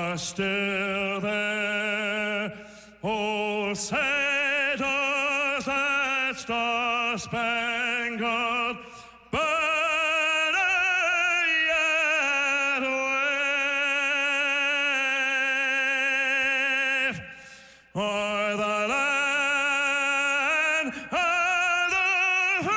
are still there. Oh, say does that star-spangled banner yet wave o'er the land of the free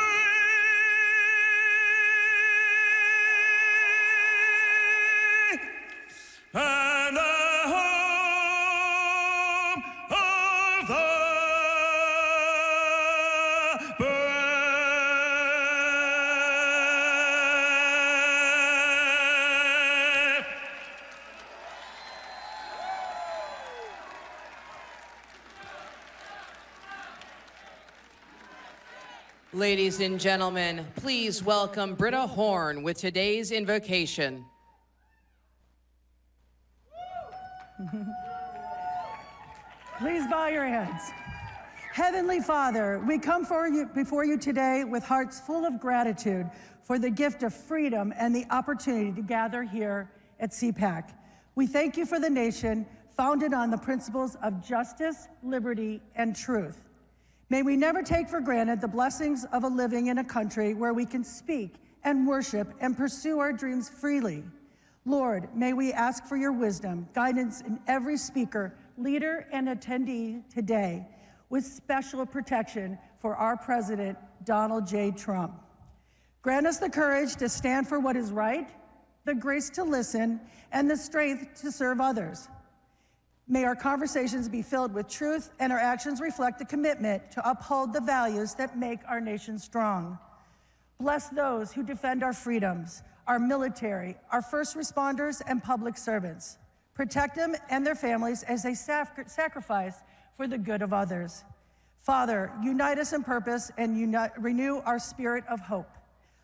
and the home of the brave. Ladies and gentlemen, please welcome Britta Horn with today's invocation. Please bow your heads. Heavenly Father, we come before you today with hearts full of gratitude for the gift of freedom and the opportunity to gather here at CPAC. We thank you for the nation founded on the principles of justice, liberty, and truth. May we never take for granted the blessings of a living in a country where we can speak and worship and pursue our dreams freely. Lord, may we ask for your wisdom, guidance in every speaker, leader, and attendee today, with special protection for our President, Donald J. Trump. Grant us the courage to stand for what is right, the grace to listen, and the strength to serve others. May our conversations be filled with truth and our actions reflect a commitment to uphold the values that make our nation strong. Bless those who defend our freedoms, our military, our first responders, and public servants. Protect them and their families as they sacrifice for the good of others. Father, unite us in purpose and renew our spirit of hope.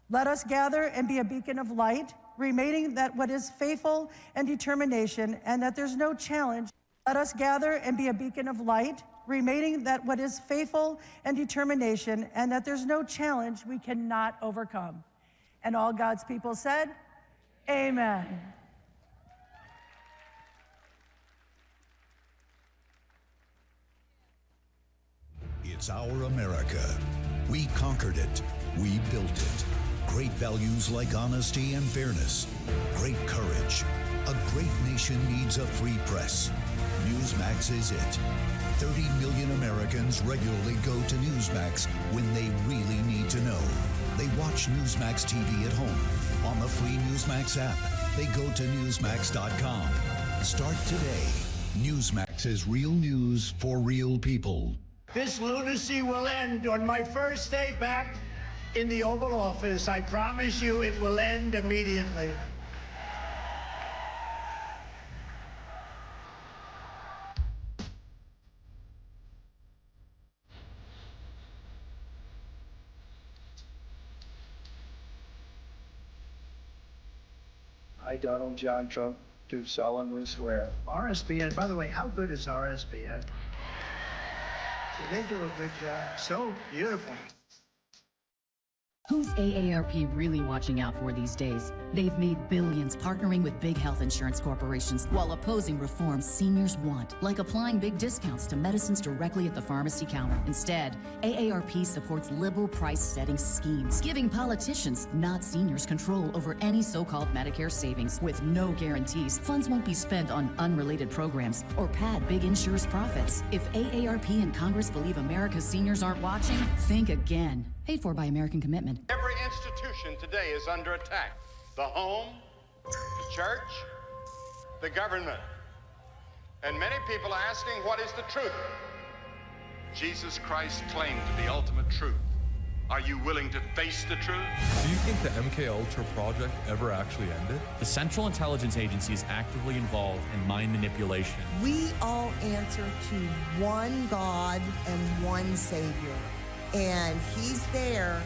Let us gather and be a beacon of light, remaining that what is faithful and determination, and that there's no challenge. Let us gather and be a beacon of light, remaining that what is faithful and determination, and that there's no challenge we cannot overcome. And all God's people said, amen. It's our America. We conquered it. We built it. Great values like honesty and fairness. Great courage. A great nation needs a free press. Newsmax is it. 30 million Americans regularly go to Newsmax when they really need to know. They watch Newsmax TV at home. On the free Newsmax app, they go to Newsmax.com. Start today. Newsmax is real news for real people. This lunacy will end on my first day back in the Oval Office. I promise you it will end immediately. I, Donald John Trump, do solemnly swear. RSBN, by the way, how good is RSBN? They do a good job. So beautiful. Who's AARP really watching out for these days? They've made billions partnering with big health insurance corporations while opposing reforms seniors want, like applying big discounts to medicines directly at the pharmacy counter. Instead, AARP supports liberal price-setting schemes, giving politicians, not seniors, control over any so-called Medicare savings. With no guarantees, funds won't be spent on unrelated programs or pad big insurers' profits. If AARP and Congress believe America's seniors aren't watching, think again. Paid for by American Commitment. Every institution today is under attack. The home, the church, the government. And many people are asking, what is the truth? Jesus Christ claimed the ultimate truth. Are you willing to face the truth? Do you think the MKUltra project ever actually ended? The Central Intelligence Agency is actively involved in mind manipulation. We all answer to one God and one Savior. And he's there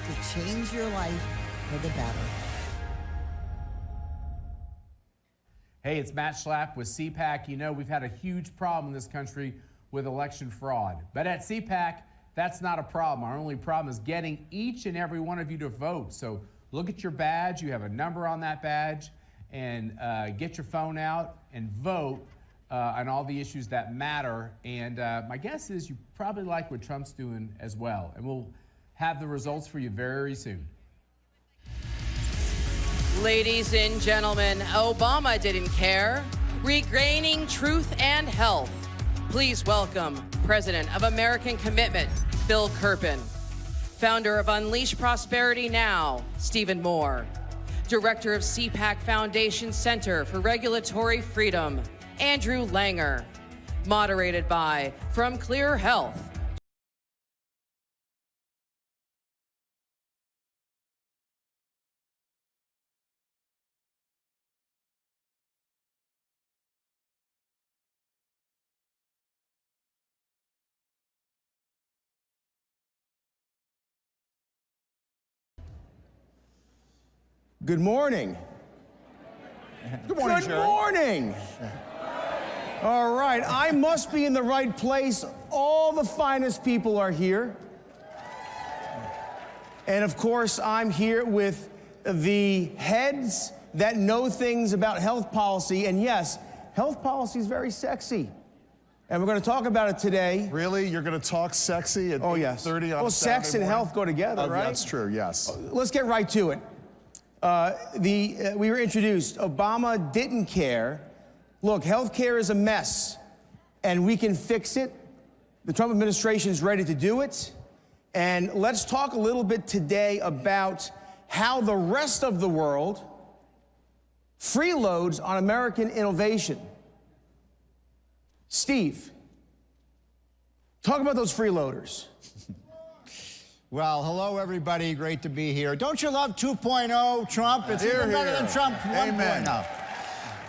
to change your life for the better. Hey, it's Matt Schlapp with CPAC. You know, we've had a huge problem in this country with election fraud. But at CPAC, that's not a problem. Our only problem is getting each and every one of you to vote. So look at your badge. You have a number on that badge. and get your phone out and vote on all the issues that matter. And my guess is you probably like what Trump's doing as well. And we'll have the results for you very soon. Ladies and gentlemen, Obama didn't care. Regaining truth and health. Please welcome President of American Commitment, Bill Kerpen. Founder of Unleash Prosperity Now, Stephen Moore. Director of CPAC Foundation Center for Regulatory Freedom, Andrew Langer. Moderated by From Clear Health. Good morning. Good morning, Good morning. All right, I must be in the right place. All the finest people are here. And of course, I'm here with the heads that know things about health policy. And yes, health policy is very sexy. And we're going to talk about it today. Really? You're going to talk sexy at 8:30 on yes. Saturday Well, sex and health go together, right? That's true, yes. Let's get right to it. We were introduced. Obama didn't care. Look, healthcare is a mess, and we can fix it. The Trump administration is ready to do it. And let's talk a little bit today about how the rest of the world freeloads on American innovation. Steve, talk about those freeloaders. Well, hello, everybody. Great to be here. Don't you love 2.0, Trump? It's even better than Trump 1.0.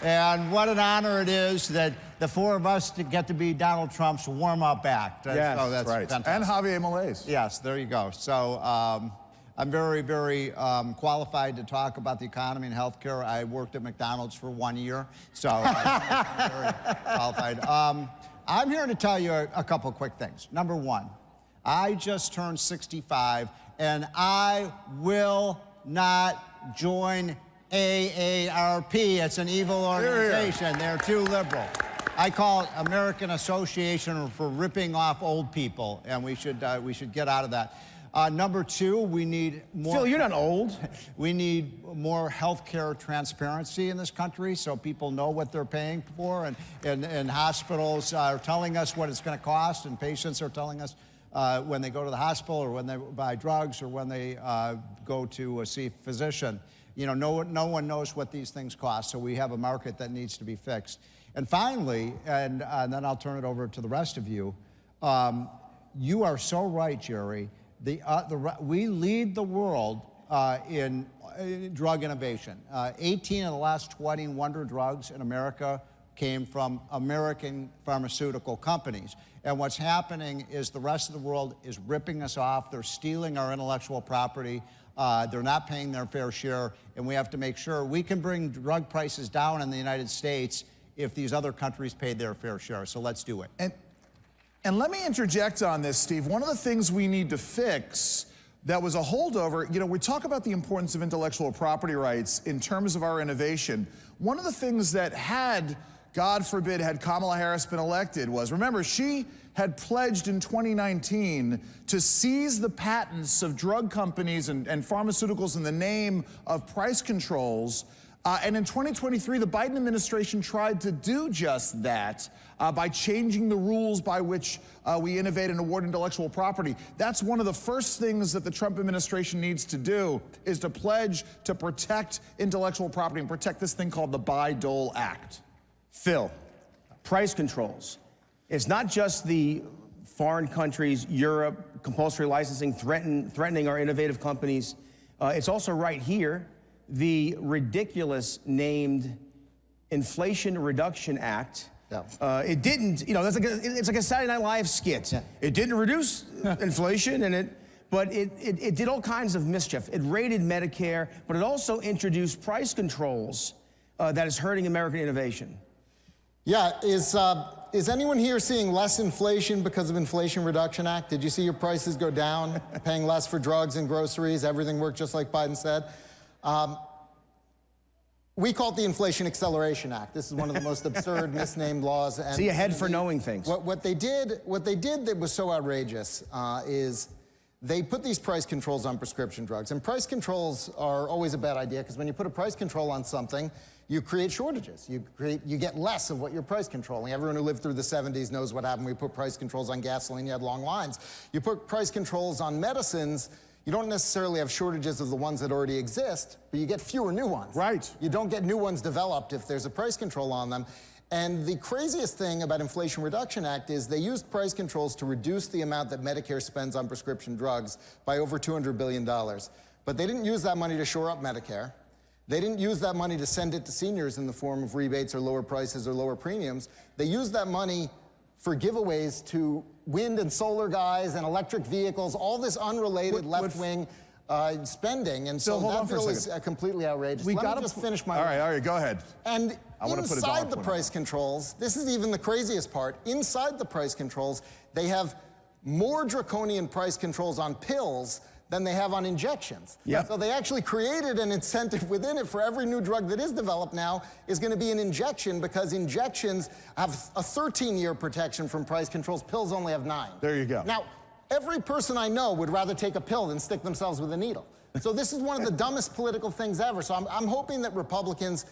And what an honor it is that the four of us get to be Donald Trump's warm-up act. Yes, so that's right. fantastic. And Javier Milei's. Yes, there you go. So I'm very, very qualified to talk about the economy and healthcare. I worked at McDonald's for 1 year, so I'm very qualified. I'm here to tell you a couple of quick things. Number one, I just turned 65, and I will not join AARP. It's an evil organization. They're too liberal. I call it American Association for Ripping Off Old People, and we should get out of that. Number two, we need more... Phil, you're not old. We need more healthcare transparency in this country so people know what they're paying for, and hospitals are telling us what it's going to cost, and patients are telling us when they go to the hospital or when they buy drugs or when they go to see a physician. You know, no one knows what these things cost, so we have a market that needs to be fixed. And finally, and then I'll turn it over to the rest of you, you are so right, Jerry. We lead the world in drug innovation. 18 of the last 20 wonder drugs in America came from American pharmaceutical companies. And what's happening is the rest of the world is ripping us off. They're stealing our intellectual property. They're not paying their fair share. And we have to make sure we can bring drug prices down in the United States if these other countries pay their fair share. So let's do it. And let me interject on this, Steve. One of the things we need to fix that was a holdover, you know, we talk about the importance of intellectual property rights in terms of our innovation. One of the things that had, God forbid, had Kamala Harris been elected was, remember, she had pledged in 2019 to seize the patents of drug companies and pharmaceuticals in the name of price controls. And in 2023, the Biden administration tried to do just that by changing the rules by which we innovate and award intellectual property. That's one of the first things that the Trump administration needs to do, is to pledge to protect intellectual property and protect this thing called the Bayh-Dole Act. Phil, price controls. It's not just the foreign countries, Europe, compulsory licensing threatening our innovative companies. It's also right here, the ridiculous named Inflation Reduction Act. Yeah. It didn't, you know, it's like a Saturday Night Live skit. Yeah. It didn't reduce inflation, but it did all kinds of mischief. It raided Medicare, but it also introduced price controls that is hurting American innovation. Yeah, is anyone here seeing less inflation because of Inflation Reduction Act? Did you see your prices go down, paying less for drugs and groceries? Everything worked just like Biden said. We call it the Inflation Acceleration Act. This is one of the most absurd, misnamed laws. And see ahead for knowing things. What they did that was so outrageous is they put these price controls on prescription drugs. And price controls are always a bad idea because when you put a price control on something, you create shortages. You get less of what you're price controlling. Everyone who lived through the 70s knows what happened. We put price controls on gasoline, you had long lines. You put price controls on medicines, you don't necessarily have shortages of the ones that already exist, but you get fewer new ones. Right. You don't get new ones developed if there's a price control on them. And the craziest thing about Inflation Reduction Act is they used price controls to reduce the amount that Medicare spends on prescription drugs by over $200 billion. But they didn't use that money to shore up Medicare. They didn't use that money to send it to seniors in the form of rebates or lower prices or lower premiums. They used that money for giveaways to wind and solar guys and electric vehicles, all this unrelated left-wing spending. And so that bill is completely outrageous. Let me just finish my... All right, go ahead. And inside the price controls, this is even the craziest part, inside the price controls, they have more draconian price controls on pills than they have on injections. Yep. So they actually created an incentive within it for every new drug that is developed now is going to be an injection because injections have a 13-year protection from price controls. Pills only have 9. There you go. Now, every person I know would rather take a pill than stick themselves with a needle. So this is one of the dumbest political things ever. So I'm hoping that Republicans,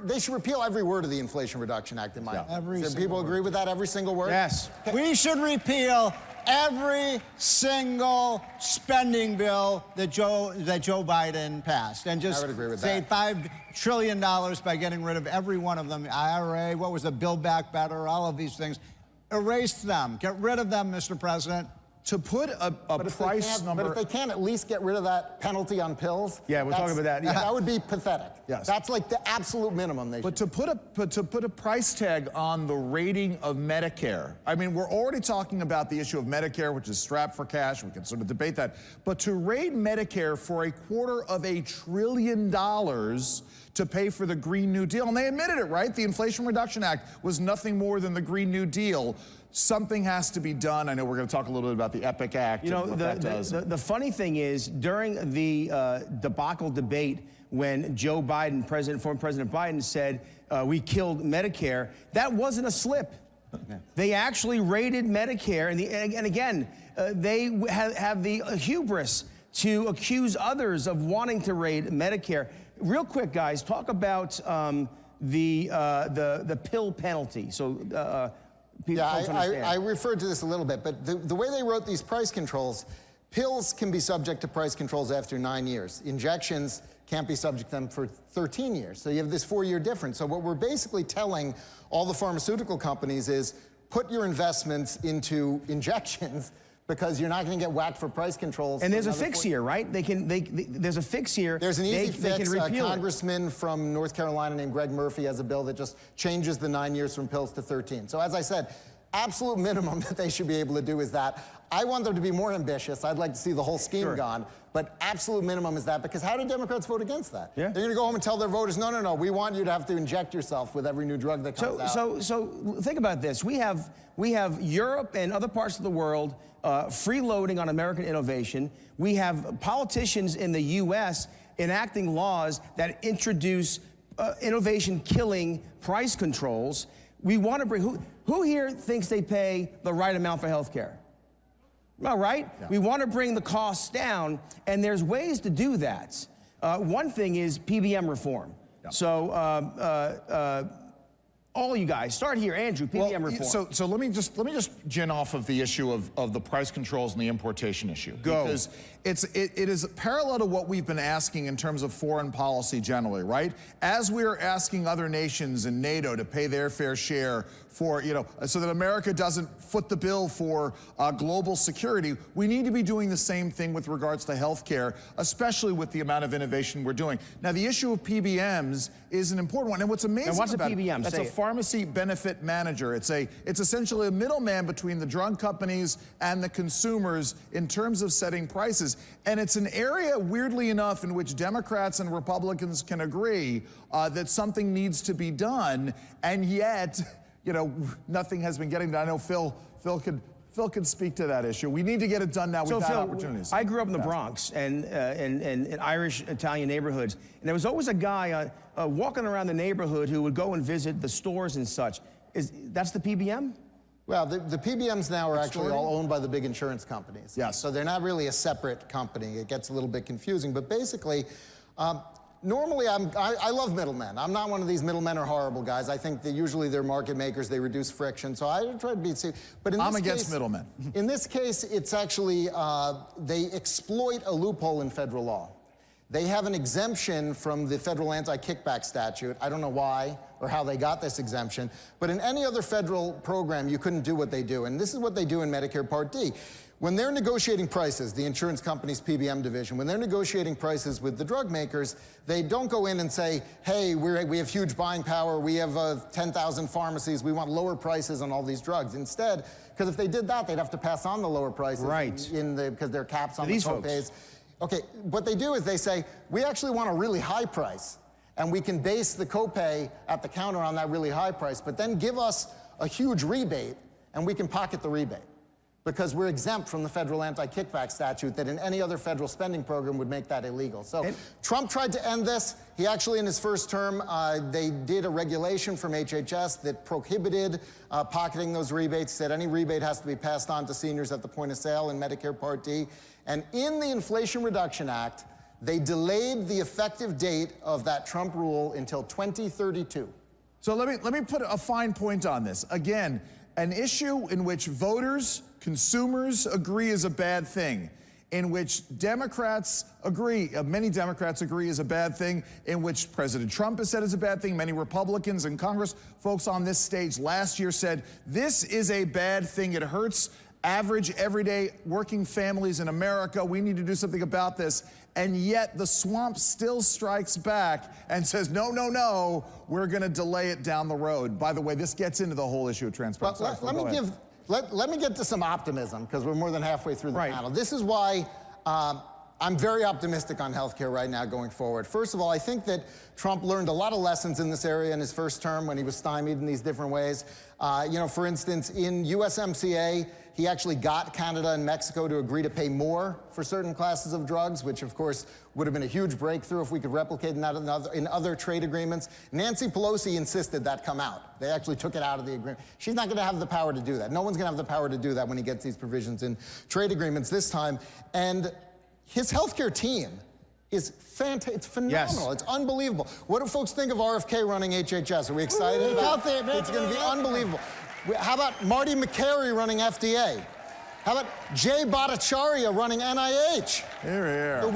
they should repeal every word of the Inflation Reduction Act in my opinion. Do people agree with that, every single word? Yes. We should repeal every single spending bill that Joe Biden passed, and just save $5 trillion by getting rid of every one of them. IRA, what was the Build Back Better, all of these things. Erase them. Get rid of them, Mr. President. To put a price number... But if they can't at least get rid of that penalty on pills... Yeah, we're talking about that. Yeah. That would be pathetic. Yes. That's like the absolute minimum they should. But to put a price tag on the rating of Medicare, I mean, we're already talking about the issue of Medicare, which is strapped for cash. We can sort of debate that. But to rate Medicare for $250 billion to pay for the Green New Deal, and they admitted it, right? The Inflation Reduction Act was nothing more than the Green New Deal. Something has to be done. I know we're going to talk a little bit about the EPIC Act. You know, the funny thing is, during the debacle debate, when Joe Biden, former President Biden, said we killed Medicare, that wasn't a slip. They actually raided Medicare, and again, they have the hubris to accuse others of wanting to raid Medicare. Real quick, guys, talk about the pill penalty. So. I referred to this a little bit, but the way they wrote these price controls, pills can be subject to price controls after 9 years. Injections can't be subject to them for 13 years. So you have this 4-year difference. So what we're basically telling all the pharmaceutical companies is put your investments into injections because you're not going to get whacked for price controls. And there's a fix here, right? There's a fix here. There's an easy fix. A congressman from North Carolina named Greg Murphy has a bill that just changes the 9 years from pills to 13. So as I said, absolute minimum that they should be able to do is that. I want them to be more ambitious. I'd like to see the whole scheme gone. But absolute minimum is that, because how do Democrats vote against that? Yeah. They're going to go home and tell their voters, no, we want you to have to inject yourself with every new drug that comes out. So think about this. We have Europe and other parts of the world freeloading on American innovation. We have politicians in the U.S. enacting laws that introduce innovation-killing price controls. We want to bring... Who here thinks they pay the right amount for health care? All right? Yeah. We want to bring the costs down, and there's ways to do that. One thing is PBM reform. Yeah. So all you guys, start here, Andrew, PBM reform. So let me just gin off of the issue of the price controls and the importation issue. Go. Because it is parallel to what we've been asking in terms of foreign policy generally, right? As we're asking other nations in NATO to pay their fair share for, so that America doesn't foot the bill for global security, we need to be doing the same thing with regards to healthcare, especially with the amount of innovation we're doing. Now, the issue of PBMs is an important one. And what's amazing about PBM? That's a pharmacy benefit manager. It's essentially a middleman between the drug companies and the consumers in terms of setting prices. And it's an area, weirdly enough, in which Democrats and Republicans can agree that something needs to be done, and yet, nothing has been getting done. I know Phil could Phil can speak to that issue. We need to get it done now. We've had Phil, opportunities. I grew up in the Bronx and in Irish Italian neighborhoods, and there was always a guy walking around the neighborhood who would go and visit the stores and such. That's the PBM? Well, the PBMs now are actually all owned by the big insurance companies. Yes. So they're not really a separate company. It gets a little bit confusing. But basically, normally I love middlemen. I'm not one of these middlemen are horrible guys. I think that usually they're market makers. They reduce friction. So I try to be... But in this I'm against case, middlemen. In this case, it's actually... they exploit a loophole in federal law. They have an exemption from the federal anti-kickback statute. I don't know why or how they got this exemption, but in any other federal program, you couldn't do what they do. And this is what they do in Medicare Part D. When they're negotiating prices, the insurance company's PBM division, when they're negotiating prices with the drug makers, they don't go in and say, hey, we have huge buying power, we have 10,000 pharmacies, we want lower prices on all these drugs. Instead, because if they did that, they'd have to pass on the lower prices because there are caps on the copays. Okay, what they do is they say, we actually want a really high price, and we can base the copay at the counter on that really high price, but then give us a huge rebate, and we can pocket the rebate, because we're exempt from the federal anti-kickback statute that in any other federal spending program would make that illegal. So Trump tried to end this. He actually, in his first term, they did a regulation from HHS that prohibited pocketing those rebates, said any rebate has to be passed on to seniors at the point of sale in Medicare Part D. And in the Inflation Reduction Act, they delayed the effective date of that Trump rule until 2032. So let me put a fine point on this. Again, an issue in which voters, consumers agree is a bad thing, in which Democrats agree, many Democrats agree is a bad thing, in which President Trump has said is a bad thing. Many Republicans and Congress folks on this stage last year said, this is a bad thing. It hurts average, everyday working families in America. We need to do something about this. And yet the swamp still strikes back and says, no, no, no, we're going to delay it down the road. By the way, this gets into the whole issue of transparency. Let me get to some optimism, because we're more than halfway through the panel. This is why I'm very optimistic on healthcare right now going forward. First of all, I think that Trump learned a lot of lessons in this area in his first term when he was stymied in these different ways. You know, for instance, in USMCA, he actually got Canada and Mexico to agree to pay more for certain classes of drugs, which of course would have been a huge breakthrough if we could replicate that in other trade agreements. Nancy Pelosi insisted that come out. They actually took it out of the agreement. She's not going to have the power to do that. No one's going to have the power to do that when he gets these provisions in trade agreements this time. And his healthcare team is fantastic. It's phenomenal. Yes. It's unbelievable. What do folks think of RFK running HHS? Are we excited about it? It's going to be unbelievable. How about Marty McCary running FDA? How about Jay Bhattacharya running NIH? Here, here. So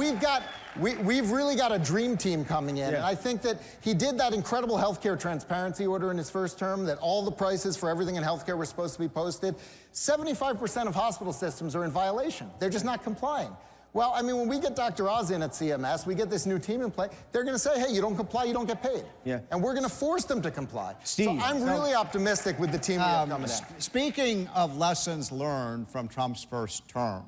we've really got a dream team coming in. Yeah. And I think that he did that incredible healthcare transparency order in his first term, that all the prices for everything in healthcare were supposed to be posted. 75% of hospital systems are in violation. They're just not complying. Well, I mean, when we get Dr. Oz in at CMS, we get this new team in play, they're going to say, hey, you don't comply, you don't get paid. Yeah. And we're going to force them to comply. Steve, so I'm really optimistic with the team we have coming in. Speaking of lessons learned from Trump's first term,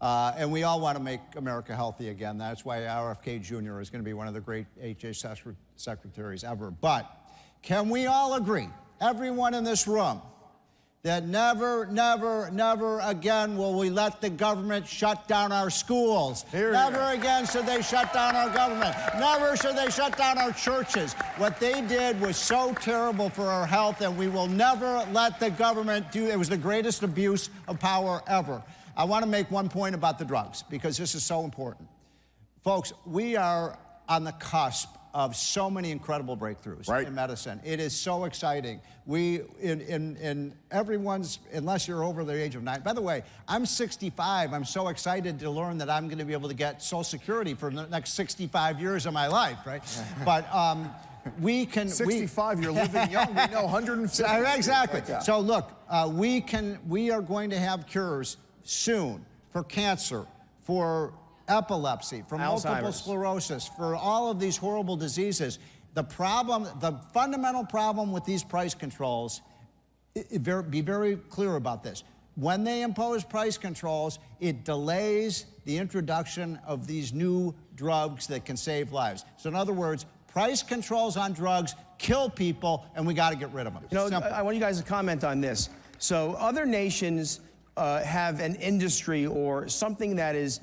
and we all want to make America healthy again. That's why RFK Jr. is going to be one of the great HHS secretaries ever. But can we all agree, everyone in this room, that never, never, never again will we let the government shut down our schools. Never again should they shut down our government. Never should they shut down our churches. What they did was so terrible for our health, and we will never let the government do it. It was the greatest abuse of power ever. I want to make one point about the drugs, because this is so important. Folks, we are on the cusp of so many incredible breakthroughs in medicine. It is so exciting. We, in everyone's, unless you're over the age of 9. By the way, I'm 65. I'm so excited to learn that I'm going to be able to get Social Security for the next 65 years of my life, right? But we can... 65, you're living young. We know 150. Exactly. So look, we are going to have cures soon for cancer, for epilepsy, for multiple sclerosis, for all of these horrible diseases. The problem, the fundamental problem with these price controls, be very clear about this. When they impose price controls, it delays the introduction of these new drugs that can save lives. So in other words, price controls on drugs kill people, and we got to get rid of them. You know, I want you guys to comment on this. So other nations have an industry or something that is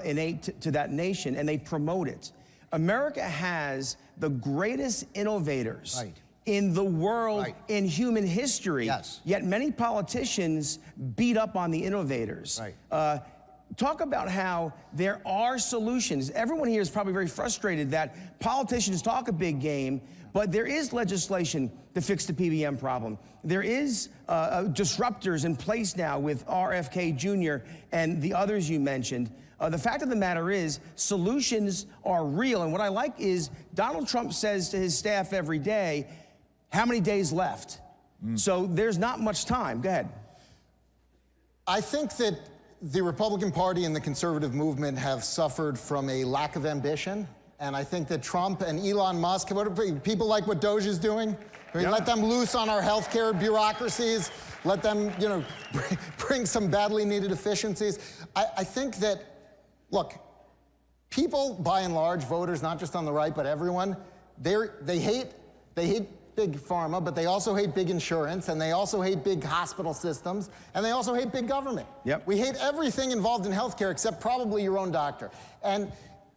innate to that nation, and they promote it. America has the greatest innovators in the world, in human history. Yet many politicians beat up on the innovators. Talk about how there are solutions. Everyone here is probably very frustrated that politicians talk a big game, but there is legislation to fix the PBM problem. There is disruptors in place now with RFK Jr. and the others you mentioned. The fact of the matter is, solutions are real. And what I like is Donald Trump says to his staff every day, how many days left? So there's not much time. Go ahead. I think that the Republican Party and the conservative movement have suffered from a lack of ambition. And I think that Trump and Elon Musk, people like what Doge is doing. I mean, let them loose on our healthcare bureaucracies. Let them, you know, bring some badly needed efficiencies. I think that, look, people, by and large, voters, not just on the right, but everyone, they hate big pharma, but they also hate big insurance, and they also hate big hospital systems, and they also hate big government. We hate everything involved in healthcare except probably your own doctor. And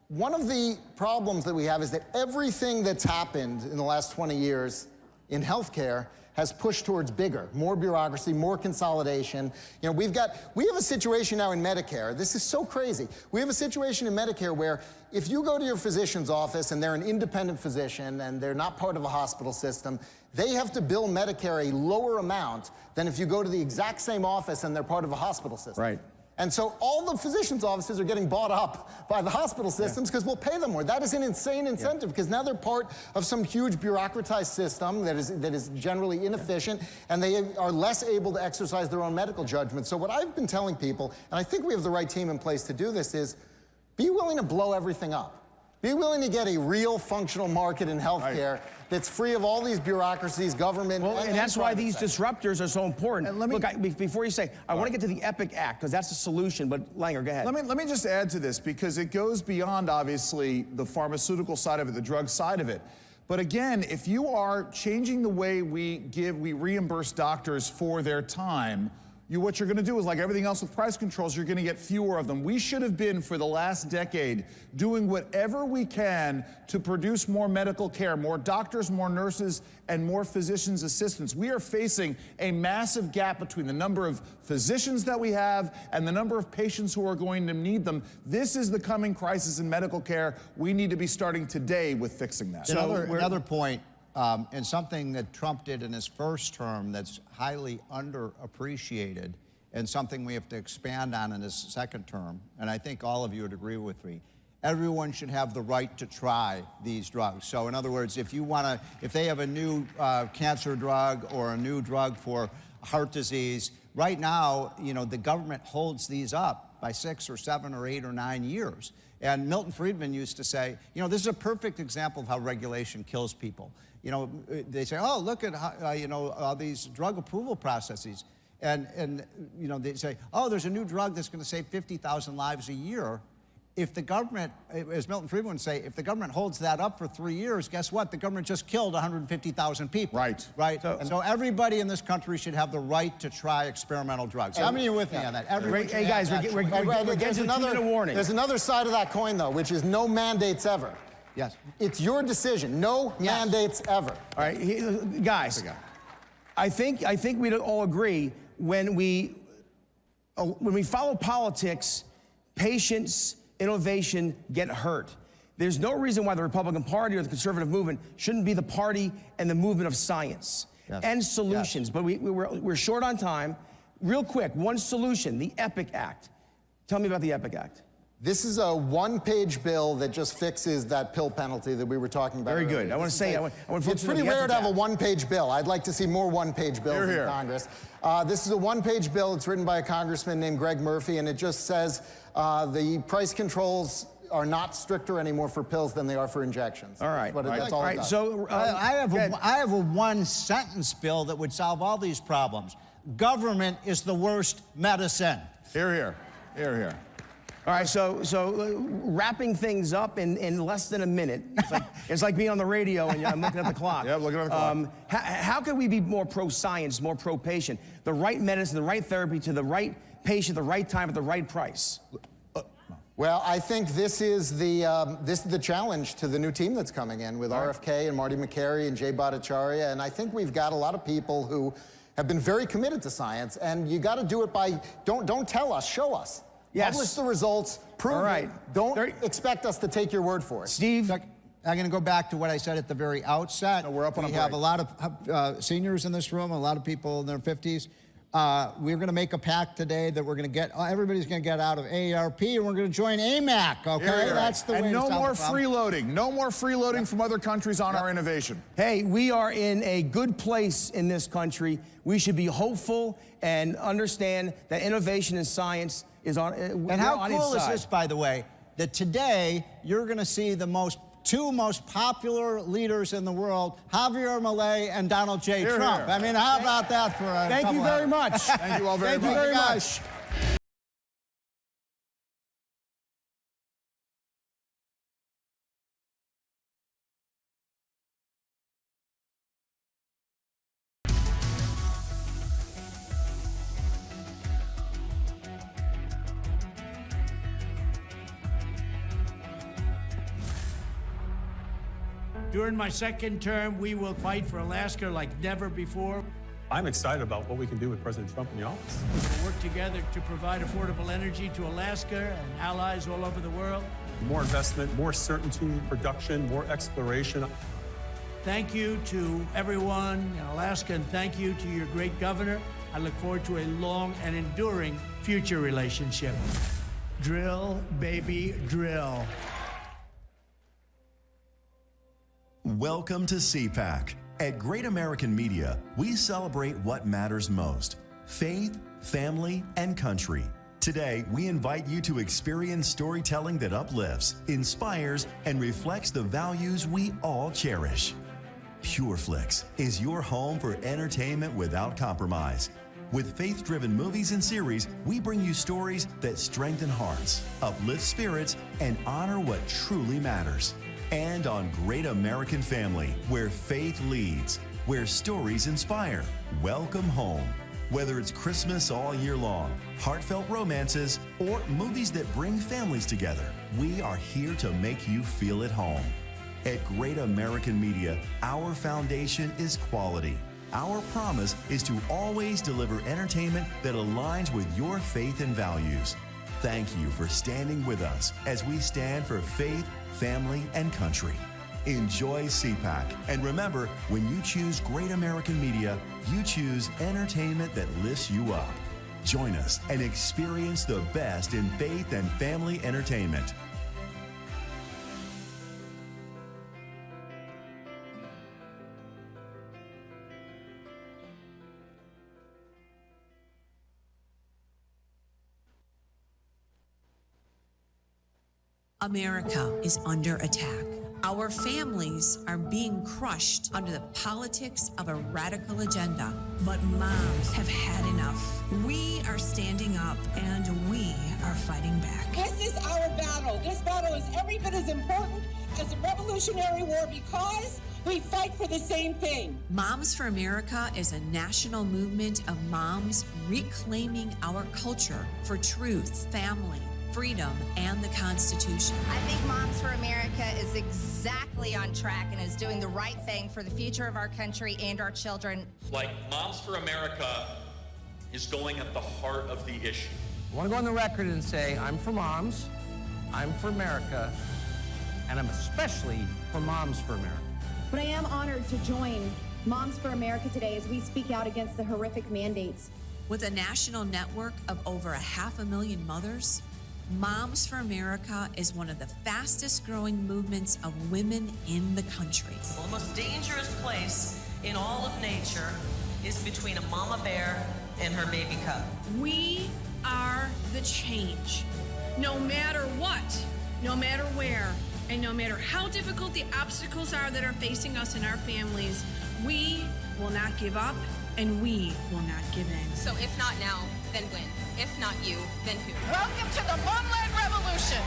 one of the problems that we have is that everything that's happened in the last 20 years in healthcare has pushed towards bigger, more bureaucracy, more consolidation. You know, we have a situation now in Medicare. This is so crazy. We have a situation in Medicare where if you go to your physician's office and they're an independent physician and they're not part of a hospital system, they have to bill Medicare a lower amount than if you go to the exact same office and they're part of a hospital system. And so all the physicians' offices are getting bought up by the hospital systems because we'll pay them more. That is an insane incentive because now they're part of some huge bureaucratized system that is generally inefficient, and they are less able to exercise their own medical judgment. So what I've been telling people, and I think we have the right team in place to do this, is be willing to blow everything up. Be willing to get a real functional market in healthcare that's free of all these bureaucracies, government, and that's why these disruptors are so important. Look, before you say, I want to get to the EPIC Act, because that's the solution, but Langer, go ahead. Let me just add to this, because it goes beyond, obviously, the pharmaceutical side of it, the drug side of it. But again, if you are changing the way we reimburse doctors for their time, what you're going to do is, like everything else with price controls, you're going to get fewer of them. We should have been, for the last decade, doing whatever we can to produce more medical care, more doctors, more nurses, and more physicians' assistants. We are facing a massive gap between the number of physicians that we have and the number of patients who are going to need them. This is the coming crisis in medical care. We need to be starting today with fixing that. Another point. And something that Trump did in his first term that's highly underappreciated and something we have to expand on in his second term, and I think all of you would agree with me, everyone should have the right to try these drugs. So in other words, if they have a new cancer drug or a new drug for heart disease, right now, you know, the government holds these up by 6 or 7 or 8 or 9 years. And Milton Friedman used to say, you know, this is a perfect example of how regulation kills people. You know, they say, oh, look at how, you know, all these drug approval processes. And you know, they say, oh, there's a new drug that's going to save 50,000 lives a year. If the government, as Milton Friedman would say, if the government holds that up for 3 years, guess what? The government just killed 150,000 people. Right. So everybody in this country should have the right to try experimental drugs. How many are with me on that? Hey guys, we're getting to 2-minute warning. There's another side of that coin, though, which is no mandates ever. Yes. It's your decision. No mandates ever. All right, guys. I think we'd all agree when we follow politics, patience, innovation get hurt. There's no reason why the Republican Party or the conservative movement shouldn't be the party and the movement of science and solutions. But we're short on time. Real quick, one solution, the EPIC Act. Tell me about the EPIC Act. This is a one-page bill that just fixes that pill penalty that we were talking about earlier. Very good. I want to say, it's pretty rare to have a one-page bill. I'd like to see more one-page bills in Congress. This is a one-page bill. It's written by a congressman named Greg Murphy, and it just says the price controls are not stricter anymore for pills than they are for injections. All right. That's all it does. So I have a one-sentence bill that would solve all these problems. Government is the worst medicine. Hear, hear. Hear, hear. All right, so wrapping things up in less than a minute. It's like being on the radio and I'm looking at the clock. Yeah, looking at the clock. How can we be more pro-science, more pro-patient? The right medicine, the right therapy to the right patient, the right time, at the right price? Well, I think this is the challenge to the new team that's coming in with RFK and Marty McCary and Jay Bhattacharya. And I think we've got a lot of people who have been very committed to science. And you got to do it by, don't tell us, show us. Yes. Publish the results, prove it. Don't expect us to take your word for it. Steve? I'm going to go back to what I said at the very outset. No, we're up on a break. We have a lot of seniors in this room, a lot of people in their 50s. We're going to make a pact today that we're going to get, everybody's going to get out of AARP and we're going to join AMAC, okay? That's the way to solve the problem. And no more freeloading. No more freeloading from other countries on our innovation. Hey, we are in a good place in this country. We should be hopeful and understand that innovation and science is on And how cool is this, by the way, that today you're going to see the two most popular leaders in the world, Javier Milei and Donald J. Trump. I mean, how about that for a Thank you very much. Thank you all very much. Thank you very much. During my second term, we will fight for Alaska like never before. I'm excited about what we can do with President Trump in the office. We'll work together to provide affordable energy to Alaska and allies all over the world. More investment, more certainty, production, more exploration. Thank you to everyone in Alaska, and thank you to your great governor. I look forward to a long and enduring future relationship. Drill, baby, drill. Welcome to CPAC. At Great American Media, we celebrate what matters most: faith, family, and country. Today, we invite you to experience storytelling that uplifts, inspires, and reflects the values we all cherish. PureFlix is your home for entertainment without compromise. With faith-driven movies and series, we bring you stories that strengthen hearts, uplift spirits, and honor what truly matters. And on Great American Family, where faith leads, where stories inspire. Welcome home. Whether it's Christmas all year long, heartfelt romances, or movies that bring families together, we are here to make you feel at home. At Great American Media, our foundation is quality. Our promise is to always deliver entertainment that aligns with your faith and values. Thank you for standing with us as we stand for faith, family, and country. Enjoy CPAC. And remember, when you choose Great American Media, you choose entertainment that lifts you up. Join us and experience the best in faith and family entertainment. America is under attack. Our families are being crushed under the politics of a radical agenda. But moms have had enough. We are standing up and we are fighting back. This is our battle. This battle is every bit as important as the Revolutionary War because we fight for the same thing. Moms for America is a national movement of moms reclaiming our culture for truth, family, freedom, and the Constitution. I think Moms for America is exactly on track and is doing the right thing for the future of our country and our children. Like Moms for America is going at the heart of the issue. I want to go on the record and say I'm for moms, I'm for America, and I'm especially for Moms for America. But I am honored to join Moms for America today as we speak out against the horrific mandates. With a national network of over 500,000 mothers, Moms for America is one of the fastest growing movements of women in the country. The most dangerous place in all of nature is between a mama bear and her baby cub. We are the change. No matter what, no matter where, and no matter how difficult the obstacles are that are facing us and our families, we will not give up, and we will not give in. So if not now, then when? If not you, then who? Welcome to the Momland Revolution.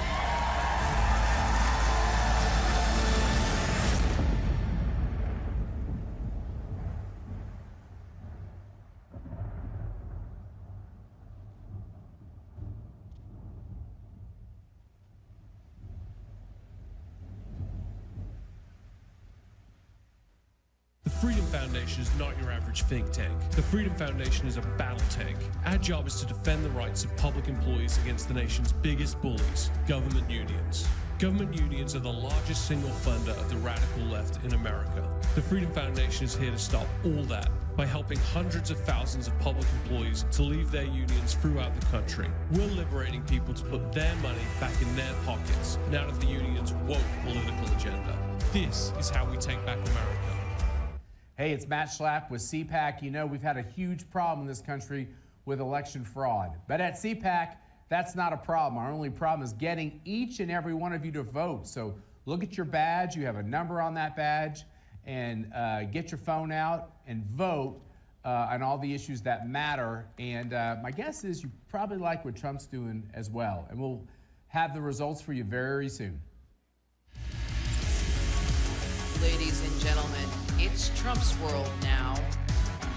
The Freedom Foundation is not your average think tank. The Freedom Foundation is a battle tank. Our job is to defend the rights of public employees against the nation's biggest bullies, government unions. Government unions are the largest single funder of the radical left in America. The Freedom Foundation is here to stop all that by helping hundreds of thousands of public employees to leave their unions throughout the country. We're liberating people to put their money back in their pockets and out of the union's woke political agenda. This is how we take back America. Hey, it's Matt Schlapp with CPAC. You know, we've had a huge problem in this country with election fraud. But at CPAC, that's not a problem. Our only problem is getting each and every one of you to vote. So look at your badge. You have a number on that badge. And get your phone out and vote on all the issues that matter. And my guess is you probably like what Trump's doing as well. And we'll have the results for you very soon. Ladies and gentlemen, it's Trump's world now.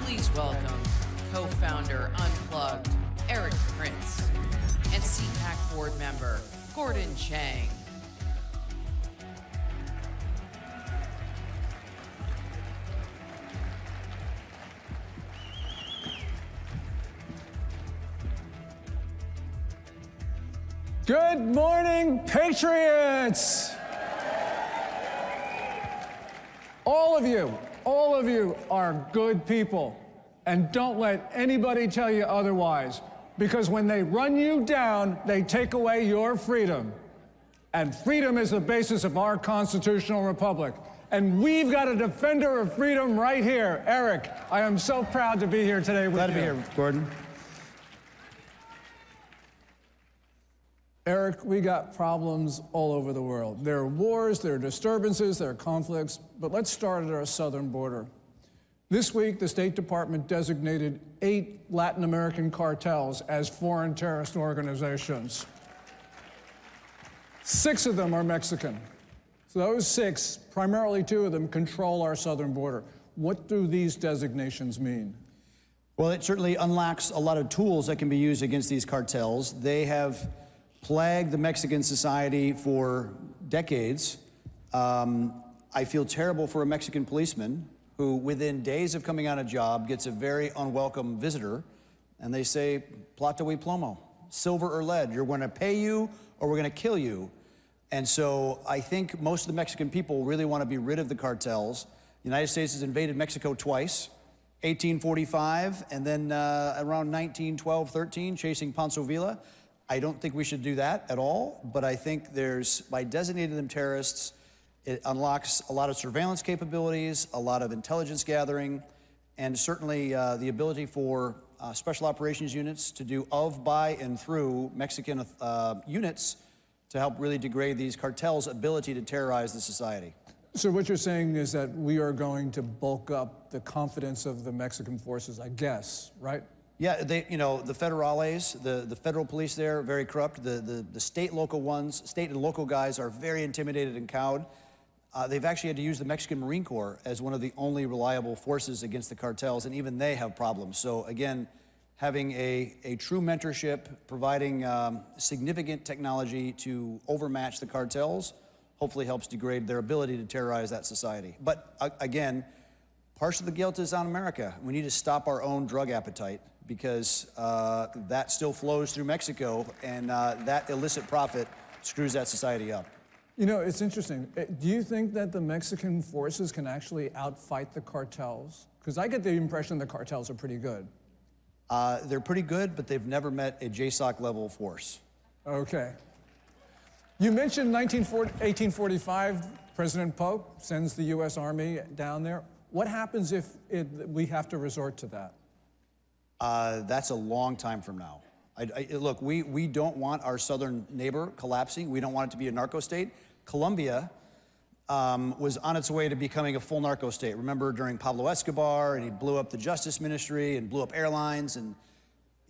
Please welcome co-founder Unplugged, Erik Prince, and CPAC board member Gordon Chang. Good morning, Patriots! All of you are good people. And don't let anybody tell you otherwise. Because when they run you down, they take away your freedom. And freedom is the basis of our constitutional republic. And we've got a defender of freedom right here. Erik, I am so proud to be here today with you. Glad to be here, Gordon. Erik, we got problems all over the world. There are wars, there are disturbances, there are conflicts, but let's start at our southern border. This week, the State Department designated 8 Latin American cartels as foreign terrorist organizations. 6 of them are Mexican. So those 6, primarily 2 of them, control our southern border. What do these designations mean? Well, it certainly unlocks a lot of tools that can be used against these cartels. They have plagued the Mexican society for decades. I feel terrible for a Mexican policeman who, within days of coming on a job, gets a very unwelcome visitor, and they say, plata y plomo, silver or lead, you're gonna pay you or we're gonna kill you. And so I think most of the Mexican people really wanna be rid of the cartels. The United States has invaded Mexico twice, 1845, and then around 1912-13, chasing Pancho Villa. I don't think we should do that at all, but I think by designating them terrorists, it unlocks a lot of surveillance capabilities, a lot of intelligence gathering, and certainly the ability for special operations units to do of, by, and through Mexican units to help really degrade these cartels' ability to terrorize the society. So what you're saying is that we are going to bulk up the confidence of the Mexican forces, I guess, right? Yeah, the federales, the federal police there are very corrupt. The state and local guys are very intimidated and cowed. They've actually had to use the Mexican Marine Corps as one of the only reliable forces against the cartels, and even they have problems. So again, having a true mentorship, providing significant technology to overmatch the cartels, hopefully helps degrade their ability to terrorize that society. But again, partial of the guilt is on America. We need to stop our own drug appetite, because that still flows through Mexico, and that illicit profit screws that society up. You know, it's interesting. Do you think that the Mexican forces can actually outfight the cartels? Because I get the impression the cartels are pretty good. They're pretty good, but they've never met a JSOC level force. Okay. You mentioned 1845, President Polk sends the U.S. Army down there. What happens if we have to resort to that? That's a long time from now. Look, we don't want our southern neighbor collapsing. We don't want it to be a narco state. Colombia was on its way to becoming a full narco state. Remember during Pablo Escobar, and he blew up the Justice Ministry and blew up airlines, and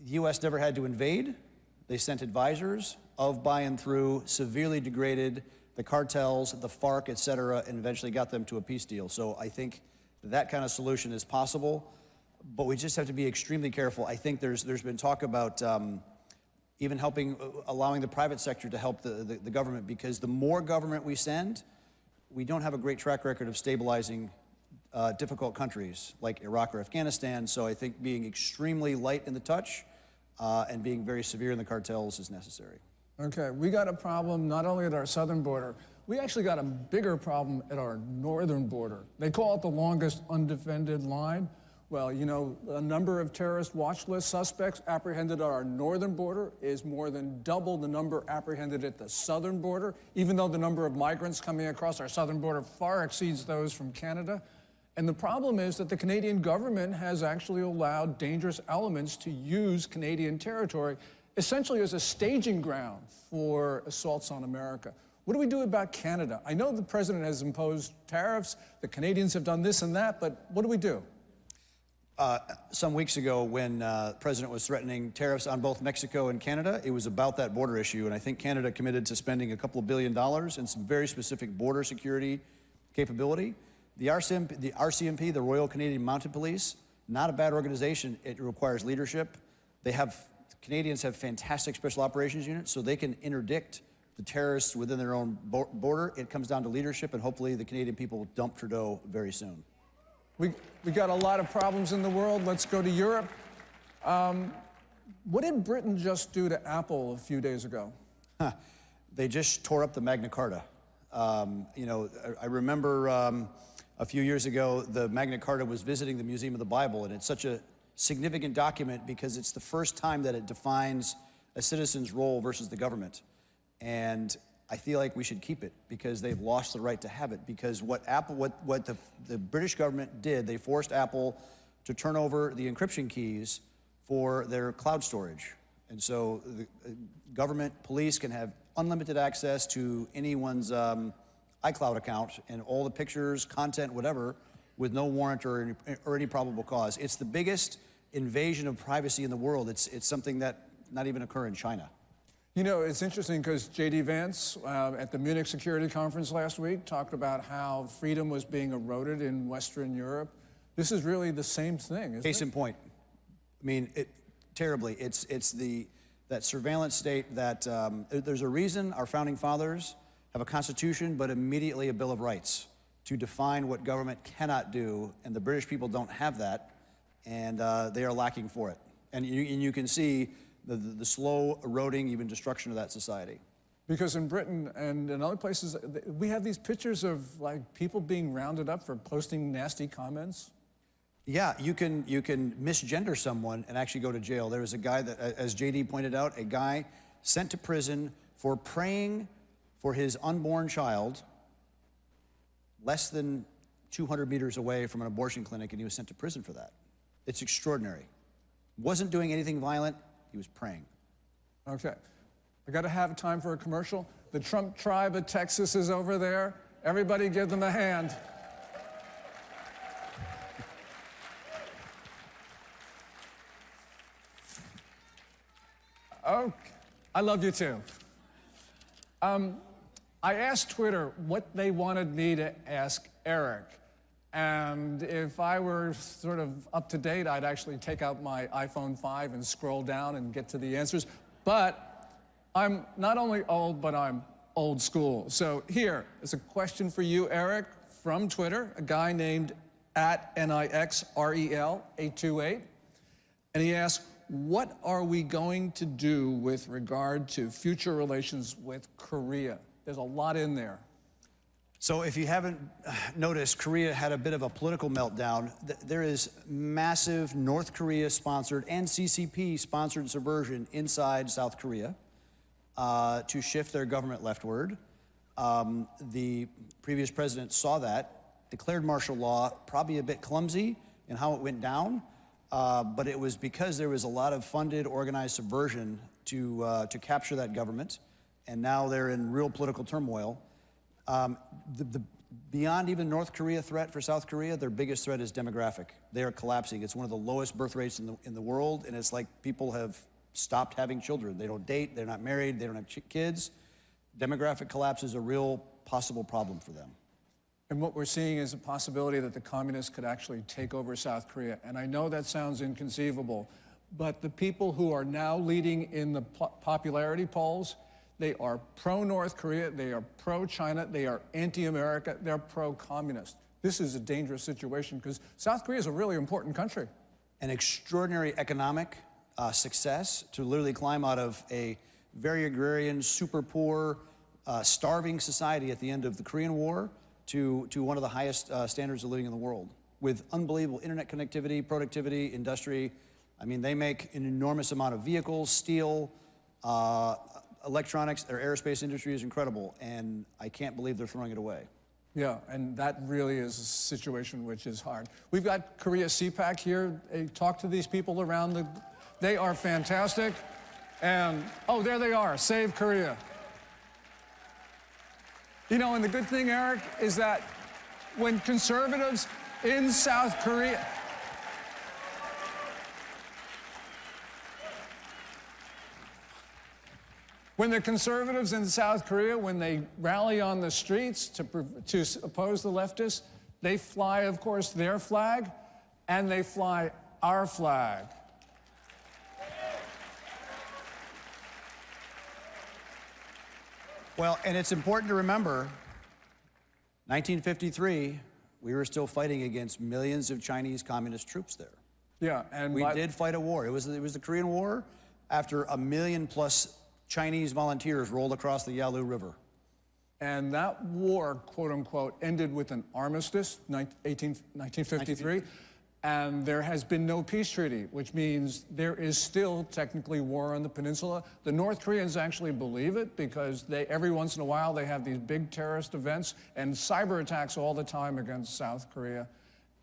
the U.S. never had to invade. They sent advisors of, by, and through, severely degraded the cartels, the FARC, et cetera, and eventually got them to a peace deal. So I think that kind of solution is possible, but we just have to be extremely careful. I think there's been talk about even allowing the private sector to help the government, because the more government we send, we don't have a great track record of stabilizing difficult countries like Iraq or Afghanistan. So I think being extremely light in the touch and being very severe in the cartels is necessary. Okay, we got a problem not only at our southern border, we actually got a bigger problem at our northern border. They call it the longest undefended line. Well, you know, the number of terrorist watch list suspects apprehended at our northern border is more than double the number apprehended at the southern border, even though the number of migrants coming across our southern border far exceeds those from Canada. And the problem is that the Canadian government has actually allowed dangerous elements to use Canadian territory essentially as a staging ground for assaults on America. What do we do about Canada? I know the president has imposed tariffs, the Canadians have done this and that, but what do we do? Some weeks ago, when the president was threatening tariffs on both Mexico and Canada, it was about that border issue, and I think Canada committed to spending a couple of $2 billion in some very specific border security capability. The RCMP, the Royal Canadian Mounted Police, not a bad organization. It requires leadership. Canadians have fantastic special operations units, so they can interdict the terrorists within their own border. It comes down to leadership, and hopefully the Canadian people will dump Trudeau very soon. We got a lot of problems in the world. Let's go to Europe. What did Britain just do to Apple a few days ago? They just tore up the Magna Carta. You know, I remember a few years ago, the Magna Carta was visiting the Museum of the Bible, and it's such a significant document because it's the first time that it defines a citizen's role versus the government. And I feel like we should keep it because they've lost the right to have it. Because what the British government did, they forced Apple to turn over the encryption keys for their cloud storage. And so the government, police can have unlimited access to anyone's iCloud account and all the pictures, content, whatever, with no warrant or any probable cause. It's the biggest invasion of privacy in the world. It's something that not even occur in China. You know, it's interesting because J.D. Vance at the Munich Security Conference last week talked about how freedom was being eroded in Western Europe. This is really the same thing, isn't it? Case in point. I mean, terribly. It's that surveillance state that there's a reason our founding fathers have a constitution, but immediately a Bill of Rights to define what government cannot do, and the British people don't have that, and they are lacking for it. And you can see the slow eroding, even destruction of that society. Because in Britain and in other places, we have these pictures of like people being rounded up for posting nasty comments. Yeah, you can misgender someone and actually go to jail. There was a guy that, as JD pointed out, a guy sent to prison for praying for his unborn child less than 200 meters away from an abortion clinic, and he was sent to prison for that. It's extraordinary. Wasn't doing anything violent. He was praying. Okay. I got to have time for a commercial. The Trump tribe of Texas is over there. Everybody give them a hand. Okay. I love you too. I asked Twitter what they wanted me to ask Erik. And if I were sort of up to date, I'd actually take out my iPhone 5 and scroll down and get to the answers. But I'm not only old, but I'm old school. So here is a question for you, Erik, from Twitter, a guy named @NIXREL828. And he asked, what are we going to do with regard to future relations with Korea? There's a lot in there. So if you haven't noticed, Korea had a bit of a political meltdown. There is massive North Korea-sponsored and CCP-sponsored subversion inside South Korea to shift their government leftward. The previous president saw that, declared martial law, probably a bit clumsy in how it went down, but it was because there was a lot of funded, organized subversion to capture that government, and now they're in real political turmoil. The beyond even North Korea threat for South Korea, their biggest threat is demographic. They are collapsing. It's one of the lowest birth rates in the world, and it's like people have stopped having children. They don't date, they're not married, they don't have kids. Demographic collapse is a real possible problem for them. And what we're seeing is a possibility that the communists could actually take over South Korea. And I know that sounds inconceivable, but the people who are now leading in the popularity polls, they are pro-North Korea, they are pro-China, they are anti-America, they're pro-communist. This is a dangerous situation because South Korea is a really important country. An extraordinary economic success to literally climb out of a very agrarian, super poor, starving society at the end of the Korean War to one of the highest standards of living in the world, with unbelievable internet connectivity, productivity, industry. I mean, they make an enormous amount of vehicles, steel, electronics. Their aerospace industry is incredible, and I can't believe they're throwing it away. Yeah, and that really is a situation which is hard. We've got Korea CPAC here. Talk to these people around the... They are fantastic. And, oh, there they are, Save Korea. You know, and the good thing, Erik, is that when conservatives in South Korea... When the conservatives in South Korea, when they rally on the streets to oppose the leftists, they fly, of course, their flag, and they fly our flag. Well, and it's important to remember, 1953, we were still fighting against millions of Chinese communist troops there. Yeah, and we did fight a war. It was the Korean War after 1 million plus Chinese volunteers rolled across the Yalu River. And that war, quote unquote, ended with an armistice, 1953, and there has been no peace treaty, which means there is still technically war on the peninsula. The North Koreans actually believe it because every once in a while they have these big terrorist events and cyber attacks all the time against South Korea.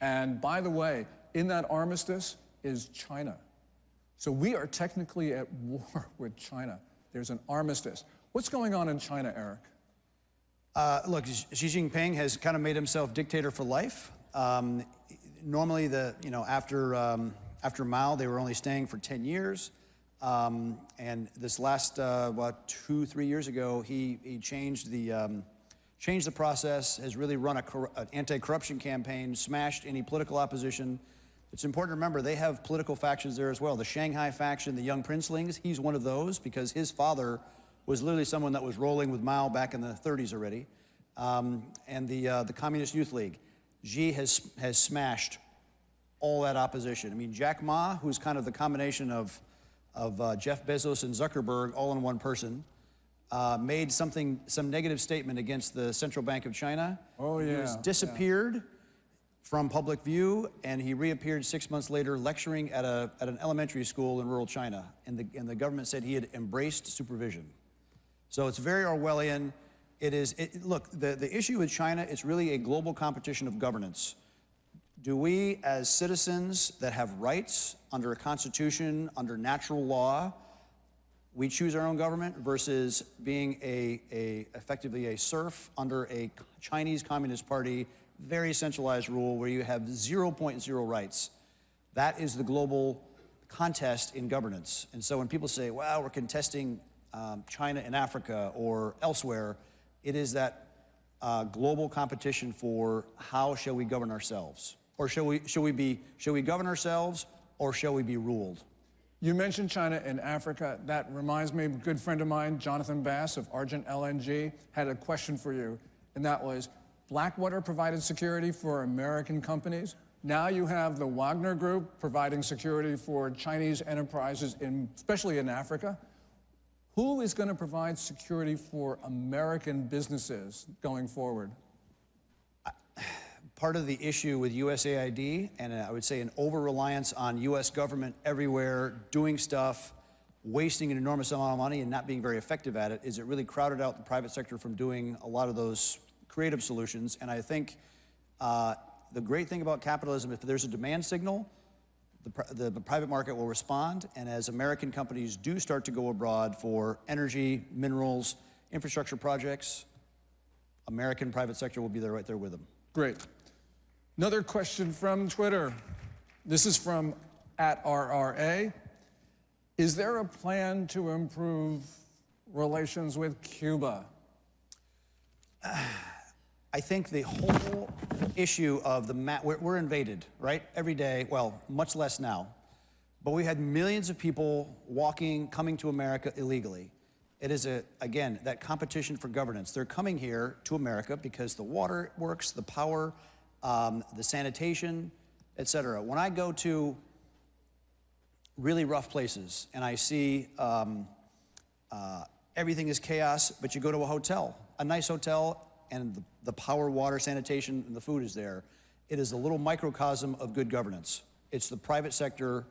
And by the way, in that armistice is China. So we are technically at war with China. There's an armistice. What's going on in China, Erik? Look, Xi Jinping has kind of made himself dictator for life. Normally, after Mao, they were only staying for 10 years. And this last, 2-3 years ago, he changed the process, has really run an anti-corruption campaign, smashed any political opposition. It's important to remember they have political factions there as well. The Shanghai faction, the Young Princelings, he's one of those because his father was literally someone that was rolling with Mao back in the 30s already. And the Communist Youth League. Xi has smashed all that opposition. I mean, Jack Ma, who's kind of the combination of Jeff Bezos and Zuckerberg all in one person, made some negative statement against the Central Bank of China. Oh, yeah. He was disappeared from public view, and he reappeared 6 months later lecturing at an elementary school in rural China. And the government said he had embraced supervision. So it's very Orwellian. Look, the issue with China, it's really a global competition of governance. Do we, as citizens that have rights under a constitution, under natural law, we choose our own government versus being effectively a serf under a Chinese Communist Party, very centralized rule where you have 0.0 rights. That is the global contest in governance. And so when people say, wow, we're contesting China in Africa or elsewhere, it is that global competition for how shall we govern ourselves? Or shall we govern ourselves, or shall we be ruled? You mentioned China and Africa. That reminds me, a good friend of mine, Jonathan Bass of Argent LNG, had a question for you, and that was, Blackwater provided security for American companies. Now you have the Wagner Group providing security for Chinese enterprises, especially in Africa. Who is going to provide security for American businesses going forward? Part of the issue with USAID, and I would say an over-reliance on U.S. government everywhere, doing stuff, wasting an enormous amount of money and not being very effective at it, is it really crowded out the private sector from doing a lot of those creative solutions. And I think the great thing about capitalism, if there's a demand signal, the private market will respond. And as American companies do start to go abroad for energy, minerals, infrastructure projects, American private sector will be there right there with them. Great. Another question from Twitter. This is from @RRA. Is there a plan to improve relations with Cuba? I think the whole issue of we're invaded, right? Every day, well, much less now. But we had millions of people coming to America illegally. It is, again, that competition for governance. They're coming here to America because the water works, the power, the sanitation, et cetera. When I go to really rough places and I see everything is chaos, but you go to a hotel, a nice hotel, and the power, water, sanitation, and the food is there, it is a little microcosm of good governance. It's the private sector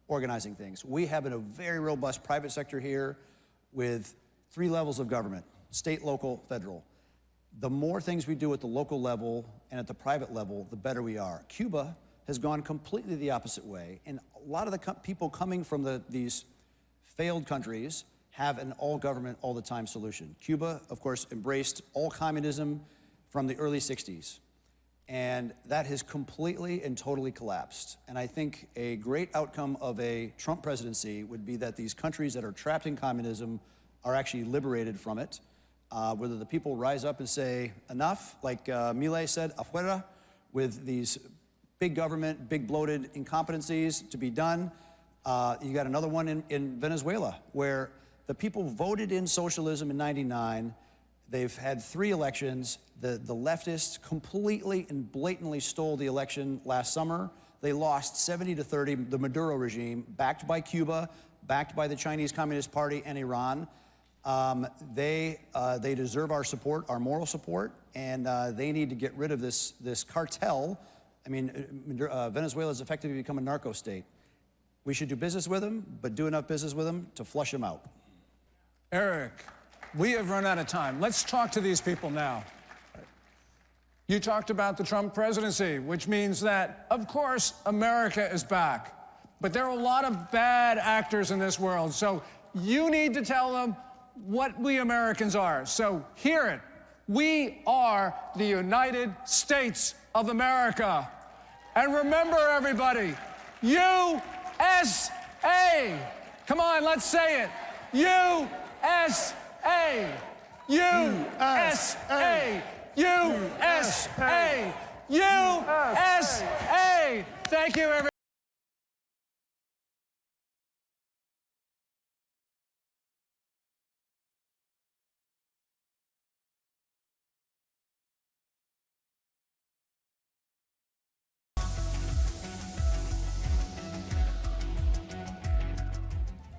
organizing things. We have a very robust private sector here with 3 levels of government: state, local, federal. The more things we do at the local level and at the private level, the better we are. Cuba has gone completely the opposite way, and a lot of the people coming from these failed countries have an all-government, all-the-time solution. Cuba, of course, embraced all communism from the early 60s. And that has completely and totally collapsed. And I think a great outcome of a Trump presidency would be that these countries that are trapped in communism are actually liberated from it. Whether the people rise up and say enough, like Milei said, afuera, with these big government, big bloated incompetencies to be done. You got another one in Venezuela, where the people voted in socialism in '99. They've had 3 elections. The leftists completely and blatantly stole the election last summer. They lost 70-30, the Maduro regime, backed by Cuba, backed by the Chinese Communist Party and Iran. They deserve our support, our moral support, and they need to get rid of this cartel. I mean, Venezuela has effectively become a narco state. We should do business with them, but do enough business with them to flush them out. Erik, we have run out of time. Let's talk to these people now. You talked about the Trump presidency, which means that, of course, America is back. But there are a lot of bad actors in this world, so you need to tell them what we Americans are. So hear it. We are the United States of America. And remember, everybody, USA. Come on, let's say it. USA. USA. USA. USA. Thank you, everybody.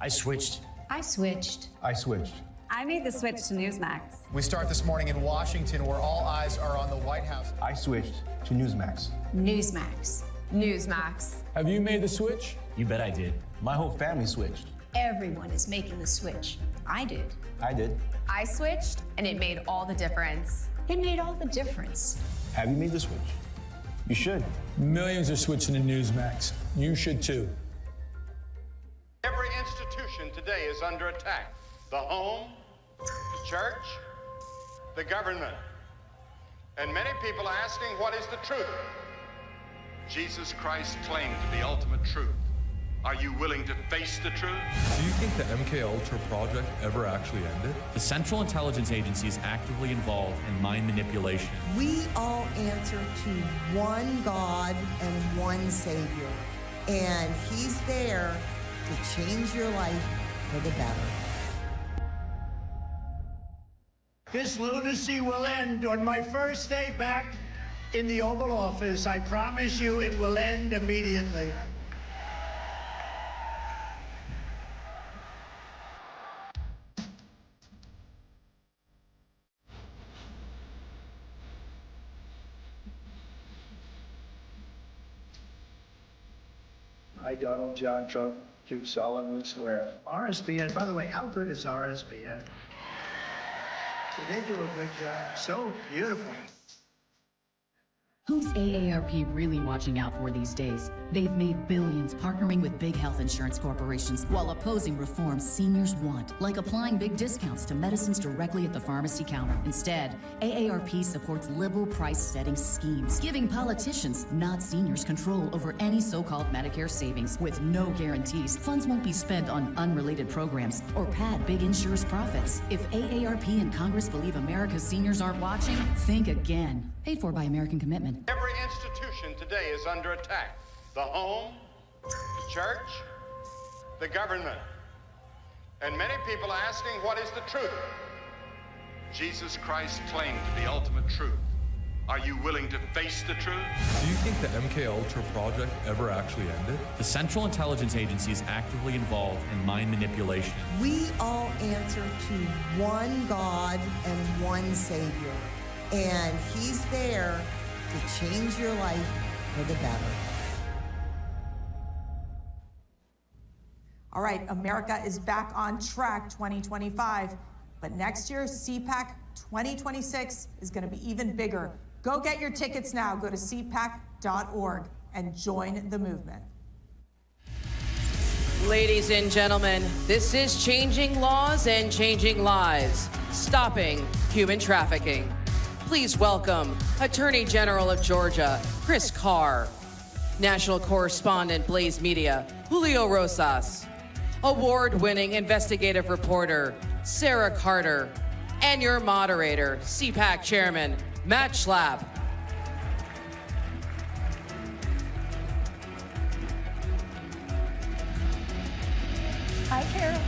I switched. I switched. I switched. I made the switch to Newsmax. We start this morning in Washington, where all eyes are on the White House. I switched to Newsmax. Newsmax. Newsmax. Have you made the switch? You bet I did. My whole family switched. Everyone is making the switch. I did. I did. I switched, and it made all the difference. It made all the difference. Have you made the switch? You should. Millions are switching to Newsmax. You should too. Every institution today is under attack. The home, the church, the government. And many people are asking, what is the truth? Jesus Christ claimed the ultimate truth. Are you willing to face the truth? Do you think the MKUltra project ever actually ended? The Central Intelligence Agency is actively involved in mind manipulation. We all answer to one God and one Savior. And He's there to change your life for the better. This lunacy will end on my first day back in the Oval Office. I promise you it will end immediately. I, Donald John Trump, do solemnly swear. RSBN, by the way, how good is RSBN? They do a good job. So beautiful. Who's AARP really watching out for these days? They've made billions partnering with big health insurance corporations while opposing reforms seniors want, like applying big discounts to medicines directly at the pharmacy counter. Instead, AARP supports liberal price-setting schemes, giving politicians, not seniors, control over any so-called Medicare savings with no guarantees. Funds won't be spent on unrelated programs or pad big insurers' profits. If AARP and Congress believe America's seniors aren't watching, think again. Paid for by American Commitment. Every institution today is under attack. The home, the church, the government. And many people are asking, what is the truth? Jesus Christ claimed the ultimate truth. Are you willing to face the truth? Do you think the MKUltra project ever actually ended? The Central Intelligence Agency is actively involved in mind manipulation. We all answer to one God and one Savior. And he's there to change your life for the better. All right, America is back on track 2025. But next year, CPAC 2026 is going to be even bigger. Go get your tickets now. Go to cpac.org and join the movement. Ladies and gentlemen, this is Changing Laws and Changing Lives, Stopping Human Trafficking. Please welcome Attorney General of Georgia, Carr, National Correspondent, Blaze Media, Julio Rosas, award-winning investigative reporter, Sara Carter, and your moderator, CPAC Chairman, Matt Schlapp. Hi, Carol.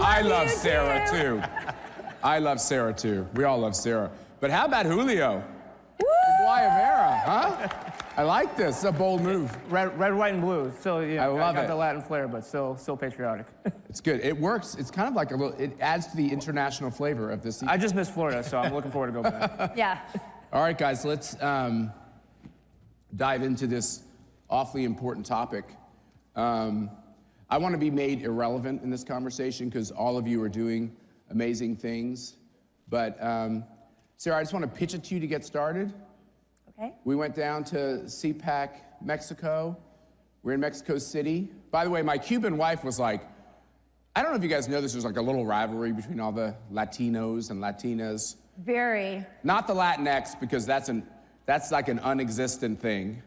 I love Sara too. I love Sara too. We all love Sara. But how about Julio? The Guayavera, huh? I like this. It's a bold move. Red, white, and blue. Still, you know, I love got it. the Latin flair, but still patriotic. It's good. It works. It's kind of like a little. It adds to the international flavor of this. I just missed Florida, so I'm looking forward to go back. Yeah. All right, guys. Let's dive into this awfully important topic. I want to be made irrelevant in this conversation because all of you are doing amazing things. But Sara, I just want to pitch it to you to get started. Okay. We went down to CPAC, Mexico. We're in Mexico City. By the way, my Cuban wife was like, I don't know if you guys know this, there's like a little rivalry between all the Latinos and Latinas. Very. Not the Latinx, because that's like an unexistent thing.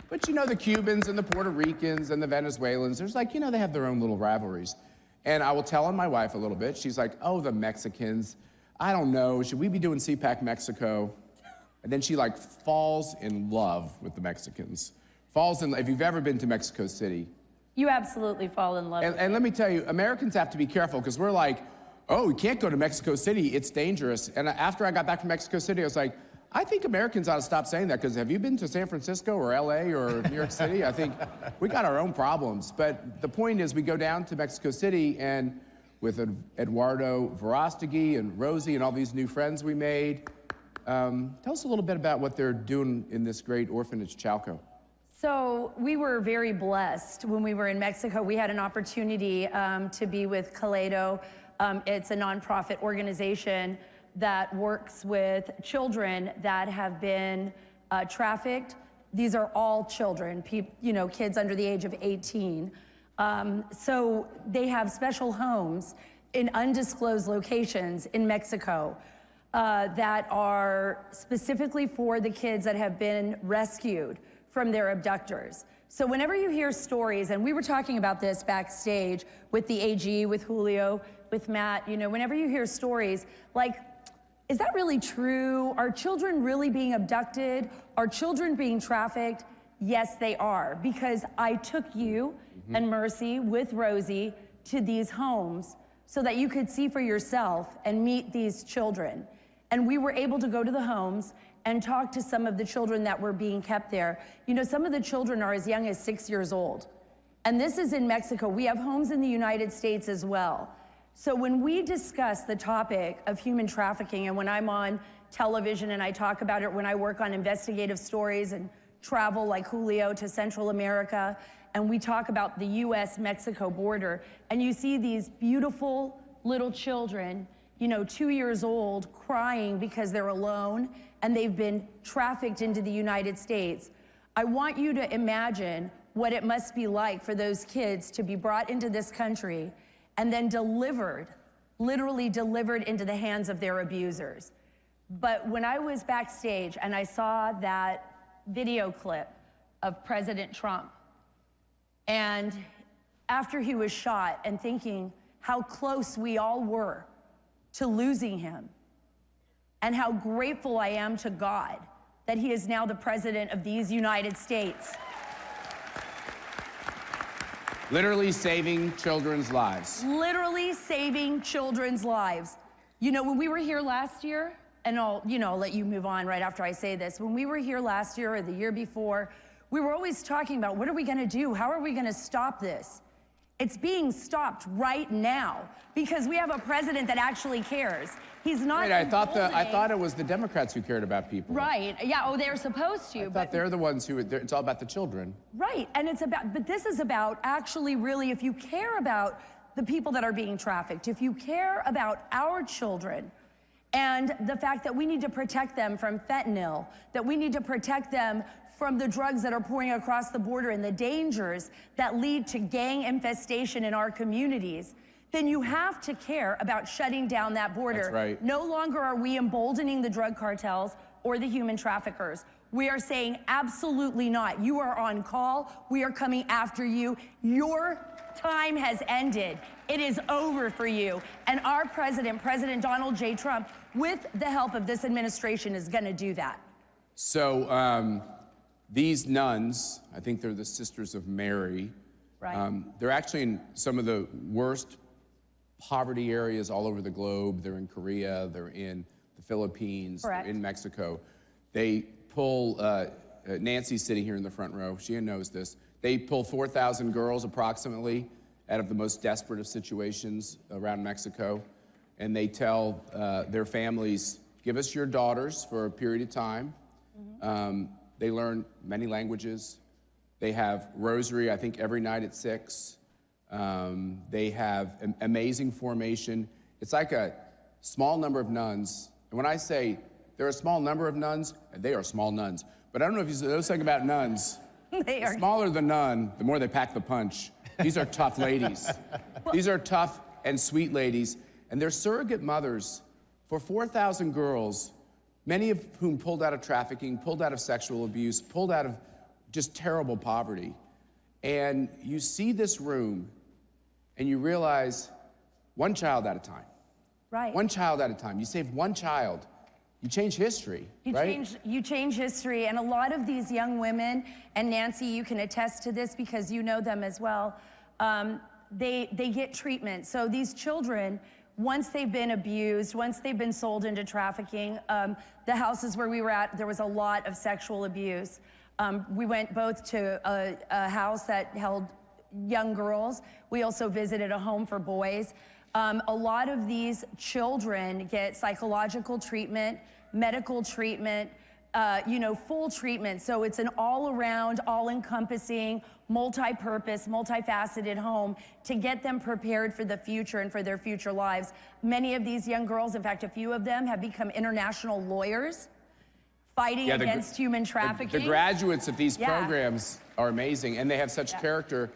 But you know, the Cubans and the Puerto Ricans and the Venezuelans, there's like, you know, they have their own little rivalries. And I will tell on my wife a little bit. She's like, oh, the Mexicans. I don't know, should we be doing CPAC Mexico? And then she like falls in love with the Mexicans. If you've ever been to Mexico City. You absolutely fall in love with And let me tell you, Americans have to be careful because we're like, oh, we can't go to Mexico City, it's dangerous. And after I got back from Mexico City, I was like, I think Americans ought to stop saying that because have you been to San Francisco or LA or New York City? I think we got our own problems. But the point is we go down to Mexico City and with Eduardo Verostegui and Rosie and all these new friends we made, tell us a little bit about what they're doing in this great orphanage, Chalco. So we were very blessed when we were in Mexico. We had an opportunity to be with Kaleido. It's a nonprofit organization that works with children that have been trafficked. These are all children, kids under the age of 18. So they have special homes in undisclosed locations in Mexico that are specifically for the kids that have been rescued from their abductors. So whenever you hear stories, and we were talking about this backstage with the AG, with Julio, with Matt, whenever you hear stories like, is that really true? Are children really being abducted? Are children being trafficked? Yes, they are, because I took you and Mercy with Rosie to these homes so that you could see for yourself and meet these children. And we were able to go to the homes and talk to some of the children that were being kept there. Some of the children are as young as 6 years old. And this is in Mexico. We have homes in the United States as well. So when we discuss the topic of human trafficking, and when I'm on television and I talk about it, when I work on investigative stories and travel like Julio to Central America, and we talk about the US-Mexico border, and you see these beautiful little children you know, 2 years old, crying because they're alone and they've been trafficked into the United States. I want you to imagine what it must be like for those kids to be brought into this country and then delivered, literally delivered into the hands of their abusers. But when I was backstage and I saw that video clip of President Trump, and after he was shot, and thinking how close we all were to losing him, and how grateful I am to God that he is now the president of these United States. Literally saving children's lives. Literally saving children's lives. You know, when we were here last year, and I'll let you move on right after I say this. When we were here last year or the year before, we were always talking about, what are we gonna do? How are we gonna stop this? It's being stopped right now because we have a president that actually cares. He's not. Wait, I thought it was the Democrats who cared about people. Right. Yeah. Oh, they're supposed to. But they're the ones who. It's all about the children. Right. And it's about. But this is about actually, really, if you care about the people that are being trafficked, if you care about our children, and the fact that we need to protect them from fentanyl, that we need to protect them from the drugs that are pouring across the border and the dangers that lead to gang infestation in our communities, then you have to care about shutting down that border. That's right. No longer are we emboldening the drug cartels or the human traffickers. We are saying absolutely not. You are on call. We are coming after you. Your time has ended. It is over for you. And our president, President Donald J. Trump, with the help of this administration, is going to do that. So these nuns, I think they're the Sisters of Mary. Right. They're actually in some of the worst poverty areas all over the globe. They're in Korea, they're in the Philippines, Correct. They're in Mexico. They pull, Nancy's sitting here in the front row, she knows this. They pull 4,000 girls approximately out of the most desperate of situations around Mexico. And they tell their families, give us your daughters for a period of time. Mm-hmm. They learn many languages. They have rosary, I think, every night at 6. They have an amazing formation. It's like a small number of nuns. And when I say they're a small number of nuns, they are small nuns. But I don't know if you know something about nuns. They are. The smaller the nun, the more they pack the punch. These are tough ladies. These are tough and sweet ladies. And they're surrogate mothers for 4,000 girls, many of whom pulled out of trafficking, pulled out of sexual abuse, pulled out of just terrible poverty. And you see this room and you realize one child at a time. Right. One child at a time. You save one child. You change history, right? You change history, and a lot of these young women, and Nancy, you can attest to this because you know them as well, they get treatment. So these children, once they've been abused, once they've been sold into trafficking, the houses where we were at, there was a lot of sexual abuse. We went both to a house that held young girls. We also visited a home for boys. A lot of these children get psychological treatment, medical treatment, full treatment. So it's an all-around, all-encompassing, multi-purpose, multifaceted home to get them prepared for the future and for their future lives. Many of these young girls, in fact, a few of them have become international lawyers fighting against human trafficking. The graduates of these programs are amazing, and they have such character.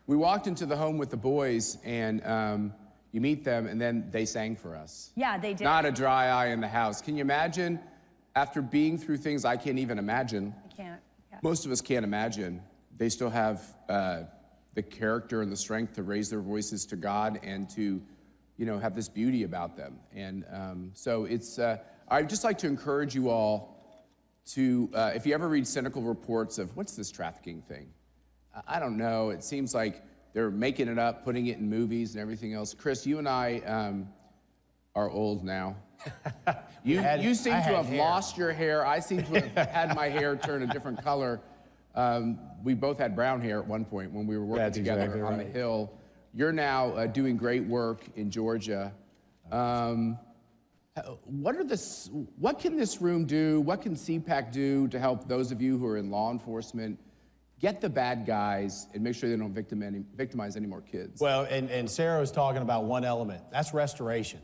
We walked into the home with the boys, and you meet them, and then they sang for us. Yeah, they did. Not a dry eye in the house. Can you imagine, after being through things I can't even imagine? I can't. Yeah. Most of us can't imagine. They still have the character and the strength to raise their voices to God and to, have this beauty about them. And so it's, I'd just like to encourage you all to, if you ever read cynical reports of, what's this trafficking thing? I don't know. It seems like they're making it up, putting it in movies and everything else. Chris, you and I are old now. You seem to have lost your hair. I seem to have had my hair turn a different color. We both had brown hair at one point when we were working together on the Hill. You're now doing great work in Georgia. What can this room do? What can CPAC do to help those of you who are in law enforcement get the bad guys and make sure they don't victimize any more kids? Well, and Sarah was talking about one element. That's restoration.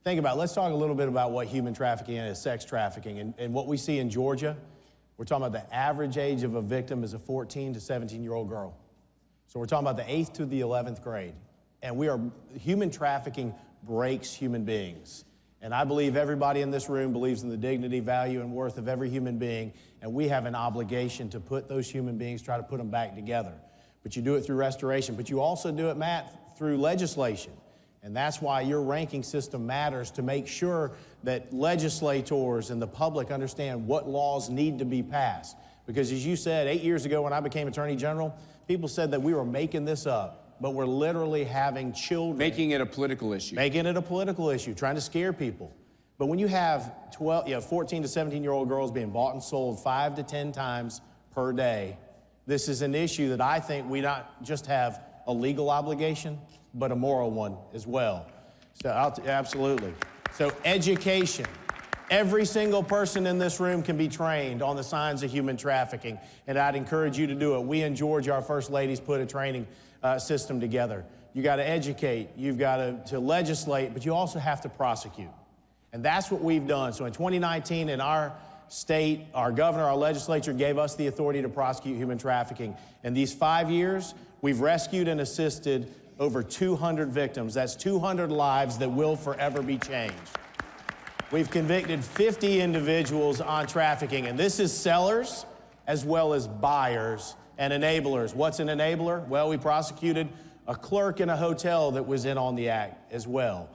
think about it. Let's talk a little bit about what human trafficking is, sex trafficking. And what we see in Georgia, we're talking about the average age of a victim is a 14 to 17-year-old girl. So we're talking about the 8th to the 11th grade. And human trafficking breaks human beings. And I believe everybody in this room believes in the dignity, value, and worth of every human being. And we have an obligation to put those human beings, try to put them back together. But you do it through restoration. But you also do it, Matt, through legislation. And that's why your ranking system matters, to make sure that legislators and the public understand what laws need to be passed. Because as you said, 8 years ago when I became Attorney General, people said that we were making this up. But we're literally having children. Making it a political issue. Making it a political issue, trying to scare people. But when you have 14 to 17-year-old girls being bought and sold 5 to 10 times per day, this is an issue that I think we not just have a legal obligation, but a moral one as well. So absolutely. So education. Every single person in this room can be trained on the signs of human trafficking, and I'd encourage you to do it. We in Georgia, our First Ladies, put a training system together. You got to educate, you've got to legislate, but you also have to prosecute. And that's what we've done. So in 2019, in our state, our governor, our legislature gave us the authority to prosecute human trafficking. In these 5 years, we've rescued and assisted over 200 victims. That's 200 lives that will forever be changed. We've convicted 50 individuals on trafficking, and this is sellers as well as buyers and enablers. What's an enabler? Well, we prosecuted a clerk in a hotel that was in on the act as well.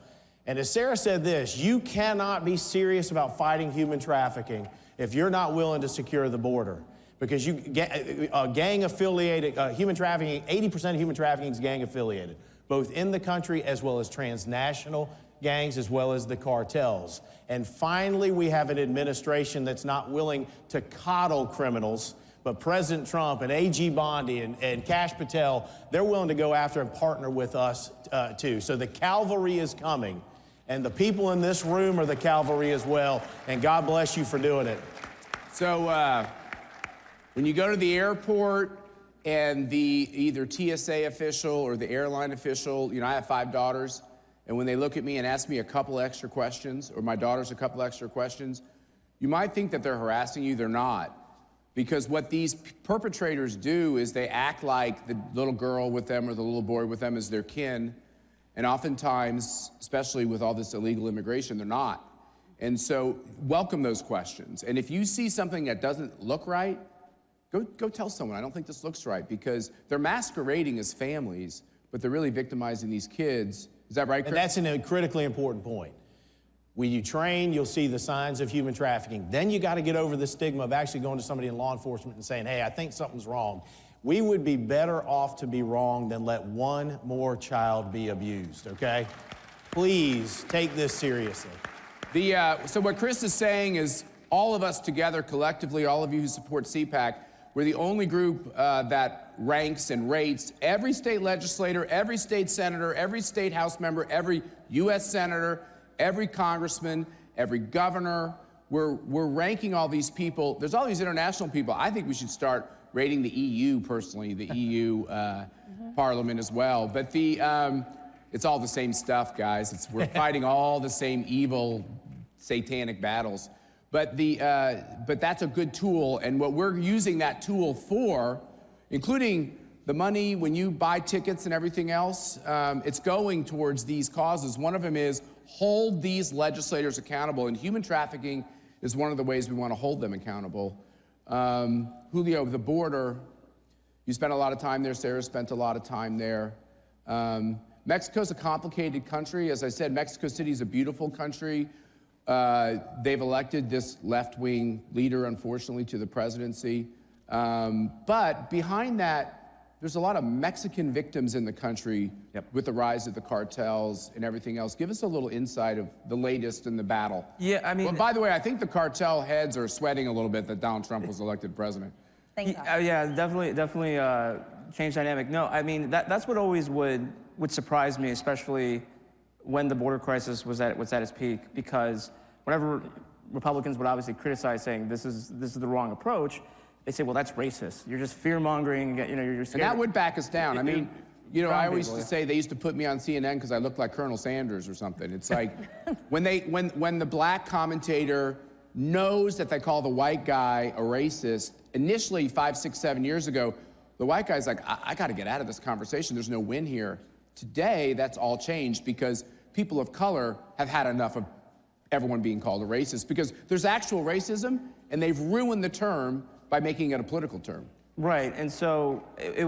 And as Sara said this, you cannot be serious about fighting human trafficking if you're not willing to secure the border. Because gang-affiliated, human trafficking, 80% of human trafficking is gang-affiliated, both in the country as well as transnational gangs as well as the cartels. And finally, we have an administration that's not willing to coddle criminals, but President Trump and A.G. Bondi and Kash Patel, they're willing to go after and partner with us too. So the cavalry is coming, and the people in this room are the cavalry as well, and God bless you for doing it. So when you go to the airport and the either TSA official or the airline official, you know, I have 5 daughters, and when they look at me and ask me a couple extra questions, or my daughters a couple extra questions, you might think that they're harassing you. They're not. Because what these perpetrators do is they act like the little girl with them or the little boy with them is their kin. And oftentimes, especially with all this illegal immigration, they're not. And so welcome those questions. And if you see something that doesn't look right, go tell someone, I don't think this looks right, because they're masquerading as families, but they're really victimizing these kids. Is that right, Chris? And that's a critically important point. When you train, you'll see the signs of human trafficking. Then you got to get over the stigma of actually going to somebody in law enforcement and saying, hey, I think something's wrong. We would be better off to be wrong than let one more child be abused, okay? Please take this seriously. So what Chris is saying is all of us together collectively, all of you who support CPAC, we're the only group that ranks and rates every state legislator, every state senator, every state House member, every U.S. senator, every congressman, every governor. We're ranking all these people. There's all these international people. I think we should start rating the EU personally, the EU Parliament as well. But it's all the same stuff, guys. We're fighting all the same evil, satanic battles. But that's a good tool, and what we're using that tool for, including the money when you buy tickets and everything else, it's going towards these causes. One of them is hold these legislators accountable, and human trafficking is one of the ways we want to hold them accountable. Julio, the border, you spent a lot of time there. Sara spent a lot of time there. Mexico's a complicated country. As I said, Mexico City is a beautiful country. They've elected this left-wing leader, unfortunately, to the presidency. But behind that, there's a lot of Mexican victims in the country with the rise of the cartels and everything else. Give us a little insight of the latest in the battle. Yeah, I mean... Well, by the way, I think the cartel heads are sweating a little bit that Donald Trump was elected president. Thank God. Yeah, definitely changed dynamic. No, I mean, that's what always would surprise me, especially when the border crisis was at its peak, because whenever Republicans would obviously criticize, saying this is the wrong approach, they say, well, that's racist. You're just fear-mongering, you know, you're scared. And that would back us down. I mean, You know, I always used to say they used to put me on CNN because I looked like Colonel Sanders or something. It's like when the black commentator knows that they call the white guy a racist, initially 5, 6, 7 years ago, the white guy's like, I got to get out of this conversation. There's no win here. Today, that's all changed because people of color have had enough of everyone being called a racist because there's actual racism and they've ruined the term by making it a political term. Right, and so it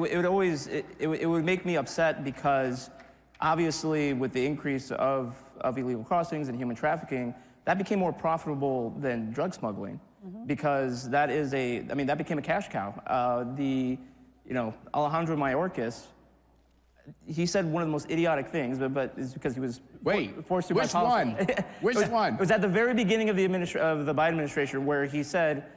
would make me upset because obviously with the increase of illegal crossings and human trafficking, that became more profitable than drug smuggling because that became a cash cow. Alejandro Mayorkas, he said one of the most idiotic things, but it's because he was forced to by policy. Which one? It was at the very beginning of the Biden administration where he said,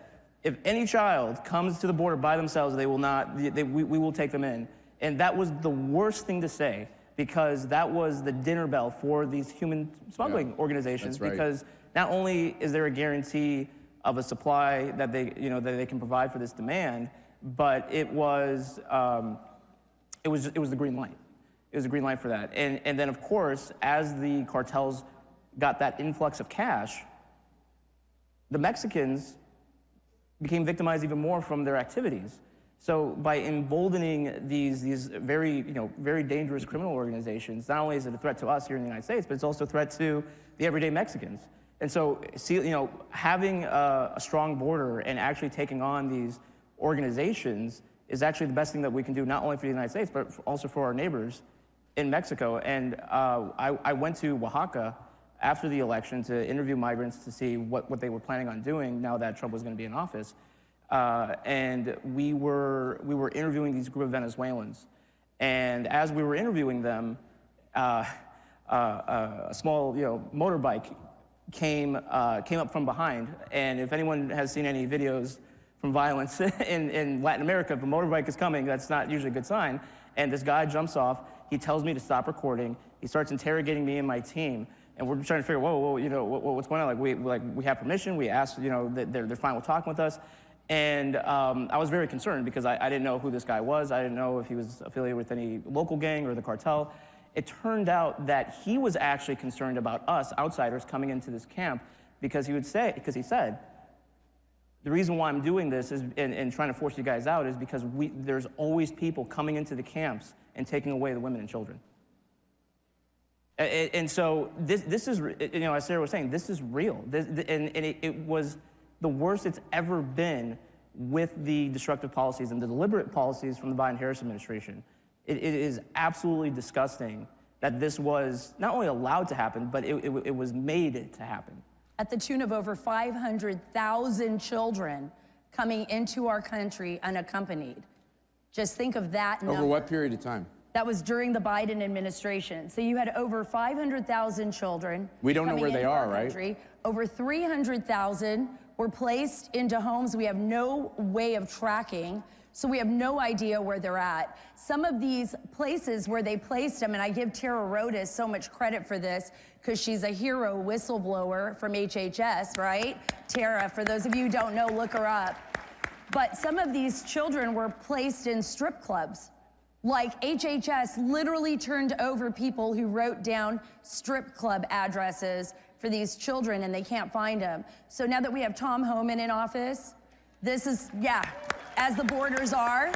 if any child comes to the border by themselves, we will take them in. And that was the worst thing to say because that was the dinner bell for these human smuggling organizations. That's right. Because not only is there a guarantee of a supply that they can provide for this demand, but it was the green light. It was a green light for that. And then of course, as the cartels got that influx of cash, the Mexicans became victimized even more from their activities. So by emboldening these very dangerous criminal organizations, not only is it a threat to us here in the United States, but it's also a threat to the everyday Mexicans. And so, having a strong border and actually taking on these organizations is actually the best thing that we can do, not only for the United States, but also for our neighbors in Mexico. And I went to Oaxaca after the election to interview migrants to see what they were planning on doing now that Trump was going to be in office. And we were interviewing these group of Venezuelans. And as we were interviewing them, a small motorbike came up from behind. And if anyone has seen any videos from violence in Latin America, if a motorbike is coming, that's not usually a good sign. And this guy jumps off. He tells me to stop recording. He starts interrogating me and my team. And we're trying to figure, what's going on? We have permission. We asked, they're fine with talking with us. And I was very concerned because I didn't know who this guy was. I didn't know if he was affiliated with any local gang or the cartel. It turned out that he was actually concerned about us outsiders coming into this camp because he said, the reason why I'm doing this and trying to force you guys out is because there's always people coming into the camps and taking away the women and children. And so this is, as Sarah was saying, this is real. It was the worst it's ever been with the destructive policies and the deliberate policies from the Biden-Harris administration. It is absolutely disgusting that this was not only allowed to happen, but it was made to happen. At the tune of over 500,000 children coming into our country unaccompanied. Just think of that number. Over what period of time? That was during the Biden administration. So you had over 500,000 children. We don't know where they are, right? Over 300,000 were placed into homes we have no way of tracking. So we have no idea where they're at. Some of these places where they placed them, and I give Tara Rodas so much credit for this because she's a hero whistleblower from HHS, right? Tara, for those of you who don't know, look her up. But some of these children were placed in strip clubs. Like HHS literally turned over people who wrote down strip club addresses for these children and they can't find them. So now that we have Tom Homan in office, this is, as the borders are,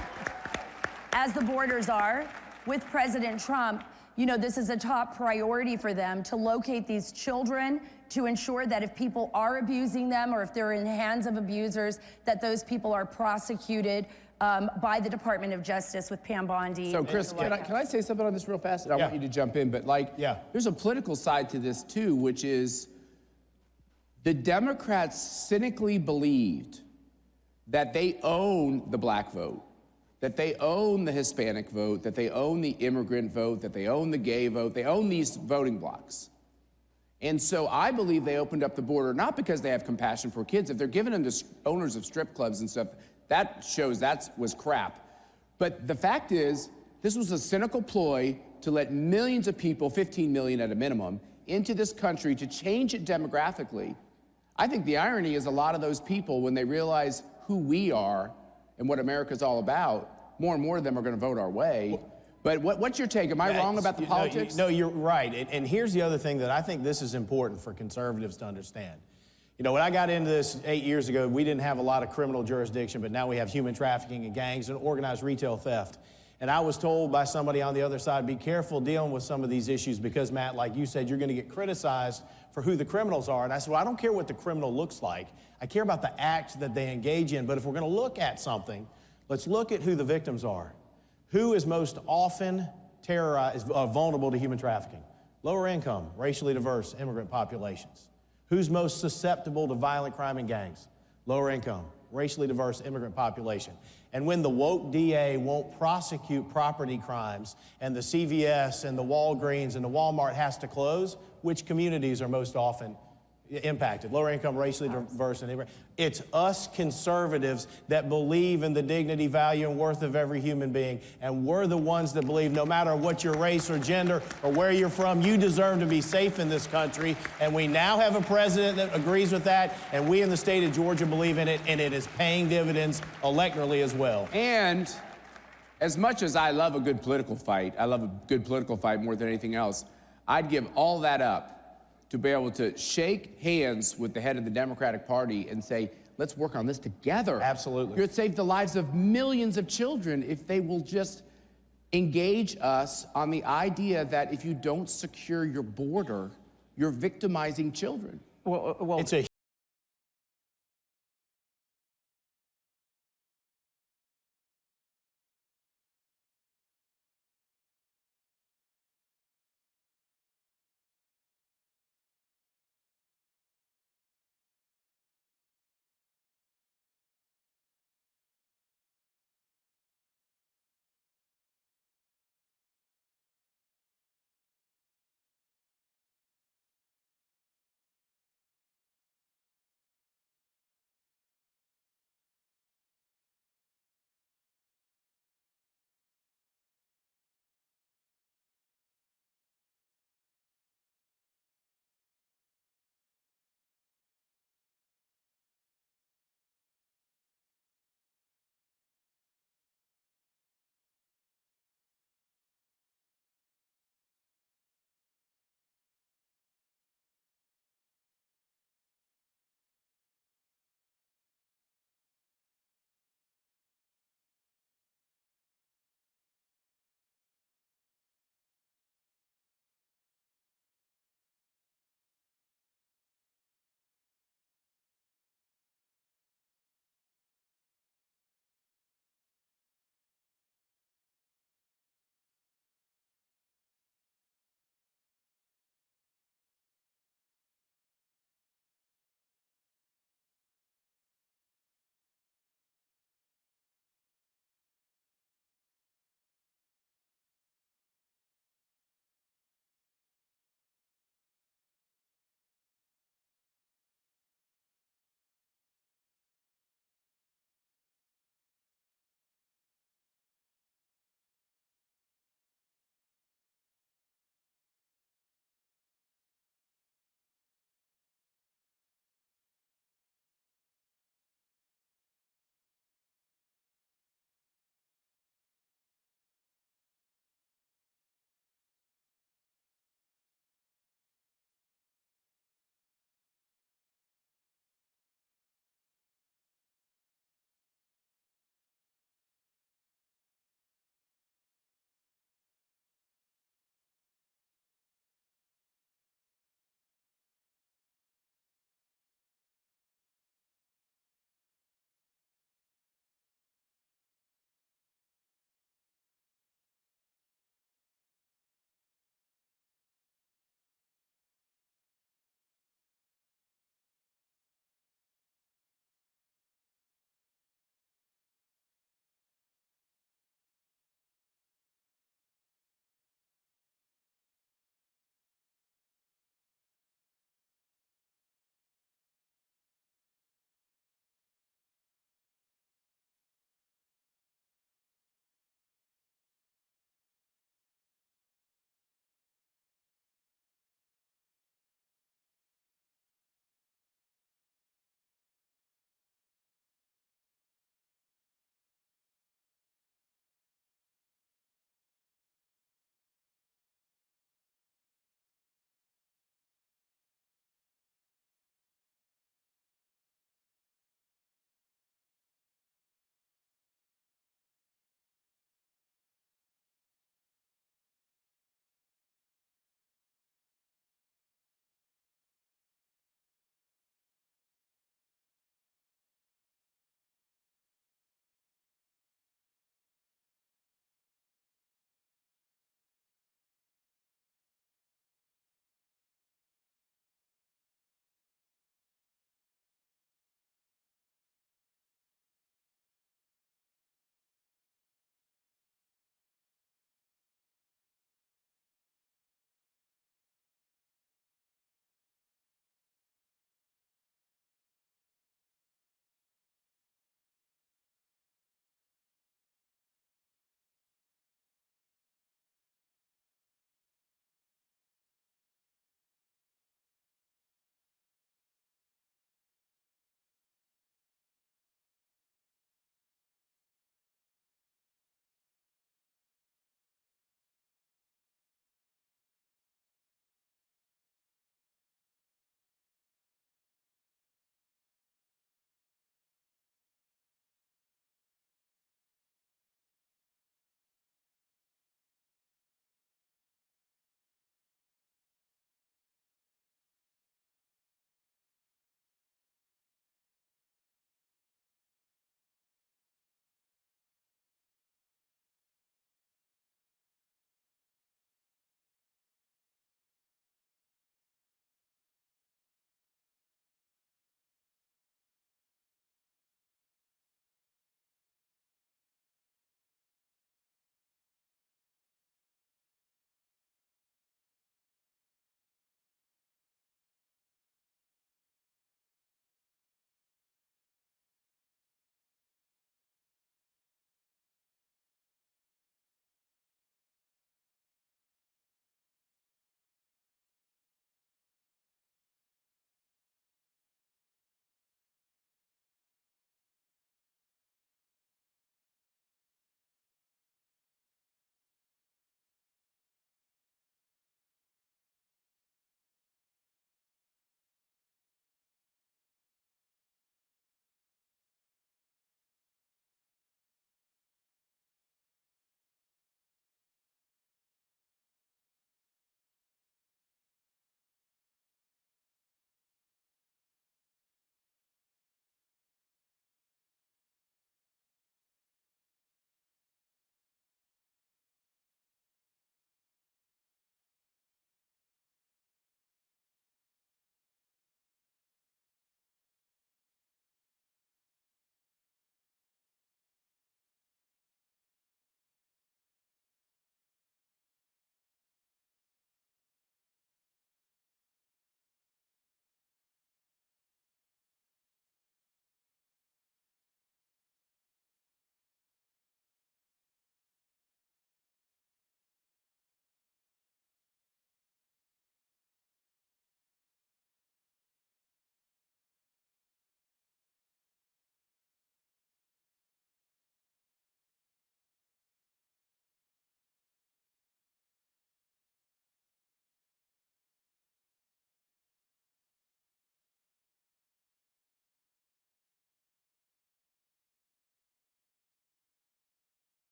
with President Trump, this is a top priority for them to locate these children, to ensure that if people are abusing them or if they're in the hands of abusers, that those people are prosecuted by the Department of Justice with Pam Bondi. So, Chris, can I say something on this real fast? I want you to jump in, but there's a political side to this too, which is the Democrats cynically believed that they own the black vote, that they own the Hispanic vote, that they own the immigrant vote, that they own the gay vote, they own these voting blocks. And so I believe they opened up the border, not because they have compassion for kids. If they're giving them to owners of strip clubs and stuff, that shows that was crap. But the fact is, this was a cynical ploy to let millions of people, 15 million at a minimum, into this country to change it demographically. I think the irony is a lot of those people, when they realize who we are and what America's all about, more and more of them are going to vote our way. But what's your take? Am I wrong about the politics? No, you're right. And here's the other thing that I think this is important for conservatives to understand. You know, when I got into this 8 years ago, we didn't have a lot of criminal jurisdiction, but now we have human trafficking and gangs and organized retail theft. And I was told by somebody on the other side, be careful dealing with some of these issues because, Matt, like you said, you're going to get criticized for who the criminals are. And I said, well, I don't care what the criminal looks like. I care about the act that they engage in. But if we're going to look at something, let's look at who the victims are. Who is most often terrorized, vulnerable to human trafficking? Lower income, racially diverse immigrant populations. Who's most susceptible to violent crime and gangs? Lower income, racially diverse immigrant population. And when the woke DA won't prosecute property crimes and the CVS and the Walgreens and the Walmart has to close, which communities are most often impacted? Lower income, racially diverse, and it's us conservatives that believe in the dignity, value, and worth of every human being. And we're the ones that believe no matter what your race or gender or where you're from, you deserve to be safe in this country. And we now have a president that agrees with that, and we in the state of Georgia believe in it, and it is paying dividends electorally as well. And as much as I love a good political fight, I love a good political fight more than anything else, I'd give all that up to be able to shake hands with the head of the Democratic Party and say, let's work on this together. Absolutely. You'd save the lives of millions of children if they will just engage us on the idea that if you don't secure your border, you're victimizing children. Well, it's a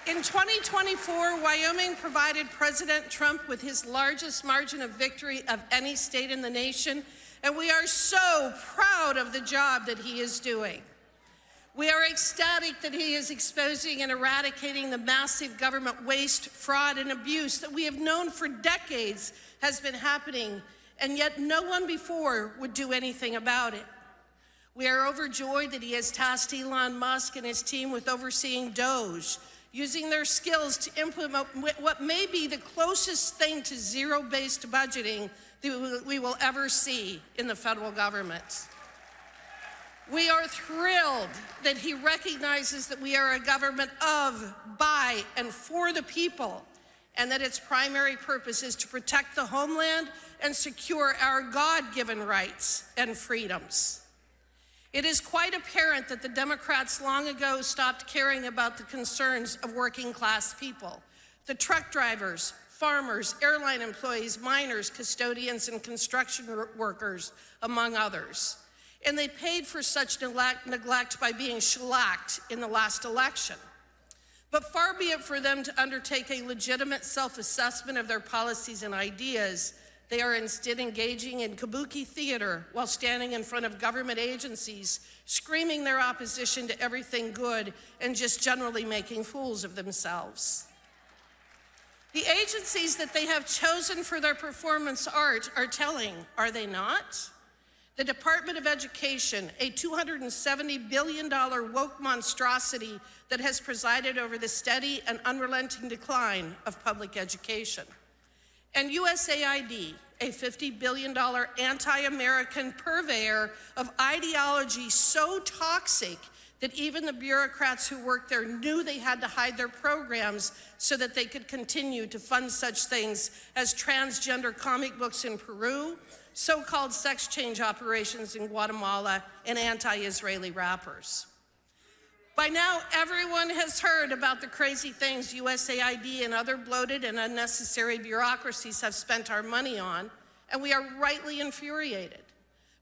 In 2024, Wyoming provided President Trump with his largest margin of victory of any state in the nation, and we are so proud of the job that he is doing. We are ecstatic that he is exposing and eradicating the massive government waste, fraud, and abuse that we have known for decades has been happening, and yet no one before would do anything about it. We are overjoyed that he has tasked Elon Musk and his team with overseeing DOGE, using their skills to implement what may be the closest thing to zero-based budgeting that we will ever see in the federal government. We are thrilled that he recognizes that we are a government of, by, and for the people, and that its primary purpose is to protect the homeland and secure our God-given rights and freedoms. It is quite apparent that the Democrats long ago stopped caring about the concerns of working-class people, the truck drivers, farmers, airline employees, miners, custodians, and construction workers, among others. And they paid for such neglect by being shellacked in the last election. But far be it for them to undertake a legitimate self-assessment of their policies and ideas. They are instead engaging in kabuki theater while standing in front of government agencies, screaming their opposition to everything good and just generally making fools of themselves. The agencies that they have chosen for their performance art are telling, are they not? The Department of Education, a $270 billion woke monstrosity that has presided over the steady and unrelenting decline of public education. And USAID, a $50 billion anti-American purveyor of ideology so toxic that even the bureaucrats who worked there knew they had to hide their programs so that they could continue to fund such things as transgender comic books in Peru, so-called sex change operations in Guatemala, and anti-Israeli rappers. By now, everyone has heard about the crazy things USAID and other bloated and unnecessary bureaucracies have spent our money on, and we are rightly infuriated.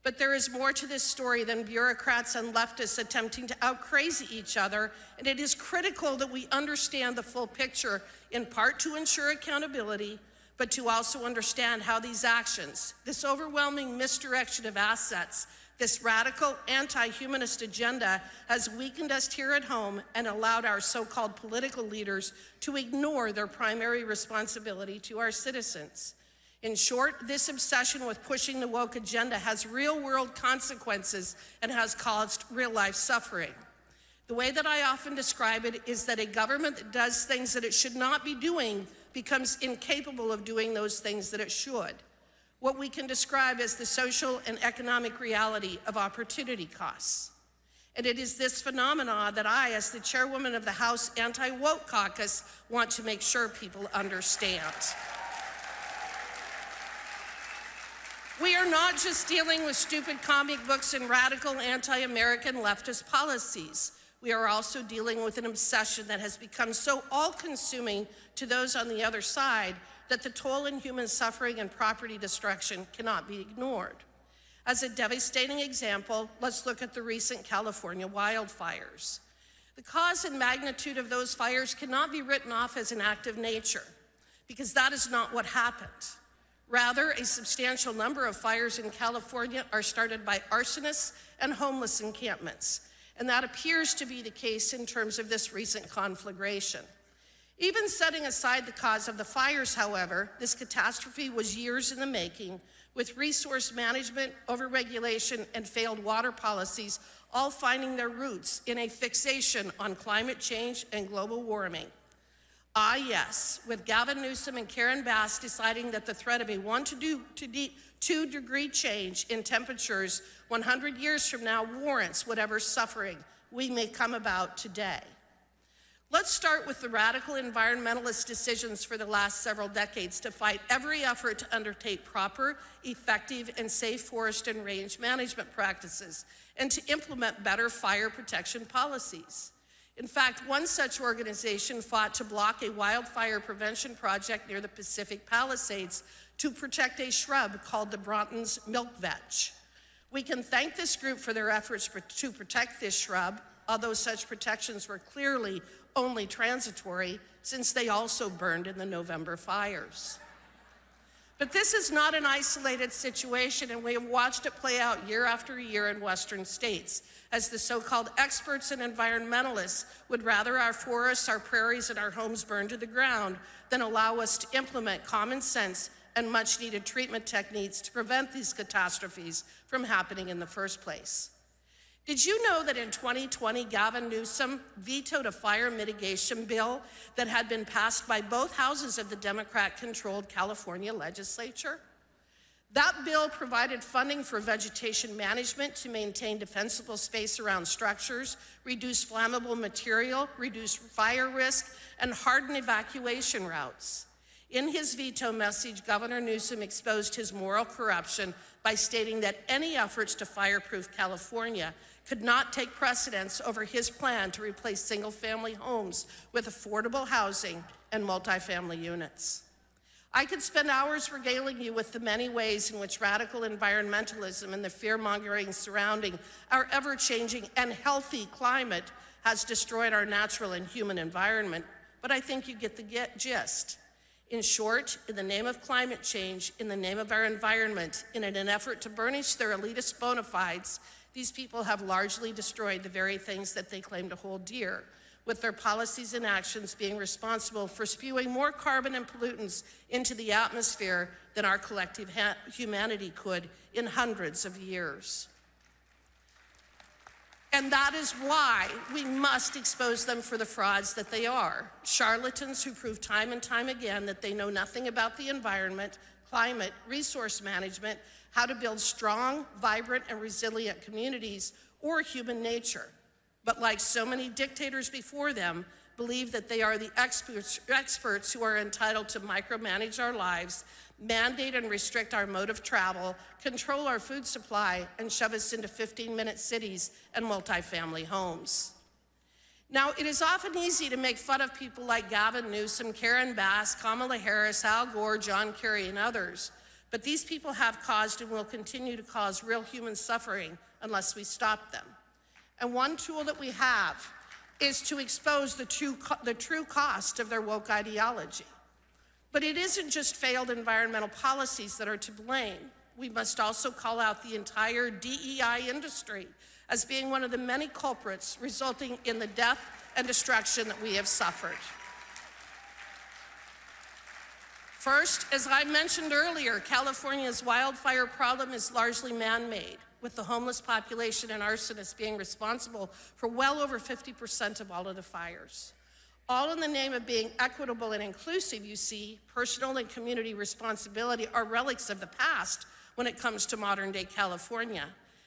But there is more to this story than bureaucrats and leftists attempting to out-crazy each other, and it is critical that we understand the full picture, in part to ensure accountability, but to also understand how these actions, this overwhelming misdirection of assets, this radical anti-humanist agenda has weakened us here at home and allowed our so-called political leaders to ignore their primary responsibility to our citizens. In short, this obsession with pushing the woke agenda has real-world consequences and has caused real-life suffering. The way that I often describe it is that a government that does things that it should not be doing becomes incapable of doing those things that it should. What we can describe as the social and economic reality of opportunity costs. And it is this phenomena that I, as the chairwoman of the House Anti-Woke Caucus, want to make sure people understand. We are not just dealing with stupid comic books and radical anti-American leftist policies. We are also dealing with an obsession that has become so all-consuming to those on the other side that the toll in human suffering and property destruction cannot be ignored. As a devastating example, let's look at the recent California wildfires. The cause and magnitude of those fires cannot be written off as an act of nature, because that is not what happened. Rather, a substantial number of fires in California are started by arsonists and homeless encampments, and that appears to be the case in terms of this recent conflagration. Even setting aside the cause of the fires, however, this catastrophe was years in the making, with resource management, overregulation, and failed water policies all finding their roots in a fixation on climate change and global warming. Ah, yes, with Gavin Newsom and Karen Bass deciding that the threat of a 1 to 2 degree change in temperatures 100 years from now warrants whatever suffering we may come about today. Let's start with the radical environmentalist decisions for the last several decades to fight every effort to undertake proper, effective, and safe forest and range management practices and to implement better fire protection policies. In fact, one such organization fought to block a wildfire prevention project near the Pacific Palisades to protect a shrub called the Broughton's milk vetch. We can thank this group for their efforts to protect this shrub, although such protections were clearly only transitory, since they also burned in the November fires. But this is not an isolated situation, and we have watched it play out year after year in Western states, as the so-called experts and environmentalists would rather our forests, our prairies, and our homes burn to the ground than allow us to implement common sense and much-needed treatment techniques to prevent these catastrophes from happening in the first place. Did you know that in 2020, Gavin Newsom vetoed a fire mitigation bill that had been passed by both houses of the Democrat-controlled California legislature? That bill provided funding for vegetation management to maintain defensible space around structures, reduce flammable material, reduce fire risk, and harden evacuation routes. In his veto message, Governor Newsom exposed his moral corruption by stating that any efforts to fireproof California could not take precedence over his plan to replace single-family homes with affordable housing and multifamily units. I could spend hours regaling you with the many ways in which radical environmentalism and the fear-mongering surrounding our ever-changing and healthy climate has destroyed our natural and human environment, but I think you get the gist. In short, in the name of climate change, in the name of our environment, in an effort to burnish their elitist bona fides, these people have largely destroyed the very things that they claim to hold dear, with their policies and actions being responsible for spewing more carbon and pollutants into the atmosphere than our collective humanity could in hundreds of years. And that is why we must expose them for the frauds that they are. Charlatans who prove time and time again that they know nothing about the environment, climate, resource management, how to build strong, vibrant, and resilient communities, or human nature. But like so many dictators before them, believe that they are the experts who are entitled to micromanage our lives, mandate and restrict our mode of travel, control our food supply, and shove us into 15-minute cities and multifamily homes. Now, it is often easy to make fun of people like Gavin Newsom, Karen Bass, Kamala Harris, Al Gore, John Kerry, and others. But these people have caused and will continue to cause real human suffering unless we stop them. And one tool that we have is to expose the true cost of their woke ideology. But it isn't just failed environmental policies that are to blame. We must also call out the entire DEI industry as being one of the many culprits resulting in the death and destruction that we have suffered. First, as I mentioned earlier, California's wildfire problem is largely man-made, with the homeless population and arsonists being responsible for well over 50% of all of the fires. All in the name of being equitable and inclusive, you see, personal and community responsibility are relics of the past when it comes to modern-day California.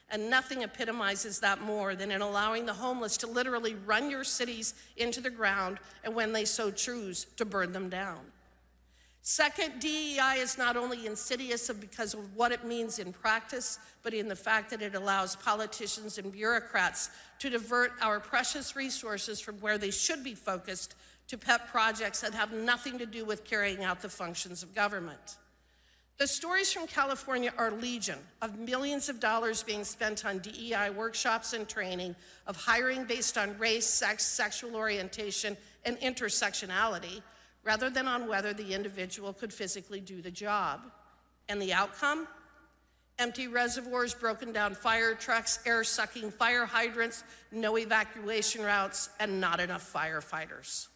And nothing epitomizes that more than in allowing the homeless to literally run your cities into the ground and, when they so choose, to burn them down. Second, DEI is not only insidious because of what it means in practice, but in the fact that it allows politicians and bureaucrats to divert our precious resources from where they should be focused to pet projects that have nothing to do with carrying out the functions of government. The stories from California are legion, of millions of dollars being spent on DEI workshops and training, of hiring based on race, sex, sexual orientation, and intersectionality, rather than on whether the individual could physically do the job. And the outcome? Empty reservoirs, broken down fire trucks, air-sucking fire hydrants, no evacuation routes, and not enough firefighters.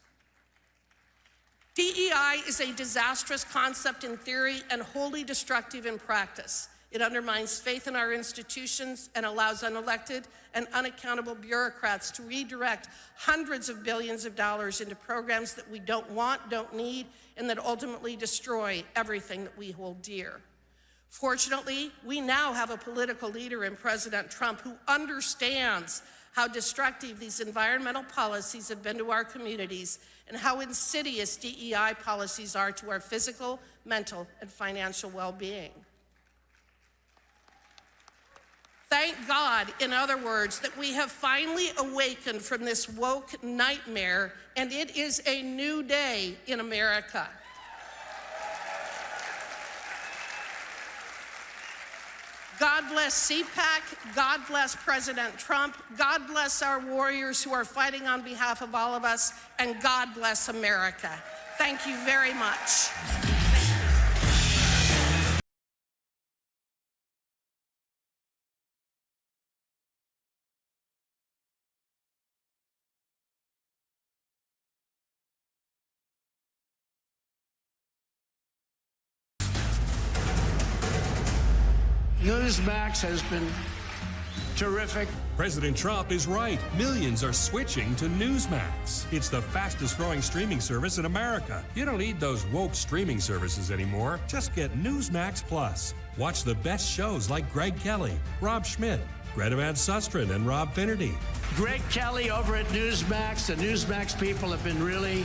DEI is a disastrous concept in theory and wholly destructive in practice. It undermines faith in our institutions and allows unelected and unaccountable bureaucrats to redirect hundreds of billions of dollars into programs that we don't want, don't need, and that ultimately destroy everything that we hold dear. Fortunately, we now have a political leader in President Trump who understands how destructive these environmental policies have been to our communities and how insidious DEI policies are to our physical, mental, and financial well-being. Thank God, in other words, that we have finally awakened from this woke nightmare, and it is a new day in America. God bless CPAC. God bless President Trump. God bless our warriors who are fighting on behalf of all of us. And God bless America. Thank you very much. Newsmax has been terrific. President Trump is right. Millions are switching to Newsmax. It's the fastest growing streaming service in America. You don't need those woke streaming services anymore. Just get Newsmax Plus. Watch the best shows like Greg Kelly, Rob Schmidt, Greta Van Susteren, and Rob Finnerty. Greg Kelly over at Newsmax. The Newsmax people have been really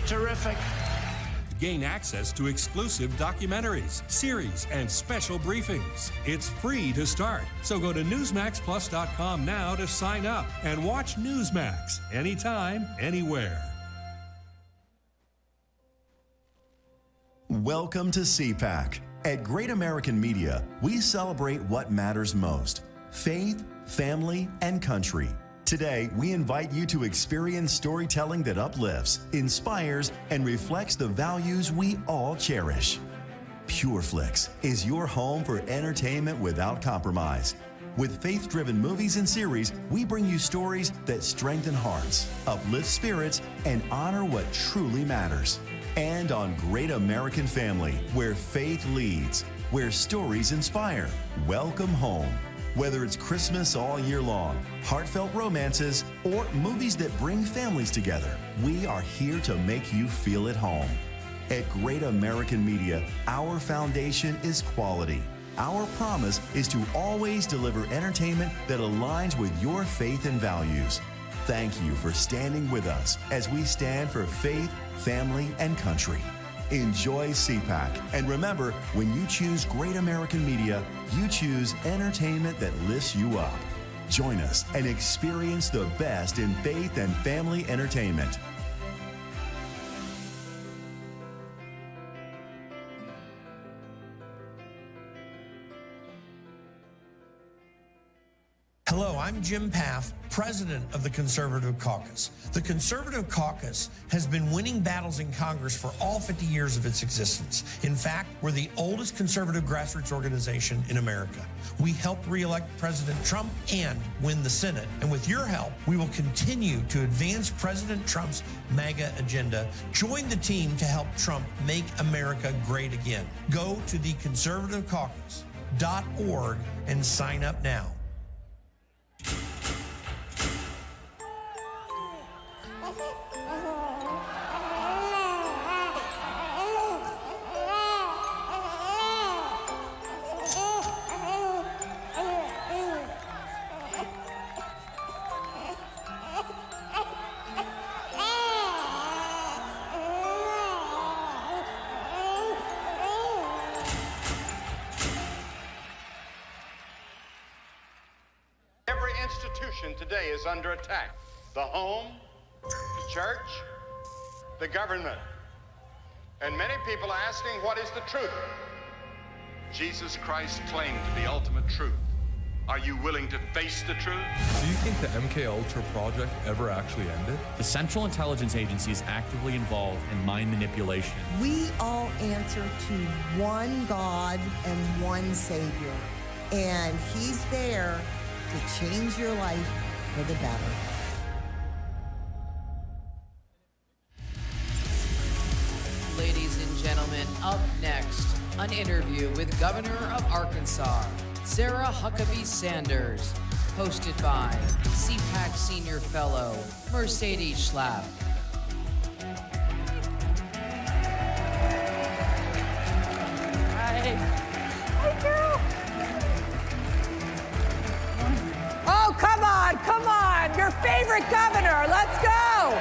terrific. Gain access to exclusive documentaries, series, and special briefings. It's free to start, so go to NewsmaxPlus.com now to sign up and watch Newsmax anytime, anywhere. Welcome to CPAC. At Great American Media, we celebrate what matters most: faith, family, and country. Today, we invite you to experience storytelling that uplifts, inspires, and reflects the values we all cherish. PureFlix is your home for entertainment without compromise. With faith-driven movies and series, we bring you stories that strengthen hearts, uplift spirits, and honor what truly matters. And on Great American Family, where faith leads, where stories inspire. Welcome home. Whether it's Christmas all year long, heartfelt romances, or movies that bring families together, we are here to make you feel at home. At Great American Media, our foundation is quality. Our promise is to always deliver entertainment that aligns with your faith and values. Thank you for standing with us as we stand for faith, family, and country. Enjoy CPAC. And remember, when you choose Great American Media, you choose entertainment that lifts you up. Join us and experience the best in faith and family entertainment. Hello, I'm Jim Paff, president of the Conservative Caucus. The Conservative Caucus has been winning battles in Congress for all 50 years of its existence. In fact, we're the oldest conservative grassroots organization in America. We helped re-elect President Trump and win the Senate. And with your help, we will continue to advance President Trump's MAGA agenda. Join the team to help Trump make America great again. Go to theconservativecaucus.org and sign up now. Today is under attack. The home, the church, the government. And many people are asking, what is the truth? Jesus Christ claimed the ultimate truth. Are you willing to face the truth? Do you think the MK Ultra project ever actually ended? The Central Intelligence Agency is actively involved in mind manipulation. We all answer to one God and one Savior. And He's there to change your life for the better. Ladies and gentlemen, up next, an interview with Governor of Arkansas, Sara Huckabee Sanders, hosted by CPAC Senior Fellow, Mercedes Schlapp. Hi. Thank you. Oh, come on, your favorite governor, let's go.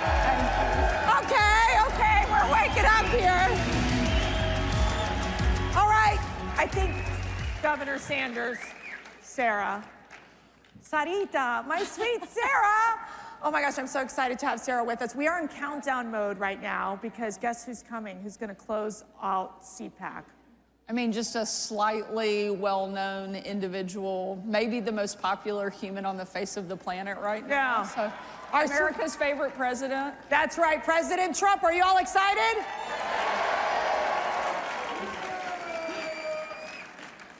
Okay, we're waking up here. All right, I think Governor Sanders, Sarita, my sweet Sara. Oh my gosh, I'm so excited to have Sara with us. We are in countdown mode right now because guess who's coming? Who's gonna close out CPAC? I mean, just a slightly well-known individual, maybe the most popular human on the face of the planet right now. Yeah. So, America's favorite president. That's right, President Trump. Are you all excited?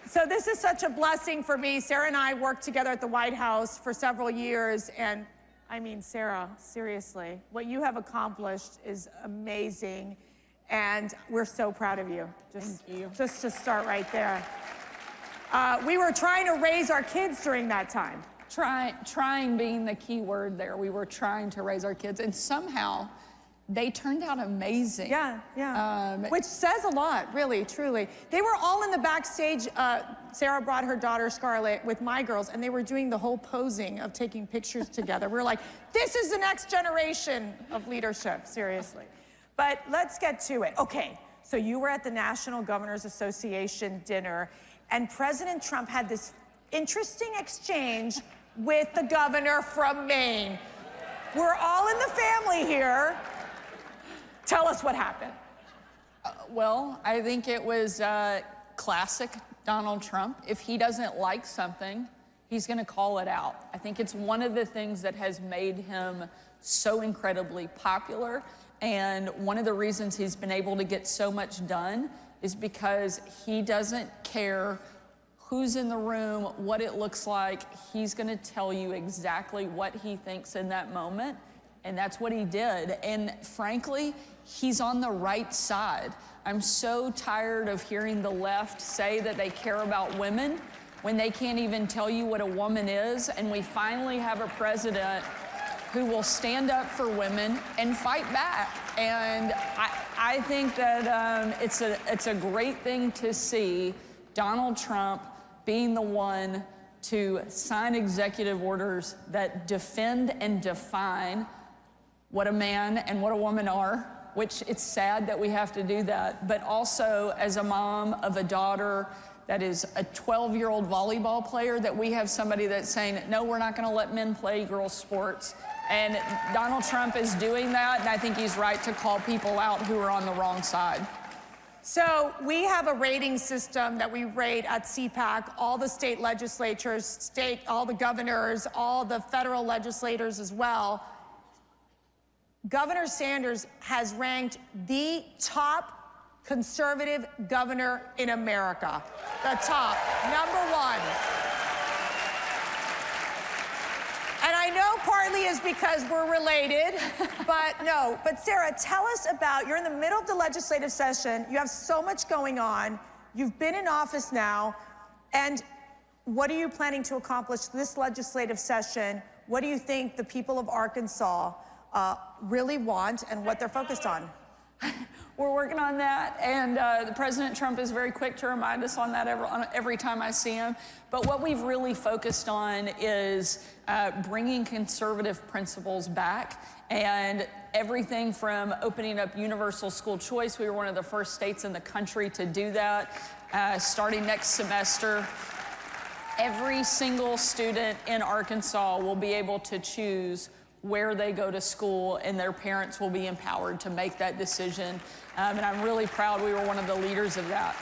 So this is such a blessing for me. Sarah and I worked together at the White House for several years, and I mean, Sarah, seriously, what you have accomplished is amazing, and we're so proud of you. Thank you. Just to start right there. We were trying to raise our kids during that time. Trying being the key word there. We were trying to raise our kids, and somehow they turned out amazing. Yeah, yeah. Which says a lot, really, truly. They were all in the backstage. Sarah brought her daughter, Scarlett, with my girls, and they were doing the whole posing of taking pictures together. We were like, this is the next generation of leadership, seriously. But let's get to it. Okay, so you were at the National Governors Association dinner, and President Trump had this interesting exchange with the governor from Maine. We're all in the family here. Tell us what happened. Well, I think it was classic Donald Trump. If he doesn't like something, he's going to call it out. I think it's one of the things that has made him so incredibly popular. And one of the reasons he's been able to get so much done is because he doesn't care who's in the room, what it looks like. He's going to tell you exactly what he thinks in that moment. And that's what he did. And frankly, he's on the right side. I'm so tired of hearing the left say that they care about women when they can't even tell you what a woman is. And we finally have a president who will stand up for women and fight back. And I think that it's a great thing to see Donald Trump being the one to sign executive orders that defend and define what a man and what a woman are, which it's sad that we have to do that, but also as a mom of a daughter that is a 12-year-old volleyball player, that we have somebody that's saying, no, we're not gonna let men play girls' sports. And Donald Trump is doing that, and I think he's right to call people out who are on the wrong side. So we have a rating system that we rate at CPAC, all the state legislatures, all the governors, all the federal legislators as well. Governor Sanders has ranked the top conservative governor in America. The top, #1. And I know partly is because we're related, but no. But Sarah, tell us about, you're in the middle of the legislative session. You have so much going on. You've been in office now. And what are you planning to accomplish this legislative session? What do you think the people of Arkansas really want and what they're focused on? We're working on that, and the President Trump is very quick to remind us on that every time I see him. But what we've really focused on is bringing conservative principles back, and everything from opening up universal school choice. We were one of the first states in the country to do that. Starting next semester, every single student in Arkansas will be able to choose where they go to school, and their parents will be empowered to make that decision. And I'm really proud we were one of the leaders of that.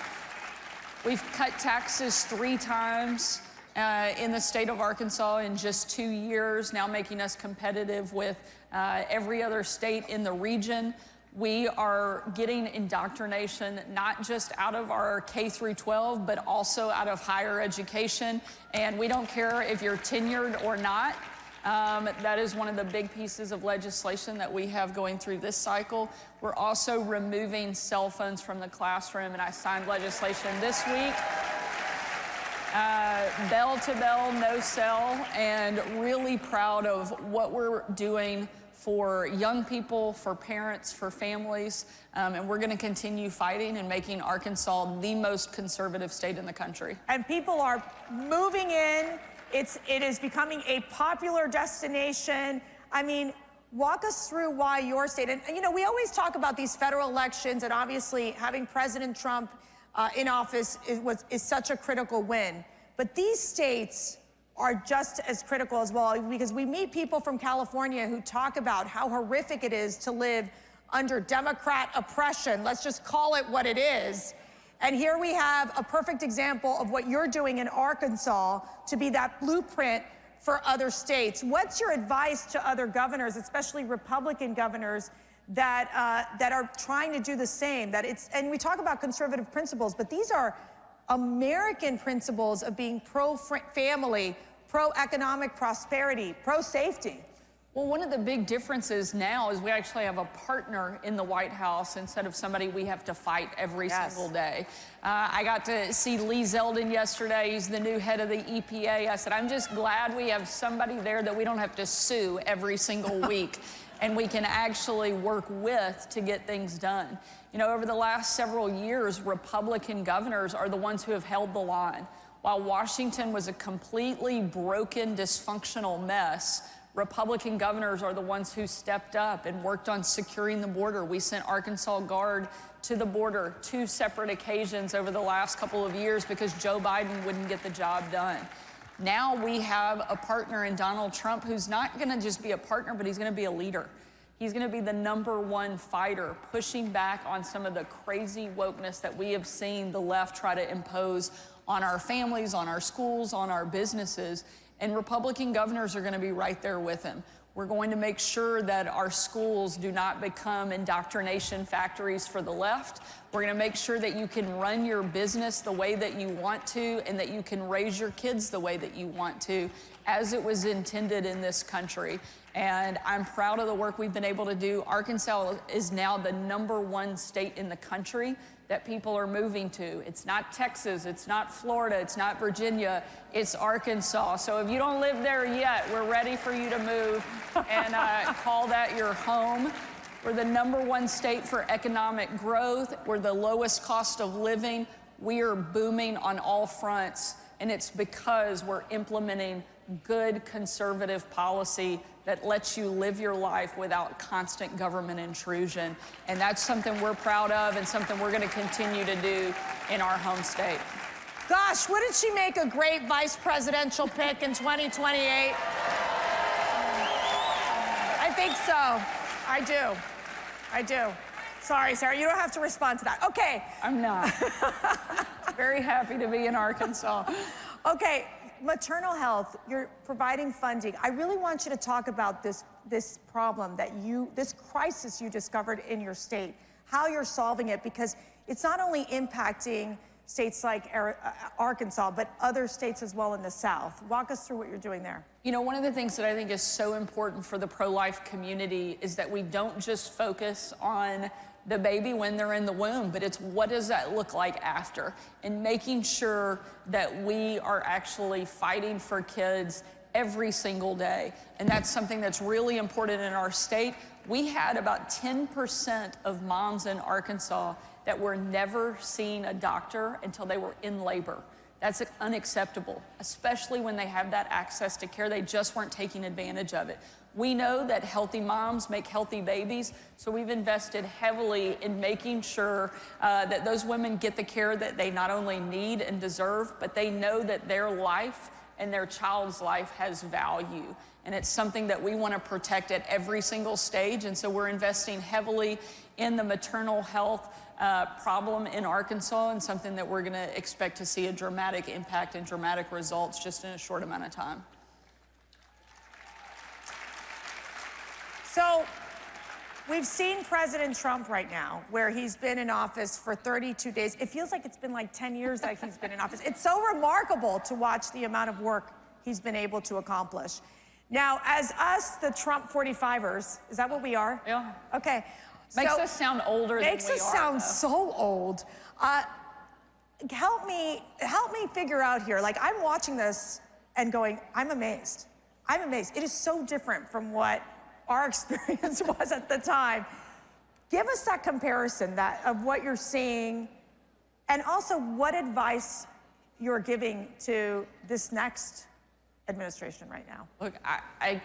We've cut taxes 3 times in the state of Arkansas in just 2 years, now making us competitive with every other state in the region. We are getting indoctrination not just out of our K through 12, but also out of higher education. And we don't care if you're tenured or not. That is one of the big pieces of legislation that we have going through this cycle. We're also removing cell phones from the classroom, and I signed legislation this week. Bell to bell, no cell, and really proud of what we're doing for young people, for parents, for families, and we're going to continue fighting and making Arkansas the most conservative state in the country. And people are moving in. It is becoming a popular destination. I mean, walk us through why your state, and you know, we always talk about these federal elections, and obviously having President Trump in office is such a critical win. But these states are just as critical as well, because we meet people from California who talk about how horrific it is to live under Democrat oppression. Let's just call it what it is. And here we have a perfect example of what you're doing in Arkansas to be that blueprint for other states. What's your advice to other governors, especially Republican governors, that are trying to do the same? And we talk about conservative principles, but these are American principles of being pro-family, pro-economic prosperity, pro-safety. Well, one of the big differences now is we actually have a partner in the White House instead of somebody we have to fight every single day. I got to see Lee Zeldin yesterday. He's the new head of the EPA. I said, I'm just glad we have somebody there that we don't have to sue every single week and we can actually work with to get things done. You know, over the last several years, Republican governors are the ones who have held the line. While Washington was a completely broken, dysfunctional mess, Republican governors are the ones who stepped up and worked on securing the border. We sent Arkansas Guard to the border 2 separate occasions over the last couple of years because Joe Biden wouldn't get the job done. Now we have a partner in Donald Trump who's not going to just be a partner, but he's going to be a leader. He's going to be the #1 fighter, pushing back on some of the crazy wokeness that we have seen the left try to impose on our families, on our schools, on our businesses. And Republican governors are going to be right there with him. We're going to make sure that our schools do not become indoctrination factories for the left. We're going to make sure that you can run your business the way that you want to and that you can raise your kids the way that you want to, as it was intended in this country. And I'm proud of the work we've been able to do. Arkansas is now the #1 state in the country that people are moving to. It's not Texas, it's not Florida, it's not Virginia, it's Arkansas. So if you don't live there yet, we're ready for you to move and call that your home. We're the #1 state for economic growth. We're the lowest cost of living. We are booming on all fronts, and it's because we're implementing good conservative policy that lets you live your life without constant government intrusion. And that's something we're proud of and something we're going to continue to do in our home state. Gosh, wouldn't she make a great vice presidential pick in 2028? I think so. I do. I do. Sorry, Sarah, you don't have to respond to that. Okay. I'm not. Very happy to be in Arkansas. Okay. Maternal health, you're providing funding. I really want you to talk about this problem this crisis you discovered in your state, how you're solving it, because it's not only impacting states like Arkansas, but other states as well in the South. Walk us through what you're doing there. You know, one of the things that I think is so important for the pro-life community is that we don't just focus on the baby when they're in the womb, but it's what does that look like after, and making sure that we are actually fighting for kids every single day. And that's something that's really important in our state. We had about 10% of moms in Arkansas that were never seeing a doctor until they were in labor. That's unacceptable, especially when they have that access to care. They just weren't taking advantage of it. We know that healthy moms make healthy babies, so we've invested heavily in making sure that those women get the care that they not only need and deserve, but they know that their life and their child's life has value. And it's something that we want to protect at every single stage, and so we're investing heavily in the maternal health problem in Arkansas, and something that we're going to expect to see a dramatic impact and dramatic results just in a short amount of time. So we've seen President Trump right now, where he's been in office for 32 days. It feels like it's been like 10 years that he's been in office. It's so remarkable to watch the amount of work he's been able to accomplish. Now, as us, the Trump 45ers, is that what we are? Yeah. Okay. Makes us sound older than we are. Makes us sound so old. Help me figure out here. Like, I'm watching this and going, I'm amazed. I'm amazed. It is so different from what our experience was at the time. Give us that comparison of what you're seeing, and also what advice you're giving to this next administration right now. Look, I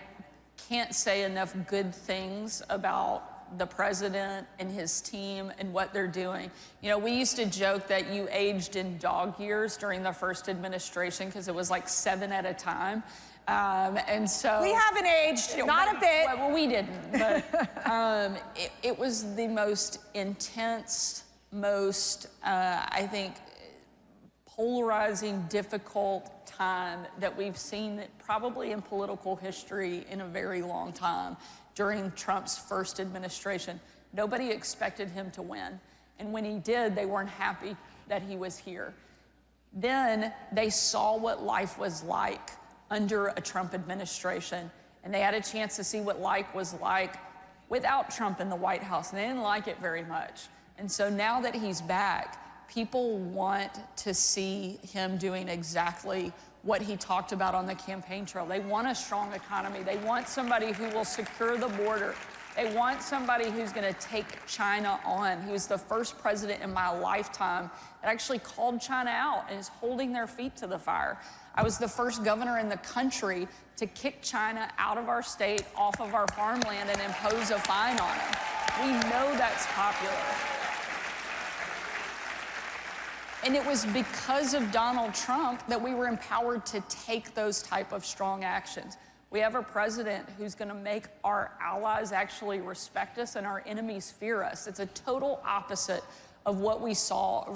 can't say enough good things about the president and his team and what they're doing. You know, we used to joke that you aged in dog years during the first administration because it was like 7 at a time. And so we haven't aged, not a bit. Well, we didn't, but it was the most intense most, I think, polarizing, difficult time that we've seen probably in political history in a very long time during Trump's first administration. Nobody expected him to win. And when he did, they weren't happy that he was here. Then they saw what life was like under a Trump administration, and they had a chance to see what life was like without Trump in the White House, and they didn't like it very much. And so now that he's back, people want to see him doing exactly what he talked about on the campaign trail. They want a strong economy. They want somebody who will secure the border. They want somebody who's going to take China on. He was the first president in my lifetime that actually called China out and is holding their feet to the fire. I was the first governor in the country to kick China out of our state, off of our farmland, and impose a fine on them. We know that's popular. And it was because of Donald Trump that we were empowered to take those type of strong actions. We have a president who's going to make our allies actually respect us and our enemies fear us. It's a total opposite of what we saw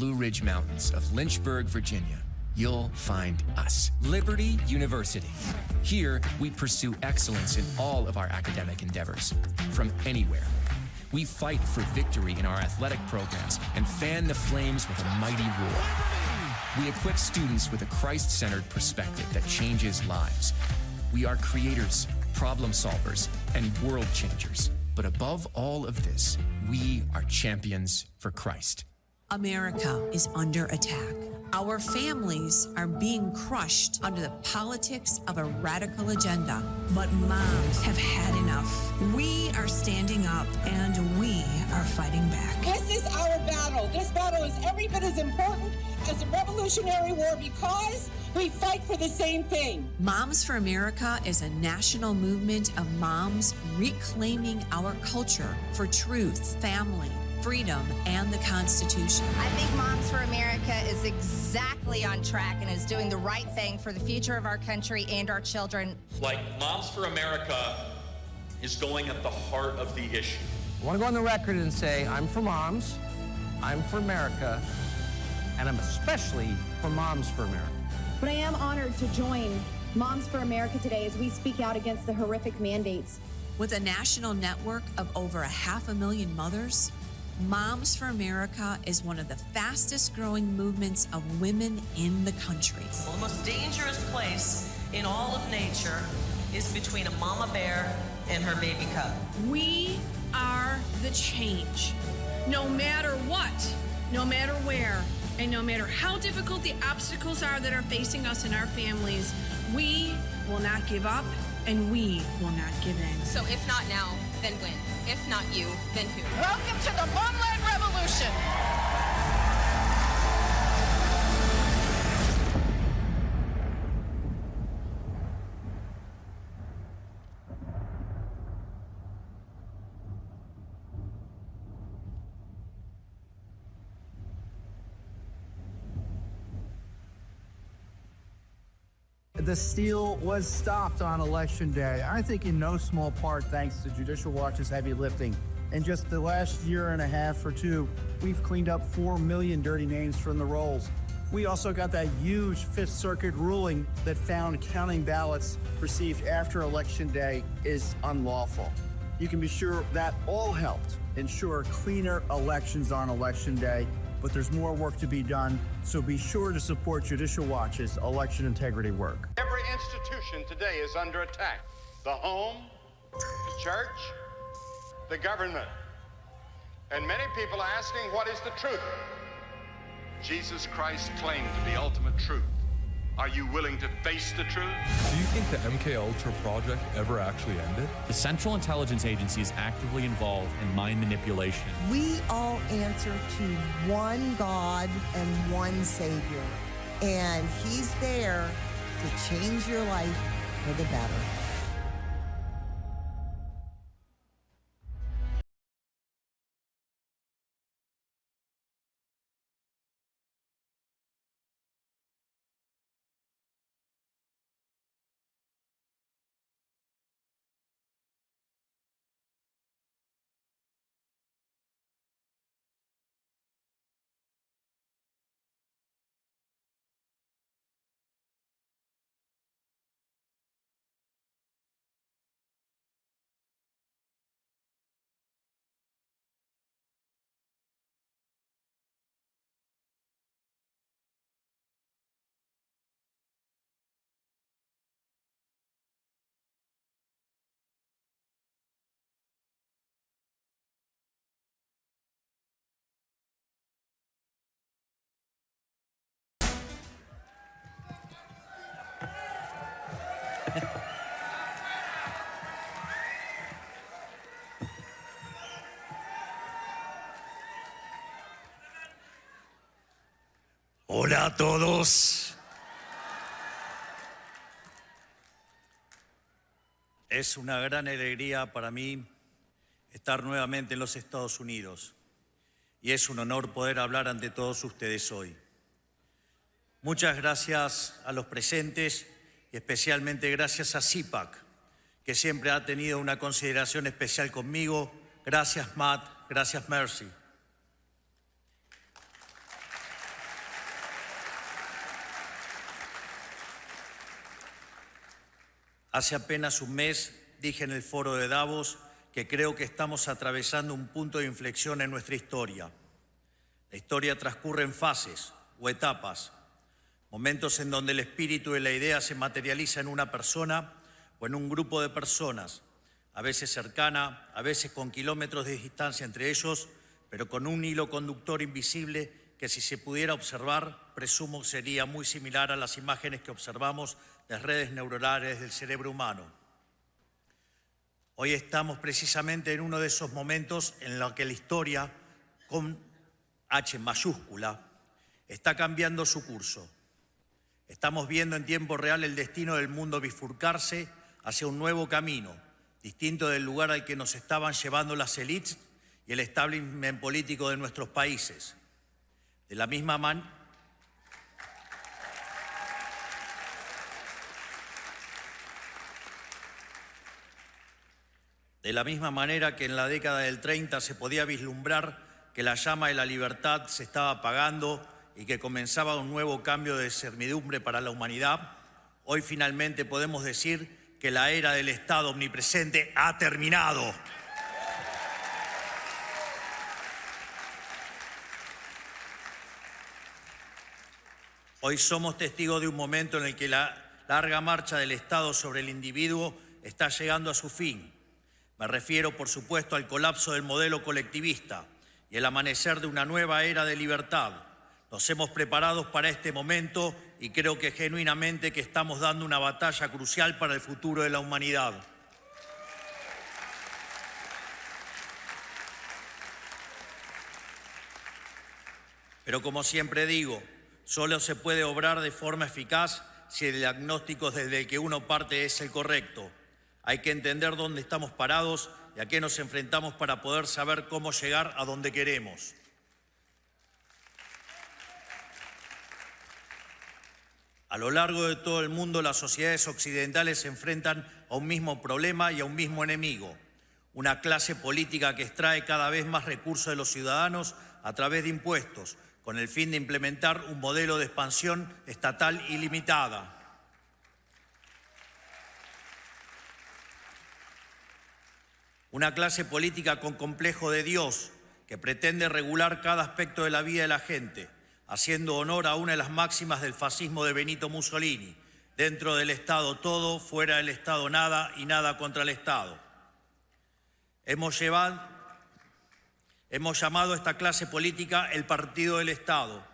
Blue Ridge Mountains of Lynchburg, Virginia, you'll find us. Liberty University. Here, we pursue excellence in all of our academic endeavors, from anywhere. We fight for victory in our athletic programs and fan the flames with a mighty roar. We equip students with a Christ-centered perspective that changes lives. We are creators, problem solvers, and world changers. But above all of this, we are champions for Christ. America is under attack. Our families are being crushed under the politics of a radical agenda. But moms have had enough. We are standing up and we are fighting back. This is our battle. This battle is every bit as important as the Revolutionary War because we fight for the same thing. Moms for America is a national movement of moms reclaiming our culture for truth, family, freedom, and the Constitution. I think Moms for America is exactly on track and is doing the right thing for the future of our country and our children. Like, Moms for America is going at the heart of the issue. I want to go on the record and say I'm for moms, I'm for America, and I'm especially for Moms for America. But I am honored to join Moms for America today as we speak out against the horrific mandates. With a national network of over 500,000 mothers, Moms for America is one of the fastest growing movements of women in the country. Well, the most dangerous place in all of nature is between a mama bear and her baby cub. We are the change. No matter what, no matter where, and no matter how difficult the obstacles are that are facing us and our families, we will not give up and we will not give in. So if not now, then when? If not you, then who? Welcome to the Momland Revolution. The steal was stopped on Election Day, I think in no small part thanks to Judicial Watch's heavy lifting. In just the last year and a half or two, we've cleaned up 4 million dirty names from the rolls. We also got that huge Fifth Circuit ruling that found counting ballots received after Election Day is unlawful. You can be sure that all helped ensure cleaner elections on Election Day, but there's more work to be done, so be sure to support Judicial Watch's election integrity work. Every institution today is under attack. The home, the church, the government. And many people are asking, what is the truth? Jesus Christ claimed to be ultimate truth. Are you willing to face the truth? Do you think the MK Ultra project ever actually ended? The Central Intelligence Agency is actively involved in mind manipulation. We all answer to one God and one Savior, and He's there to change your life for the better. Hola a todos. Es una gran alegría para mí estar nuevamente en los Estados Unidos y es un honor poder hablar ante todos ustedes hoy. Muchas gracias a los presentes y especialmente gracias a CPAC, que siempre ha tenido una consideración especial conmigo. Gracias, Matt. Gracias, Mercy. Hace apenas un mes dije en el foro de Davos que creo que estamos atravesando un punto de inflexión en nuestra historia. La historia transcurre en fases o etapas, momentos en donde el espíritu y la idea se materializa en una persona o en un grupo de personas, a veces cercana, a veces con kilómetros de distancia entre ellos, pero con un hilo conductor invisible que si se pudiera observar, presumo sería muy similar a las imágenes que observamos de las redes neuronales del cerebro humano. Hoy estamos precisamente en uno de esos momentos en los que la historia, con H mayúscula, está cambiando su curso. Estamos viendo en tiempo real el destino del mundo bifurcarse hacia un nuevo camino, distinto del lugar al que nos estaban llevando las élites y el establishment político de nuestros países. De la misma manera que en la década del 30 se podía vislumbrar que la llama de la libertad se estaba apagando y que comenzaba un nuevo cambio de servidumbre para la humanidad, hoy finalmente podemos decir que la era del Estado omnipresente ha terminado. Hoy somos testigos de un momento en el que la larga marcha del Estado sobre el individuo está llegando a su fin. Me refiero, por supuesto, al colapso del modelo colectivista y el amanecer de una nueva era de libertad. Nos hemos preparado para este momento y creo que genuinamente que estamos dando una batalla crucial para el futuro de la humanidad. Pero como siempre digo, solo se puede obrar de forma eficaz si el diagnóstico desde el que uno parte es el correcto. Hay que entender dónde estamos parados y a qué nos enfrentamos para poder saber cómo llegar a donde queremos. A lo largo de todo el mundo, las sociedades occidentales se enfrentan a un mismo problema y a un mismo enemigo. Una clase política que extrae cada vez más recursos de los ciudadanos a través de impuestos, con el fin de implementar un modelo de expansión estatal ilimitada. Una clase política con complejo de Dios, que pretende regular cada aspecto de la vida de la gente, haciendo honor a una de las máximas del fascismo de Benito Mussolini: dentro del Estado todo, fuera del Estado nada y nada contra el Estado. Hemos llamado a esta clase política el Partido del Estado,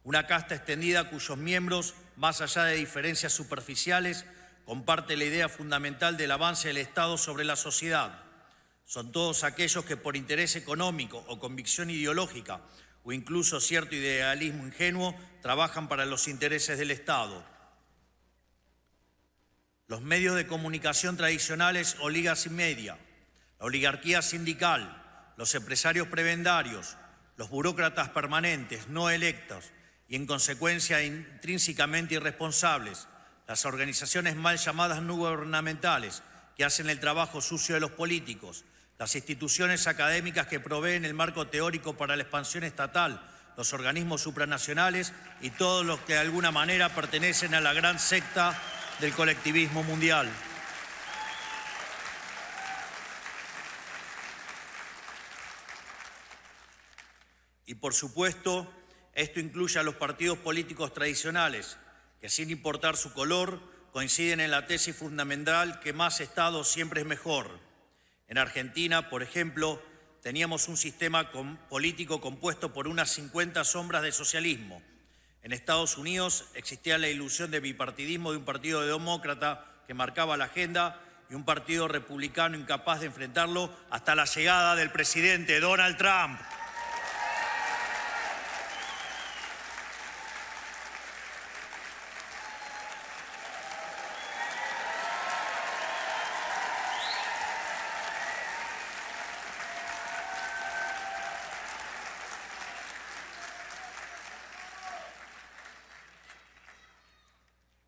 una casta extendida cuyos miembros, más allá de diferencias superficiales, comparte la idea fundamental del avance del Estado sobre la sociedad. Son todos aquellos que por interés económico o convicción ideológica o incluso cierto idealismo ingenuo trabajan para los intereses del Estado. Los medios de comunicación tradicionales o ligas y media, la oligarquía sindical, los empresarios prebendarios, los burócratas permanentes no electos y en consecuencia intrínsecamente irresponsables, las organizaciones mal llamadas no gubernamentales que hacen el trabajo sucio de los políticos, las instituciones académicas que proveen el marco teórico para la expansión estatal, los organismos supranacionales y todos los que de alguna manera pertenecen a la gran secta del colectivismo mundial. Y por supuesto, esto incluye a los partidos políticos tradicionales, que sin importar su color, coinciden en la tesis fundamental que más Estado siempre es mejor. En Argentina, por ejemplo, teníamos un sistema político compuesto por unas 50 sombras de socialismo. En Estados Unidos existía la ilusión de bipartidismo de un partido demócrata que marcaba la agenda y un partido republicano incapaz de enfrentarlo hasta la llegada del presidente Donald Trump.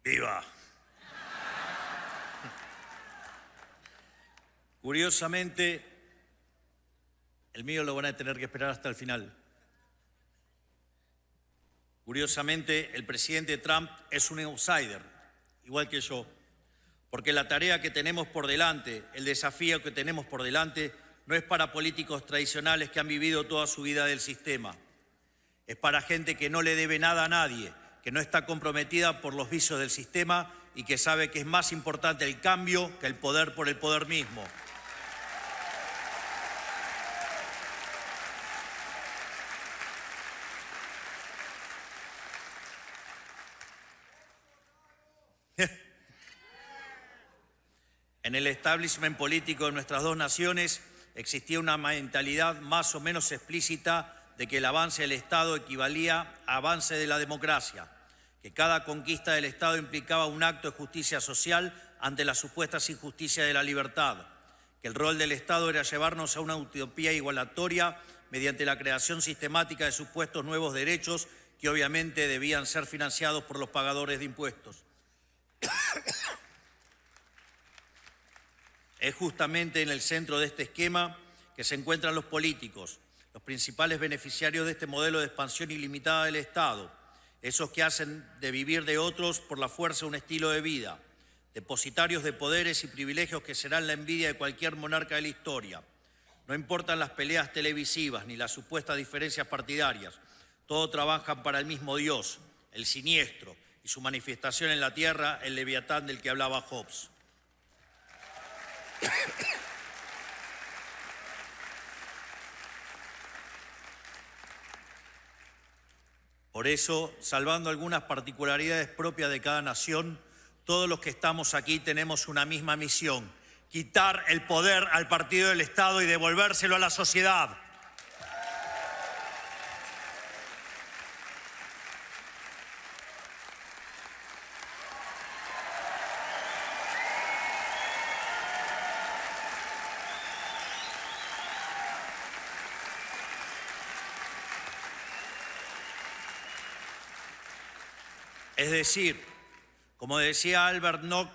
¡Viva! Curiosamente, el mío lo van a tener que esperar hasta el final. Curiosamente, el presidente Trump es un outsider, igual que yo, Porque la tarea que tenemos por delante, el desafío que tenemos por delante, no es para políticos tradicionales que han vivido toda su vida del sistema. Es para gente que no le debe nada a nadie, que no está comprometida por los vicios del sistema y que sabe que es más importante el cambio que el poder por el poder mismo. En el establishment político de nuestras dos naciones existía una mentalidad más o menos explícita de que el avance del Estado equivalía a avance de la democracia, que cada conquista del Estado implicaba un acto de justicia social ante las supuestas injusticias de la libertad, que el rol del Estado era llevarnos a una utopía igualatoria mediante la creación sistemática de supuestos nuevos derechos que obviamente debían ser financiados por los pagadores de impuestos. Es justamente en el centro de este esquema que se encuentran los políticos, los principales beneficiarios de este modelo de expansión ilimitada del Estado, esos que hacen de vivir de otros por la fuerza un estilo de vida, depositarios de poderes y privilegios que serán la envidia de cualquier monarca de la historia. No importan las peleas televisivas ni las supuestas diferencias partidarias, todos trabajan para el mismo Dios, el siniestro, y su manifestación en la tierra, el Leviatán del que hablaba Hobbes. Por eso, salvando algunas particularidades propias de cada nación, todos los que estamos aquí tenemos una misma misión: quitar el poder al partido del Estado y devolvérselo a la sociedad. Es decir, como decía Albert Nock,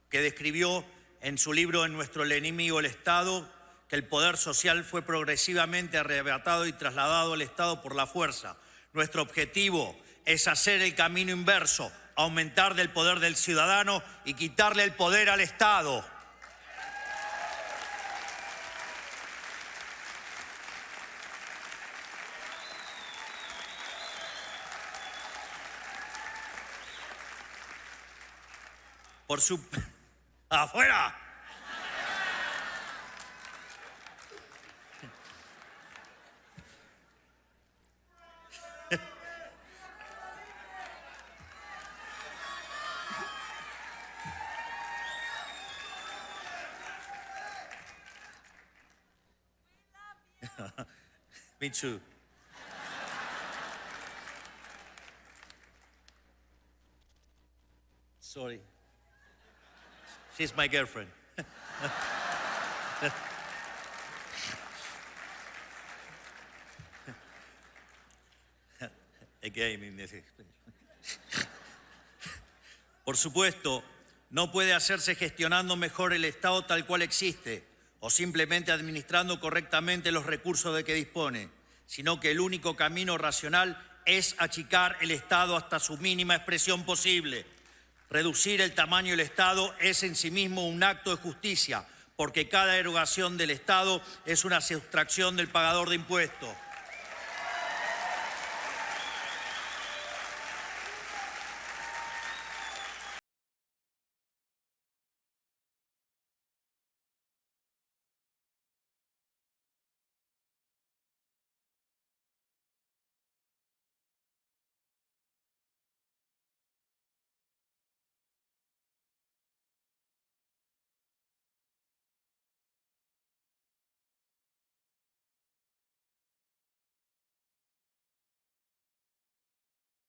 que describió en su libro En nuestro enemigo el Estado, que el poder social fue progresivamente arrebatado y trasladado al Estado por la fuerza. Nuestro objetivo es hacer el camino inverso, aumentar del poder del ciudadano y quitarle el poder al Estado. Por su... ¡Afuera! Me too. Sorry. She's my girlfriend. Por supuesto, no puede hacerse gestionando mejor el Estado tal cual existe o simplemente administrando correctamente los recursos de que dispone, sino que el único camino racional es achicar el Estado hasta su mínima expresión posible. Reducir el tamaño del Estado es en sí mismo un acto de justicia, porque cada erogación del Estado es una sustracción del pagador de impuestos.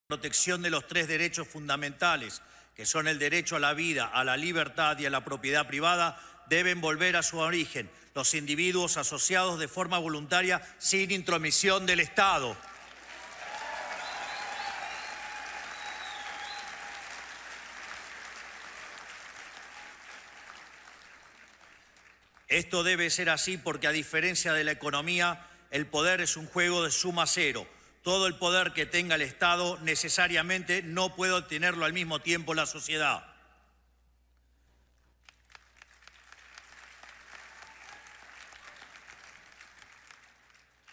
Protección de los tres derechos fundamentales, que son el derecho a la vida, a la libertad y a la propiedad privada, deben volver a su origen, los individuos asociados de forma voluntaria sin intromisión del Estado. Esto debe ser así porque, a diferencia de la economía, el poder es un juego de suma cero. Todo el poder que tenga el Estado necesariamente no puede obtenerlo al mismo tiempo la sociedad.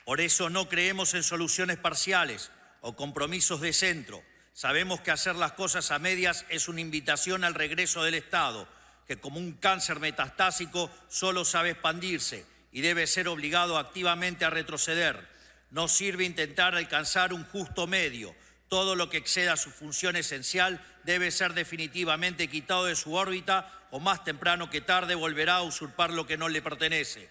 Por eso no creemos en soluciones parciales o compromisos de centro. Sabemos que hacer las cosas a medias es una invitación al regreso del Estado, que como un cáncer metastásico solo sabe expandirse y debe ser obligado activamente a retroceder. No sirve intentar alcanzar un justo medio. Todo lo que exceda su función esencial debe ser definitivamente quitado de su órbita o más temprano que tarde volverá a usurpar lo que no le pertenece.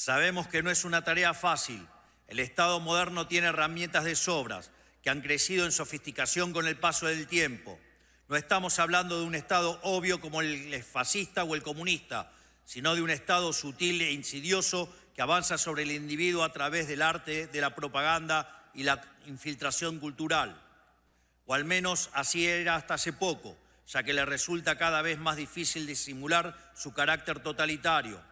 Sabemos que no es una tarea fácil. El Estado moderno tiene herramientas de sobras que han crecido en sofisticación con el paso del tiempo. No estamos hablando de un Estado obvio como el fascista o el comunista, sino de un Estado sutil e insidioso que avanza sobre el individuo a través del arte, de la propaganda y la infiltración cultural. O al menos así era hasta hace poco, ya que le resulta cada vez más difícil disimular su carácter totalitario.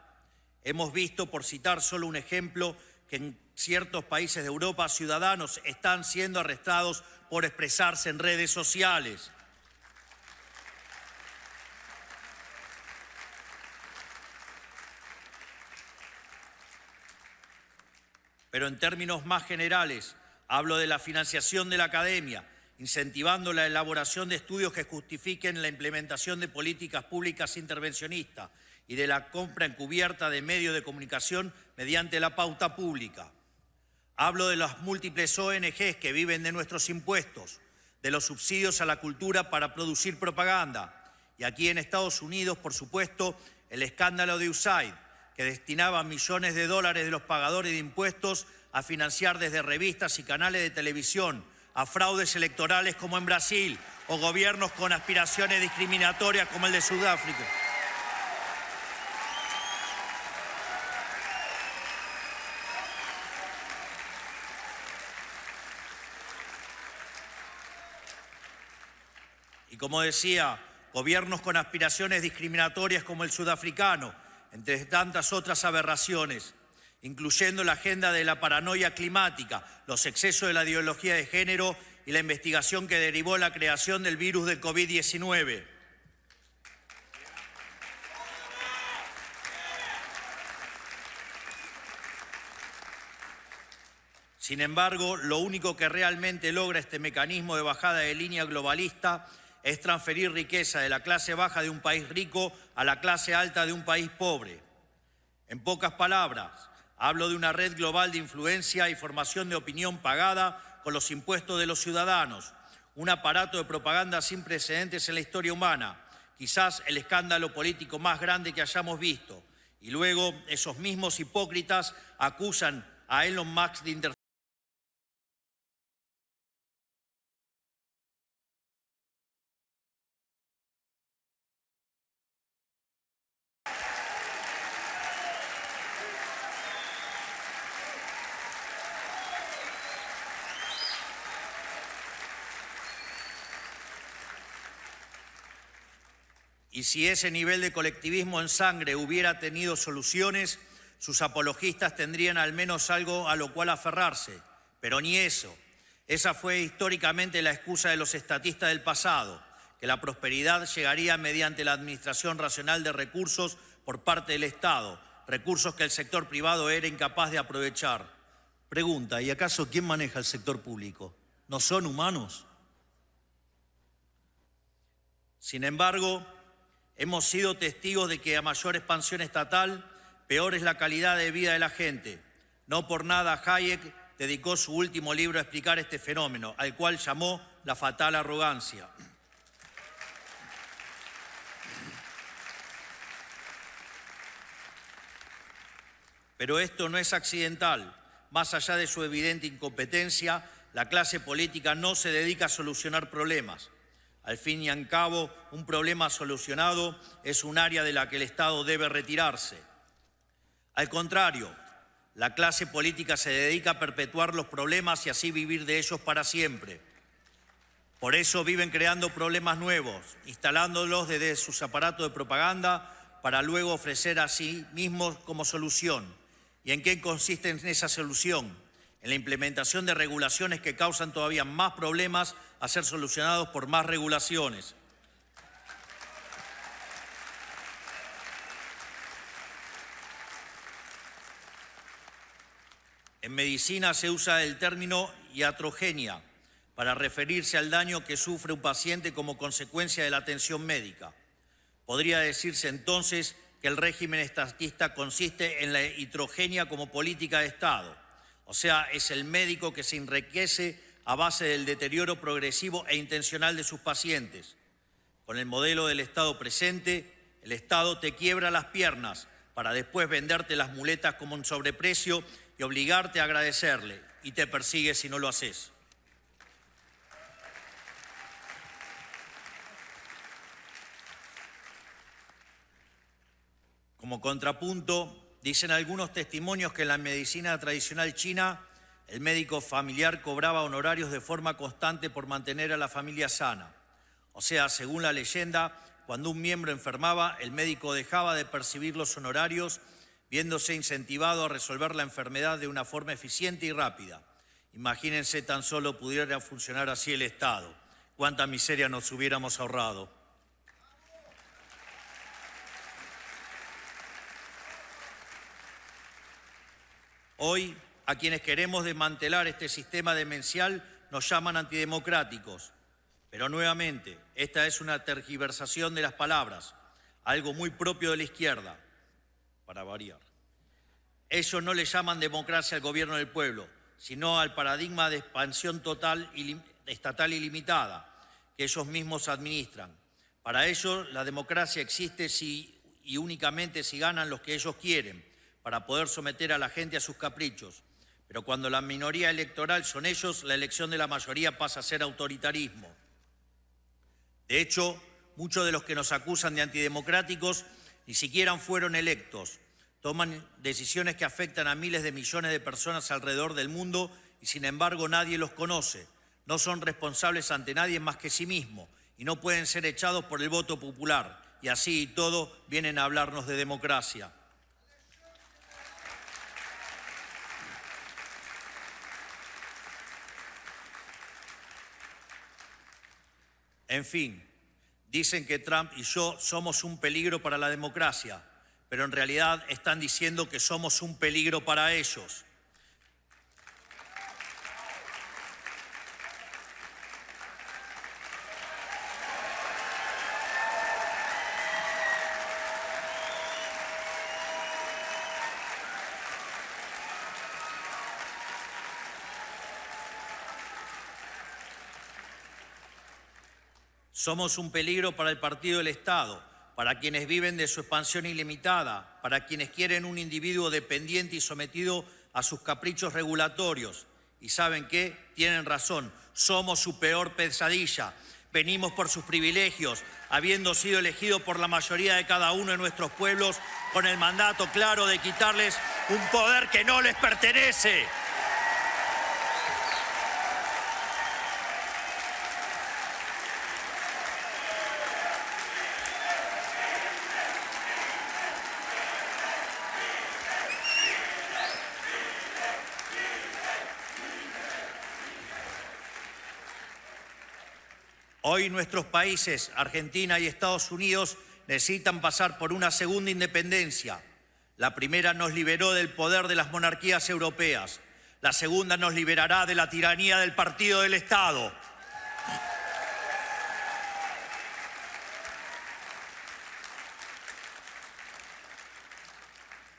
Hemos visto, por citar solo un ejemplo, que en ciertos países de Europa ciudadanos están siendo arrestados por expresarse en redes sociales. Pero en términos más generales, hablo de la financiación de la academia, incentivando la elaboración de estudios que justifiquen la implementación de políticas públicas intervencionistas y de la compra encubierta de medios de comunicación mediante la pauta pública. Hablo de las múltiples ONGs que viven de nuestros impuestos, de los subsidios a la cultura para producir propaganda. Y aquí en Estados Unidos, por supuesto, el escándalo de USAID, que destinaba millones de dólares de los pagadores de impuestos a financiar desde revistas y canales de televisión, a fraudes electorales como en Brasil, o gobiernos con aspiraciones discriminatorias como el de Sudáfrica. Y como decía, gobiernos con aspiraciones discriminatorias como el sudafricano, entre tantas otras aberraciones, incluyendo la agenda de la paranoia climática, los excesos de la ideología de género y la investigación que derivó la creación del virus del COVID-19. Sin embargo, lo único que realmente logra este mecanismo de bajada de línea globalista es transferir riqueza de la clase baja de un país rico a la clase alta de un país pobre. En pocas palabras, hablo de una red global de influencia y formación de opinión pagada con los impuestos de los ciudadanos, un aparato de propaganda sin precedentes en la historia humana, quizás el escándalo político más grande que hayamos visto. Y luego esos mismos hipócritas acusan a Elon Musk de interferencia. Y si ese nivel de colectivismo en sangre hubiera tenido soluciones, sus apologistas tendrían al menos algo a lo cual aferrarse. Pero ni eso. Esa fue históricamente la excusa de los estatistas del pasado, que la prosperidad llegaría mediante la administración racional de recursos por parte del Estado, recursos que el sector privado era incapaz de aprovechar. Pregunta, ¿y acaso quién maneja el sector público? ¿No son humanos? Sin embargo, hemos sido testigos de que a mayor expansión estatal, peor es la calidad de vida de la gente. No por nada Hayek dedicó su último libro a explicar este fenómeno, al cual llamó la fatal arrogancia. Pero esto no es accidental. Más allá de su evidente incompetencia, la clase política no se dedica a solucionar problemas. Al fin y al cabo, un problema solucionado es un área de la que el Estado debe retirarse. Al contrario, la clase política se dedica a perpetuar los problemas y así vivir de ellos para siempre. Por eso viven creando problemas nuevos, instalándolos desde sus aparatos de propaganda para luego ofrecer a sí mismos como solución. ¿Y en qué consiste esa solución? En la implementación de regulaciones que causan todavía más problemas a ser solucionados por más regulaciones. En medicina se usa el término iatrogenia para referirse al daño que sufre un paciente como consecuencia de la atención médica. Podría decirse entonces que el régimen estatista consiste en la iatrogenia como política de Estado, o sea, es el médico que se enriquece a base del deterioro progresivo e intencional de sus pacientes. Con el modelo del Estado presente, el Estado te quiebra las piernas para después venderte las muletas como un sobreprecio y obligarte a agradecerle, y te persigue si no lo haces. Como contrapunto, dicen algunos testimonios que en la medicina tradicional china, el médico familiar cobraba honorarios de forma constante por mantener a la familia sana. O sea, según la leyenda, cuando un miembro enfermaba, el médico dejaba de percibir los honorarios, viéndose incentivado a resolver la enfermedad de una forma eficiente y rápida. Imagínense tan solo pudiera funcionar así el Estado. Cuánta miseria nos hubiéramos ahorrado. Hoy, a quienes queremos desmantelar este sistema demencial nos llaman antidemocráticos. Pero nuevamente, esta es una tergiversación de las palabras, algo muy propio de la izquierda, para variar. Ellos no le llaman democracia al gobierno del pueblo, sino al paradigma de expansión total estatal ilimitada que ellos mismos administran. Para ellos, la democracia existe si y únicamente si ganan los que ellos quieren, para poder someter a la gente a sus caprichos. Pero cuando la minoría electoral son ellos, la elección de la mayoría pasa a ser autoritarismo. De hecho, muchos de los que nos acusan de antidemocráticos ni siquiera fueron electos. Toman decisiones que afectan a miles de millones de personas alrededor del mundo y sin embargo nadie los conoce. No son responsables ante nadie más que sí mismos y no pueden ser echados por el voto popular. Y así y todo vienen a hablarnos de democracia. En fin, dicen que Trump y yo somos un peligro para la democracia, pero en realidad están diciendo que somos un peligro para ellos. Somos un peligro para el partido del Estado, para quienes viven de su expansión ilimitada, para quienes quieren un individuo dependiente y sometido a sus caprichos regulatorios. Y ¿saben qué? Tienen razón, somos su peor pesadilla. Venimos por sus privilegios, habiendo sido elegidos por la mayoría de cada uno de nuestros pueblos, con el mandato claro de quitarles un poder que no les pertenece. Hoy nuestros países, Argentina y Estados Unidos, necesitan pasar por una segunda independencia. La primera nos liberó del poder de las monarquías europeas. La segunda nos liberará de la tiranía del partido del Estado.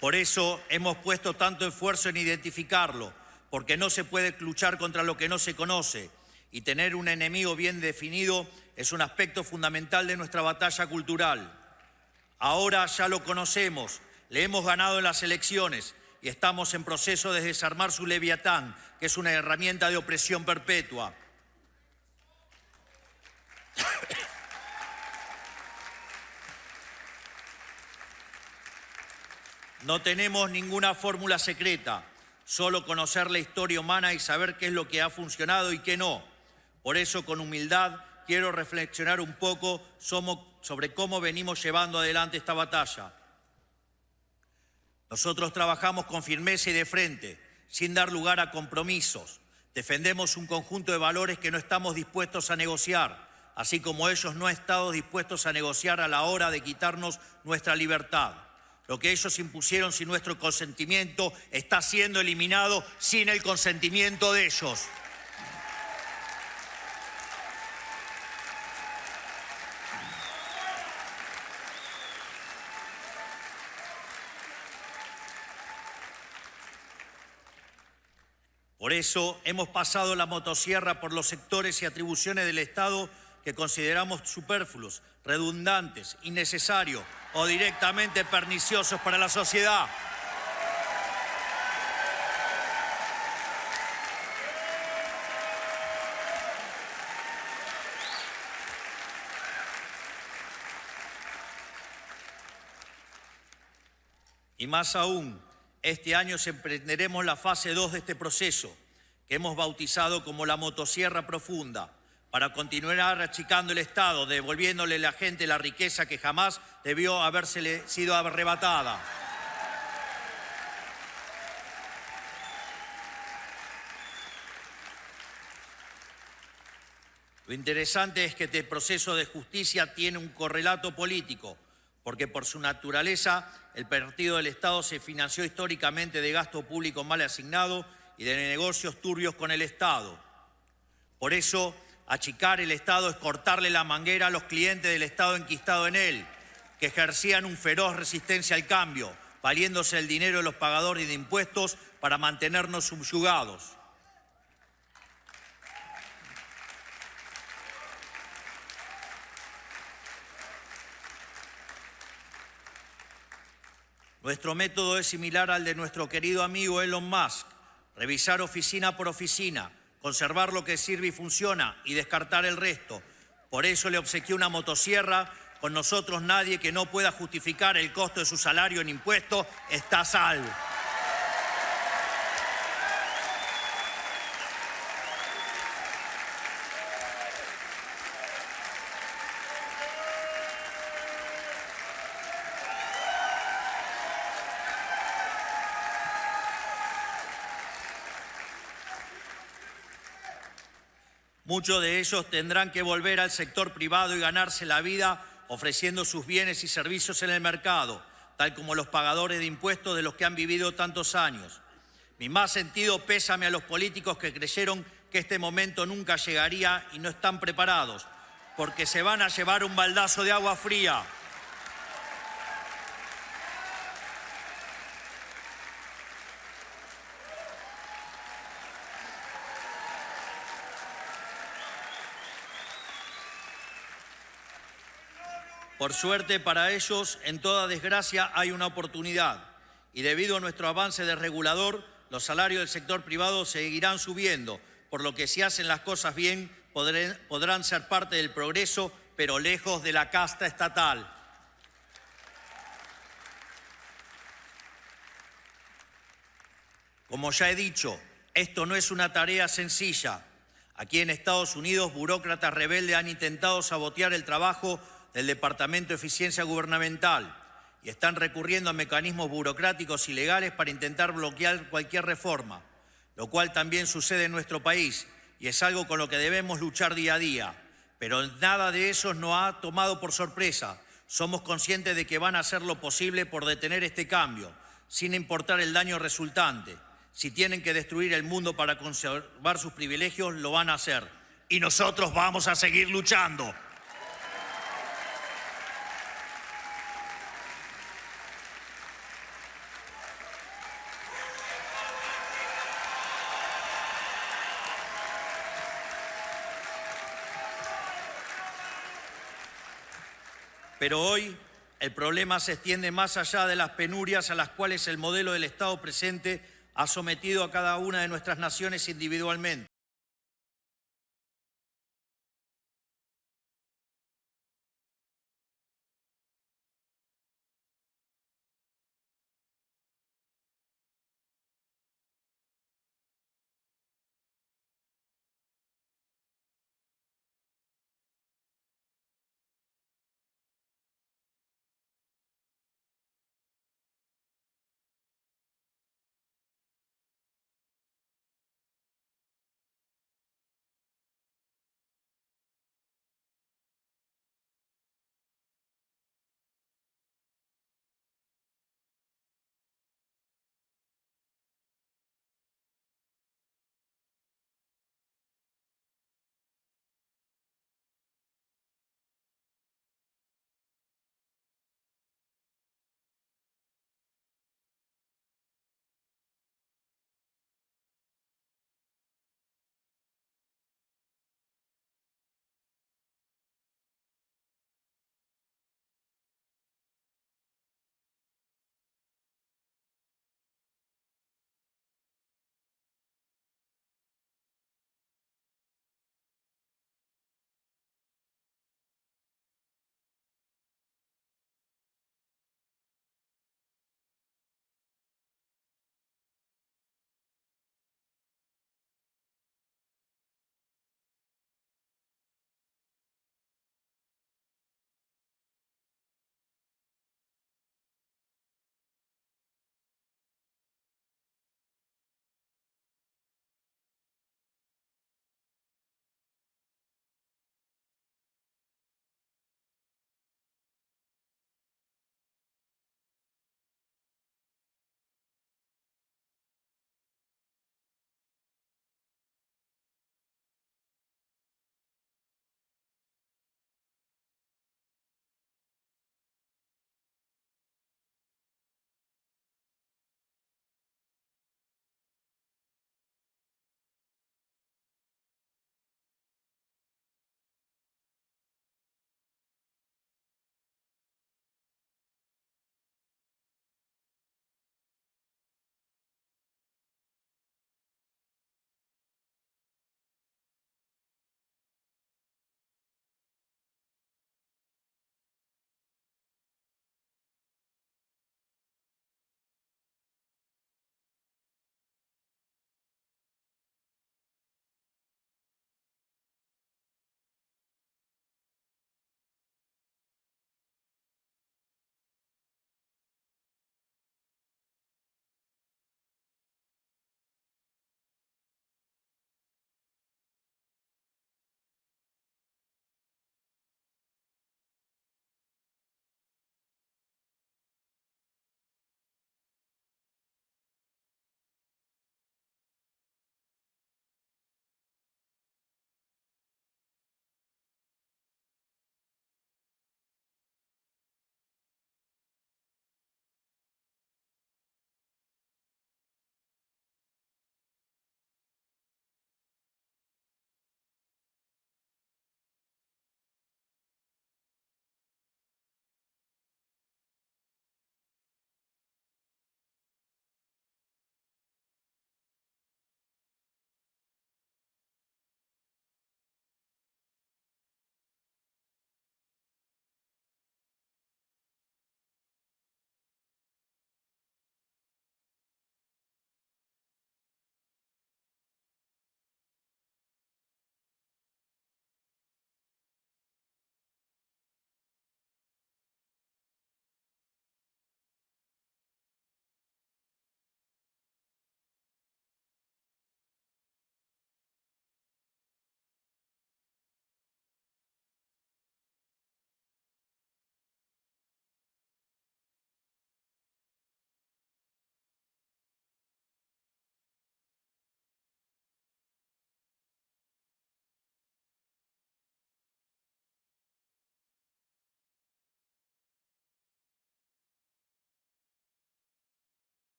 Por eso hemos puesto tanto esfuerzo en identificarlo, porque no se puede luchar contra lo que no se conoce. Y tener un enemigo bien definido es un aspecto fundamental de nuestra batalla cultural. Ahora ya lo conocemos, le hemos ganado en las elecciones y estamos en proceso de desarmar su leviatán, que es una herramienta de opresión perpetua. No tenemos ninguna fórmula secreta, solo conocer la historia humana y saber qué es lo que ha funcionado y qué no. Por eso, con humildad, quiero reflexionar un poco sobre cómo venimos llevando adelante esta batalla. Nosotros trabajamos con firmeza y de frente, sin dar lugar a compromisos. Defendemos un conjunto de valores que no estamos dispuestos a negociar, así como ellos no han estado dispuestos a negociar a la hora de quitarnos nuestra libertad. Lo que ellos impusieron sin nuestro consentimiento está siendo eliminado sin el consentimiento de ellos. Por eso hemos pasado la motosierra por los sectores y atribuciones del Estado que consideramos superfluos, redundantes, innecesarios o directamente perniciosos para la sociedad. Y más aún, este año emprenderemos la fase 2 de este proceso, que hemos bautizado como la motosierra profunda, para continuar achicando el Estado, devolviéndole a la gente la riqueza que jamás debió habérsele sido arrebatada. Lo interesante es que este proceso de justicia tiene un correlato político, porque por su naturaleza el partido del Estado se financió históricamente de gasto público mal asignado y de negocios turbios con el Estado. Por eso, achicar el Estado es cortarle la manguera a los clientes del Estado enquistado en él, que ejercían un feroz resistencia al cambio, valiéndose el dinero de los pagadores de impuestos para mantenernos subyugados. Nuestro método es similar al de nuestro querido amigo Elon Musk: revisar oficina por oficina, conservar lo que sirve y funciona y descartar el resto. Por eso le obsequié una motosierra. Con nosotros nadie que no pueda justificar el costo de su salario en impuestos está a salvo. Muchos de ellos tendrán que volver al sector privado y ganarse la vida ofreciendo sus bienes y servicios en el mercado, tal como los pagadores de impuestos de los que han vivido tantos años. Mi más sentido pésame a los políticos que creyeron que este momento nunca llegaría y no están preparados, porque se van a llevar un baldazo de agua fría. Por suerte para ellos, en toda desgracia hay una oportunidad. Y debido a nuestro avance desregulador, los salarios del sector privado seguirán subiendo, por lo que si hacen las cosas bien, podrán ser parte del progreso, pero lejos de la casta estatal. Como ya he dicho, esto no es una tarea sencilla. Aquí en Estados Unidos, burócratas rebeldes han intentado sabotear el trabajo del Departamento de Eficiencia Gubernamental y están recurriendo a mecanismos burocráticos y legales para intentar bloquear cualquier reforma, lo cual también sucede en nuestro país y es algo con lo que debemos luchar día a día. Pero nada de eso nos ha tomado por sorpresa. Somos conscientes de que van a hacer lo posible por detener este cambio, sin importar el daño resultante. Si tienen que destruir el mundo para conservar sus privilegios, lo van a hacer. Y nosotros vamos a seguir luchando. Pero hoy el problema se extiende más allá de las penurias a las cuales el modelo del Estado presente ha sometido a cada una de nuestras naciones individualmente.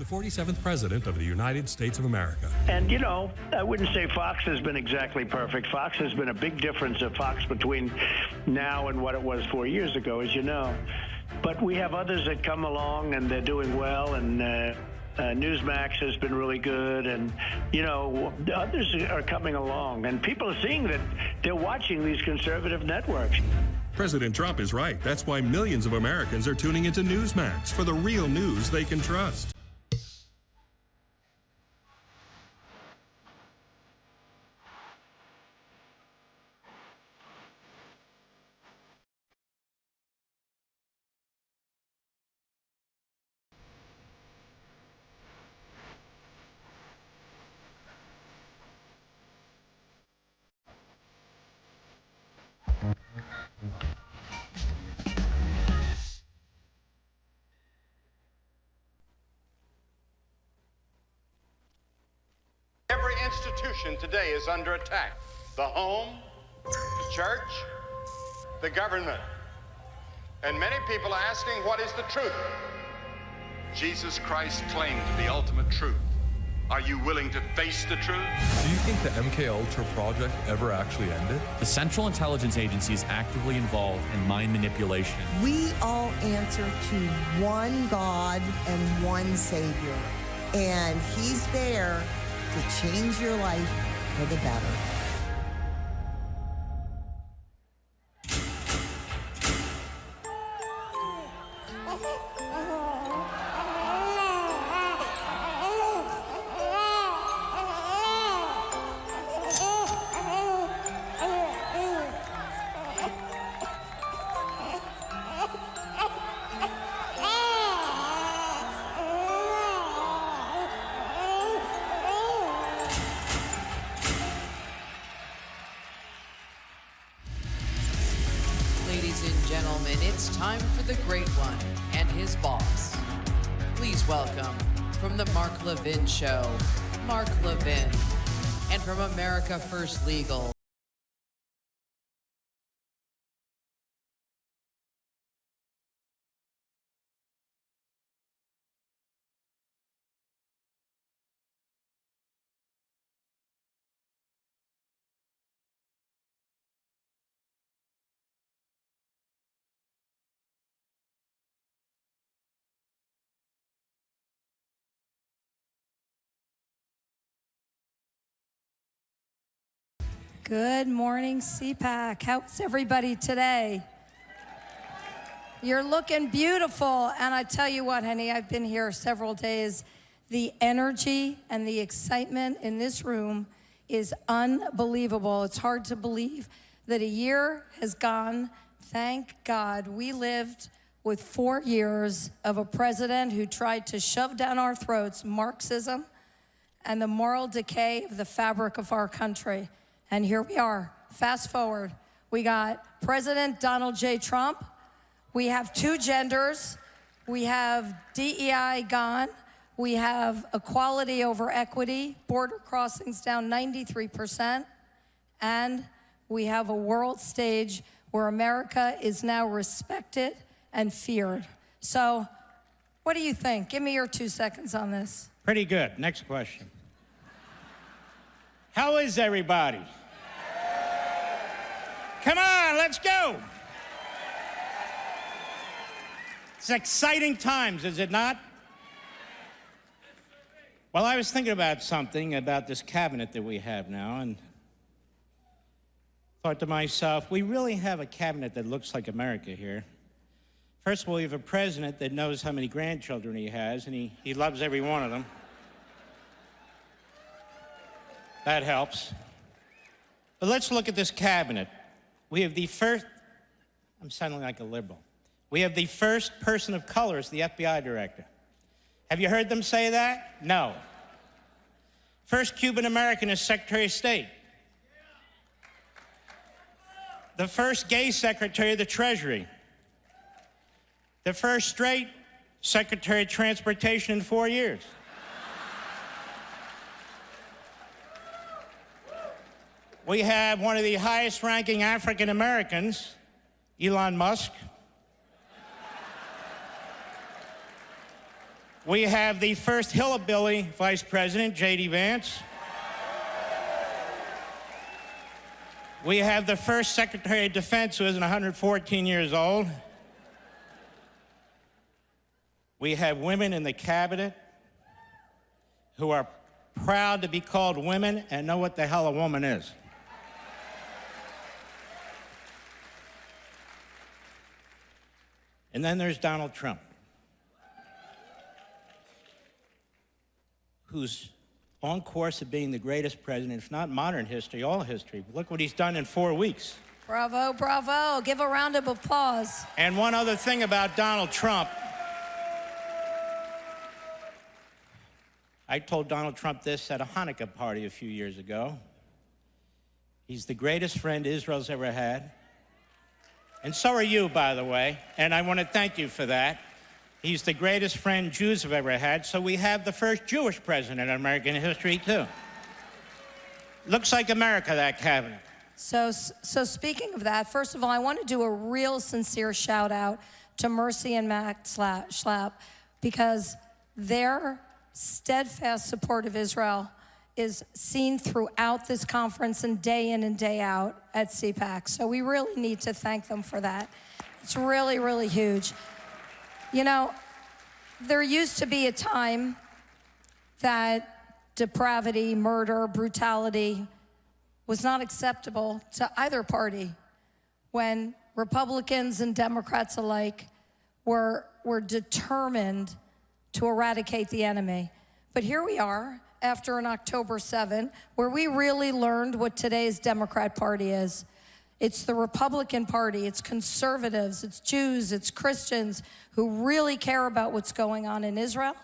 the 47th President of the United States of America. And, you know, I wouldn't say Fox has been exactly perfect. Fox has been a big difference of Fox between now and what it was 4 years ago, as you know. But we have others that come along, and they're doing well, and Newsmax has been really good, and, you know, others are coming along, and people are seeing that they're watching these conservative networks. President Trump is right. That's why millions of Americans are tuning into Newsmax for the real news they can trust. Every institution today is under attack. The home, the church, the government. And many people are asking, what is the truth? Jesus Christ claimed the ultimate truth. Are you willing to face the truth? Do you think the MK Ultra project ever actually ended? The Central Intelligence Agency is actively involved in mind manipulation. We all answer to one God and one Savior, and He's there to change your life for the better. Ladies and gentlemen, it's time for the great one and his boss. Please welcome, from the Mark Levin Show, Mark Levin, and from America First Legal, Good morning, CPAC. How's everybody today? You're looking beautiful. And I tell you what, honey, I've been here several days. The energy and the excitement in this room is unbelievable. It's hard to believe that a year has gone. Thank God we lived with 4 years of a president who tried to shove down our throats Marxism and the moral decay of the fabric of our country. And here we are. Fast forward. We got President Donald J. Trump. We have 2 genders. We have DEI gone. We have equality over equity, border crossings down 93%. And we have a world stage where America is now respected and feared. So what do you think? Give me your 2 seconds on this. Pretty good. Next question. How is everybody? Come on, let's go. It's exciting times, is it not? Well, I was thinking about something about this cabinet that we have now, and thought to myself, we really have a cabinet that looks like America here. First of all, we have a president that knows how many grandchildren he has, and he loves every one of them. That helps. But let's look at this cabinet. We have the first, I'm sounding like a liberal. We have the first person of color as the FBI director. Have you heard them say that? No. First Cuban American as Secretary of State. The first gay Secretary of the Treasury. The first straight Secretary of Transportation in 4 years. We have one of the highest ranking African Americans, Elon Musk. We have the first hillbilly vice president, J.D. Vance. We have the first Secretary of Defense who isn't 114 years old. We have women in the cabinet who are proud to be called women and know what the hell a woman is. And then there's Donald Trump, who's on course of being the greatest president, if not modern history, all history. Look what he's done in 4 weeks. Bravo, bravo. Give a round of applause. And one other thing about Donald Trump. I told Donald Trump this at a Hanukkah party a few years ago. He's the greatest friend Israel's ever had. And so are you, by the way, and I want to thank you for that. He's the greatest friend Jews have ever had, so we have the first Jewish president in American history, too. Looks like America, that cabinet. So speaking of that, first of all, I want to do a real sincere shout out to Mercy and Matt Schlapp, because their steadfast support of Israel is seen throughout this conference and day in and day out at CPAC. So we really need to thank them for that. It's really, really huge. You know, there used to be a time that depravity, murder, brutality was not acceptable to either party, when Republicans and Democrats alike were determined to eradicate the enemy. But here we are after an October 7, where we really learned what today's Democrat Party is. It's the Republican Party, it's conservatives, it's Jews, it's Christians who really care about what's going on in Israel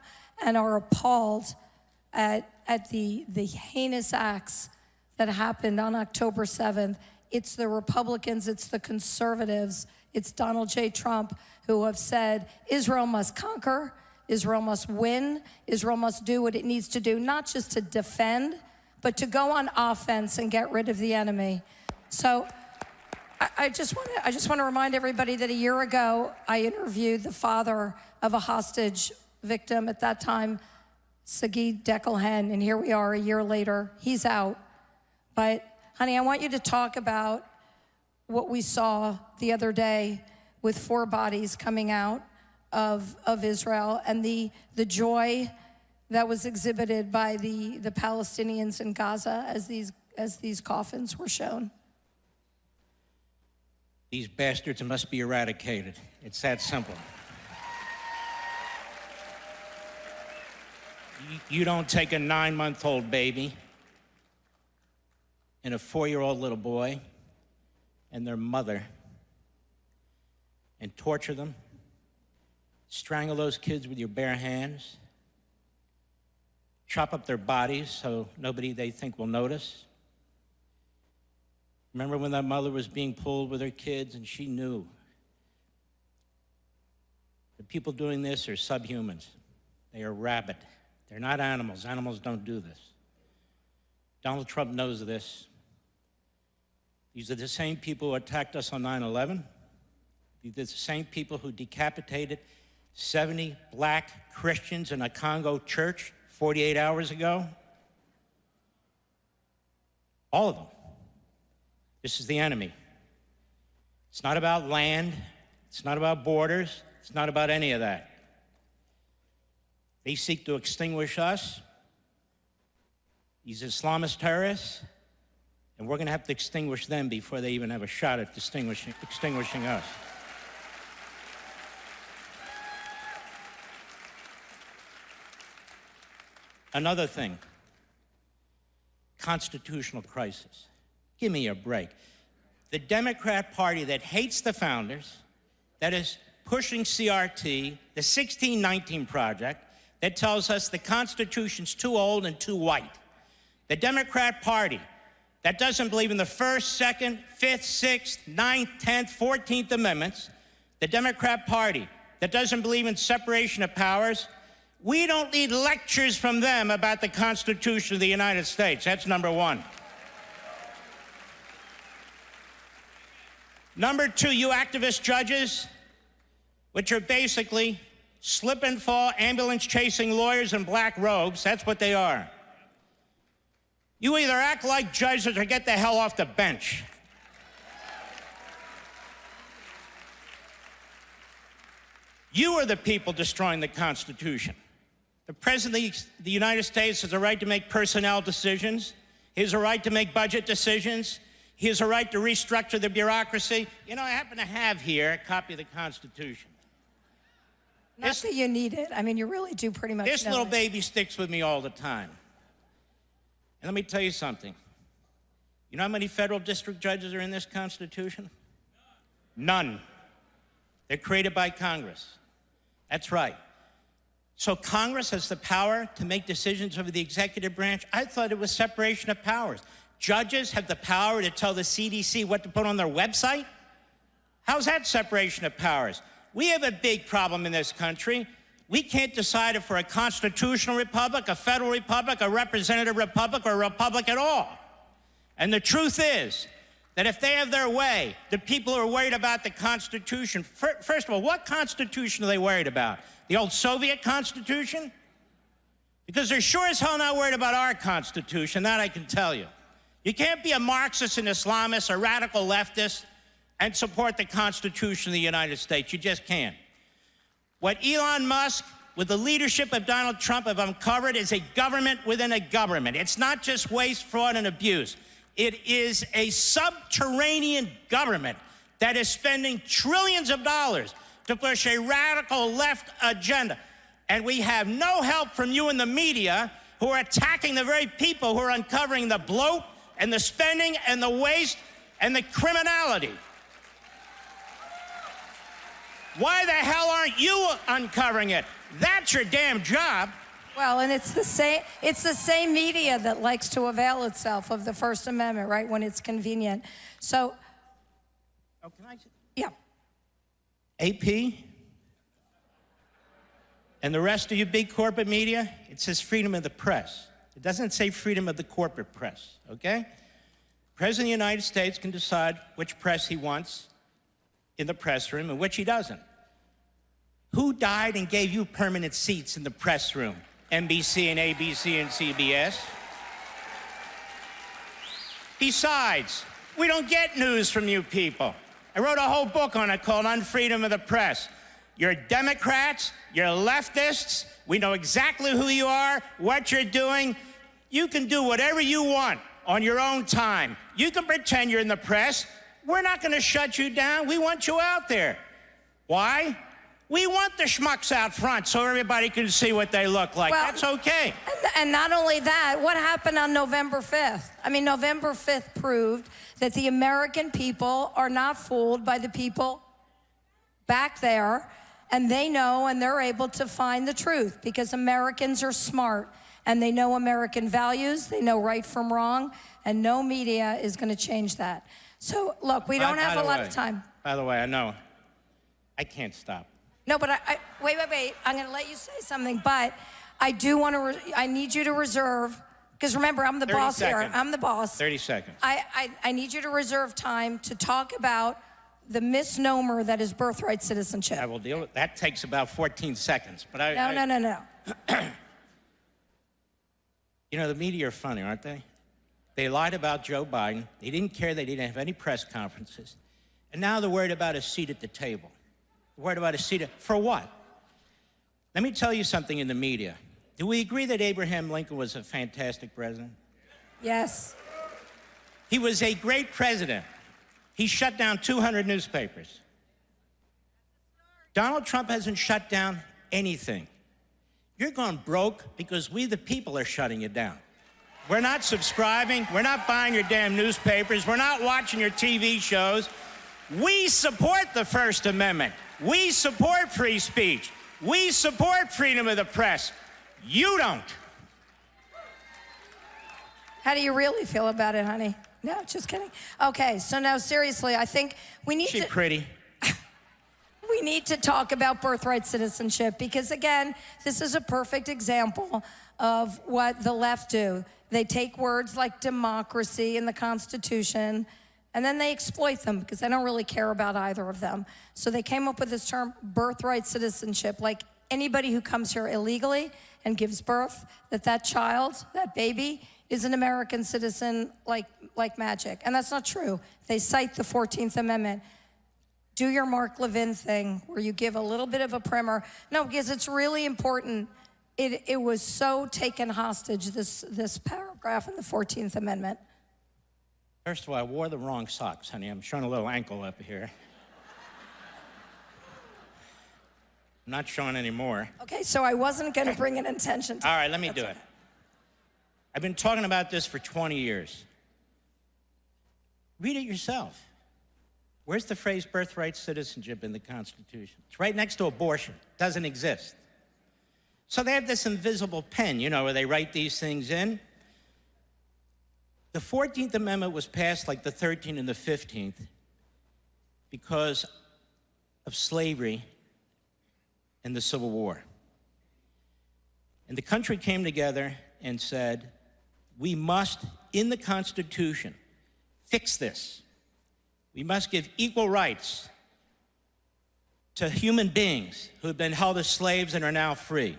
and are appalled at the heinous acts that happened on October 7th. It's the Republicans, it's the conservatives, it's Donald J. Trump who have said Israel must conquer, Israel must win, Israel must do what it needs to do, not just to defend, but to go on offense and get rid of the enemy. So I just want to remind everybody that a year ago, I interviewed the father of a hostage victim at that time, Sagid Deckelhen, and here we are a year later. He's out. But, honey, I want you to talk about what we saw the other day with 4 bodies coming out of Israel and the joy that was exhibited by the Palestinians in Gaza as these coffins were shown. These bastards must be eradicated. It's that simple. You don't take a 9-month-old baby and a 4-year-old little boy and their mother and torture them, strangle those kids with your bare hands, chop up their bodies so nobody they think will notice. Remember when that mother was being pulled with her kids and she knew the people doing this are subhumans. They are rabid. They're not animals. Animals don't do this. Donald Trump knows this. These are the same people who attacked us on 9/11. These are the same people who decapitated 70 black Christians in a Congo church 48 hours ago. All of them. This is the enemy. It's not about land. It's not about borders. It's not about any of that. They seek to extinguish us, these Islamist terrorists, and we're going to have to extinguish them before they even have a shot at extinguishing us. Another thing, constitutional crisis. Give me a break. The Democrat Party that hates the founders, that is pushing CRT, the 1619 Project, that tells us the Constitution's too old and too white. The Democrat Party that doesn't believe in the First, Second, Fifth, Sixth, Ninth, 10th, 14th Amendments. The Democrat Party that doesn't believe in separation of powers. We don't need lectures from them about the Constitution of the United States. That's number one. Number two, you activist judges, which are basically slip and fall, ambulance-chasing lawyers in black robes. That's what they are. You either act like judges or get the hell off the bench. You are the people destroying the Constitution. The President of the United States has a right to make personnel decisions. He has a right to make budget decisions. He has a right to restructure the bureaucracy. You know, I happen to have here a copy of the Constitution. Not that you need it. I mean, you really do pretty much This know little it. baby sticks with me all the time. And let me tell you something. You know how many federal district judges are in this Constitution? None. They're created by Congress. That's right. So Congress has the power to make decisions over the executive branch. I thought it was separation of powers. Judges have the power to tell the CDC what to put on their website? How's that separation of powers? We have a big problem in this country. We can't decide if we're a constitutional republic, a federal republic, a representative republic, or a republic at all. And the truth is that if they have their way, the people who are worried about the Constitution, first of all, what Constitution are they worried about? The old Soviet Constitution? Because they're sure as hell not worried about our Constitution, that I can tell you. You can't be a Marxist and Islamist, a radical leftist, and support the Constitution of the United States. You just can't. What Elon Musk, with the leadership of Donald Trump, have uncovered is a government within a government. It's not just waste, fraud, and abuse. It is a subterranean government that is spending trillions of dollars to push a radical left agenda. And we have no help from you in the media who are attacking the very people who are uncovering the bloat and the spending and the waste and the criminality. Why the hell aren't you uncovering it? That's your damn job. Well, and it's the same media that likes to avail itself of the First Amendment, right, when it's convenient. So, oh, can I? Yeah. AP and the rest of you big corporate media, it says freedom of the press. It doesn't say freedom of the corporate press, okay? The President of the United States can decide which press he wants in the press room and which he doesn't. Who died and gave you permanent seats in the press room? NBC and ABC and CBS? Besides, we don't get news from you people. I wrote a whole book on it called Unfreedom of the Press. You're Democrats, you're leftists, we know exactly who you are, what you're doing. You can do whatever you want on your own time. You can pretend you're in the press. We're not going to shut you down. We want you out there. Why? We want the schmucks out front so everybody can see what they look like. Well, that's okay. And not only that, what happened on November 5th? I mean, November 5th proved that the American people are not fooled by the people back there, and they know and they're able to find the truth because Americans are smart and they know American values, they know right from wrong, and no media is going to change that. So, look, we don't have a lot of time. By the way, I know I can't stop. No, but wait. I'm going to let you say something, but I do want to, I need you to reserve, because remember, I'm the boss here. I'm the boss. 30 seconds. I need you to reserve time to talk about the misnomer that is birthright citizenship. I will deal with that. Takes about 14 seconds. But No. You know, the media are funny, aren't they? They lied about Joe Biden. They didn't care. They didn't have any press conferences. And now they're worried about a seat at the table. They're worried about a seat for what? Let me tell you something in the media. Do we agree that Abraham Lincoln was a fantastic president? Yes. He was a great president. He shut down 200 newspapers. Donald Trump hasn't shut down anything. You're going broke because we, the people, are shutting you down. We're not subscribing. We're not buying your damn newspapers. We're not watching your TV shows. We support the First Amendment. We support free speech. We support freedom of the press. You don't. How do you really feel about it, honey? No, just kidding. Okay, so now seriously, I think we need She's pretty. We need to talk about birthright citizenship because, again, this is a perfect example of what the left do. They take words like democracy and the Constitution, and then they exploit them because they don't really care about either of them. So they came up with this term, birthright citizenship, like anybody who comes here illegally and gives birth, that child, that baby, is an American citizen like magic. And that's not true. They cite the 14th Amendment. Do your Mark Levin thing where you give a little bit of a primer. No, because it's really important. It was so taken hostage, this paragraph in the 14th Amendment. First of all, I wore the wrong socks, honey. I'm showing a little ankle up here. I'm not showing any more. Okay, so I wasn't going to bring an intention to All right, let me do it. I've been talking about this for 20 years. Read it yourself. Where's the phrase birthright citizenship in the Constitution? It's right next to abortion. It doesn't exist. So they have this invisible pen, you know, where they write these things in. The 14th Amendment was passed like the 13th and the 15th because of slavery and the Civil War. And the country came together and said, we must, in the Constitution, fix this. We must give equal rights to human beings who have been held as slaves and are now free.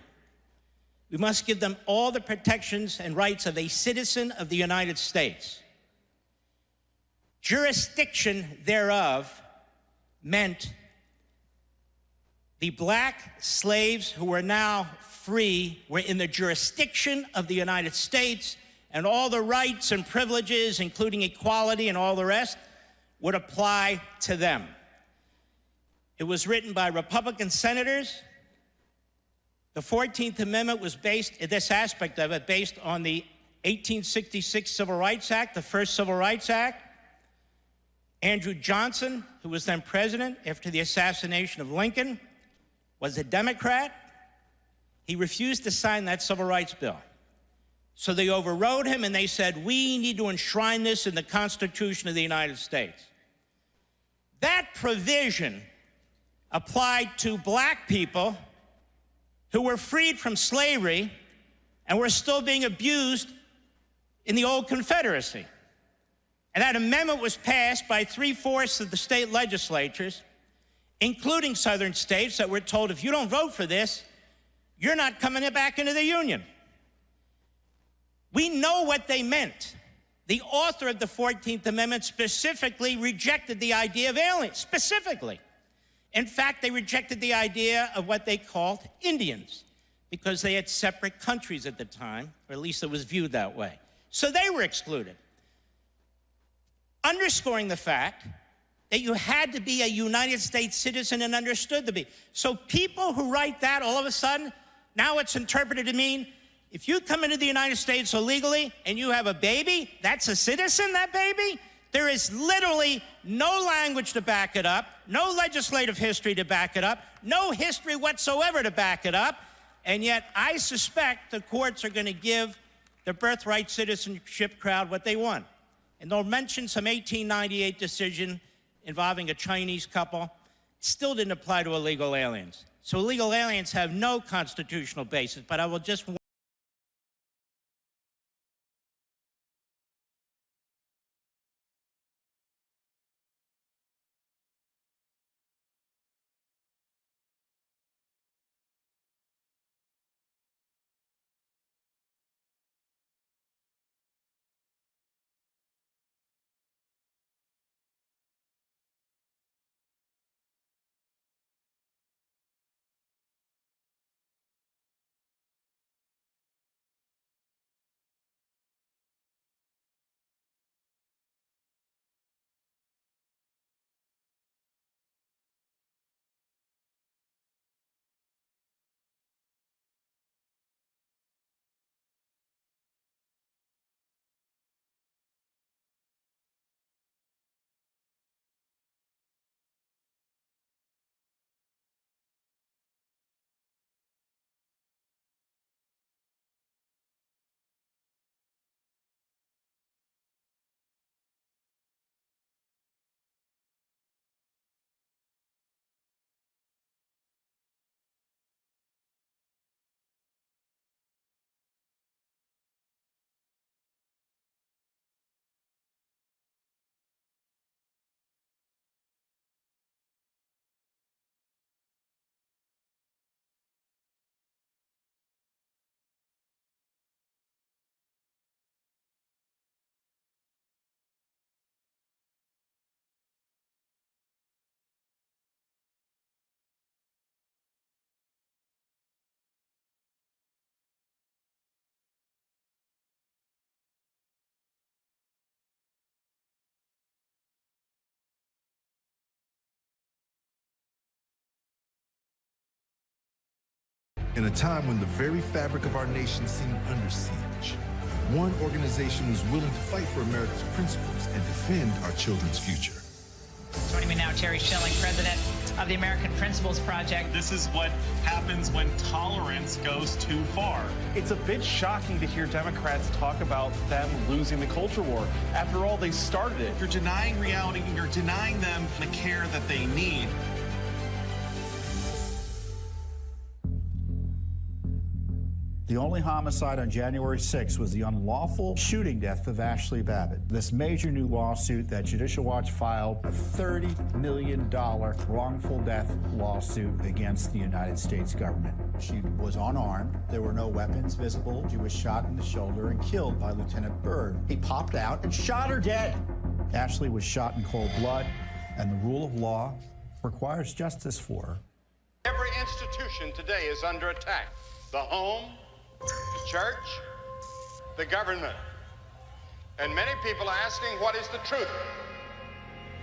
We must give them all the protections and rights of a citizen of the United States. Jurisdiction thereof meant the black slaves who were now free were in the jurisdiction of the United States, and all the rights and privileges, including equality and all the rest, would apply to them. It was written by Republican senators. The 14th Amendment was based, this aspect of it, based on the 1866 Civil Rights Act, the first Civil Rights Act. Andrew Johnson, who was then president after the assassination of Lincoln, was a Democrat. He refused to sign that civil rights bill. So they overrode him and they said, we need to enshrine this in the Constitution of the United States. That provision applied to black people who were freed from slavery and were still being abused in the old Confederacy. And that amendment was passed by 3/4 of the state legislatures, including southern states that were told, if you don't vote for this, you're not coming back into the Union. We know what they meant. The author of the 14th Amendment specifically rejected the idea of aliens, specifically. In fact, they rejected the idea of what they called Indians, because they had separate countries at the time, or at least it was viewed that way. So they were excluded, underscoring the fact that you had to be a United States citizen and understood to be. So people who write that, all of a sudden, now it's interpreted to mean, if you come into the United States illegally and you have a baby, that's a citizen, that baby? There is literally no language to back it up, no legislative history to back it up, no history whatsoever to back it up, and yet I suspect the courts are going to give the birthright citizenship crowd what they want. And they'll mention some 1898 decision involving a Chinese couple. It still didn't apply to illegal aliens. So illegal aliens have no constitutional basis, but I will just In a time when the very fabric of our nation seemed under siege, one organization was willing to fight for America's principles and defend our children's future. Joining me now, Terry Schilling, president of the American Principles Project. This is what happens when tolerance goes too far. It's a bit shocking to hear Democrats talk about them losing the culture war. After all, they started it. You're denying reality, you're denying them the care that they need. The only homicide on January 6th was the unlawful shooting death of Ashley Babbitt. This major new lawsuit that Judicial Watch filed, a $30 million wrongful death lawsuit against the United States government. She was unarmed. There were no weapons visible. She was shot in the shoulder and killed by Lieutenant Byrd. He popped out and shot her dead. Ashley was shot in cold blood, and the rule of law requires justice for her. Every institution today is under attack. The home, the church, the government. And many people are asking, what is the truth?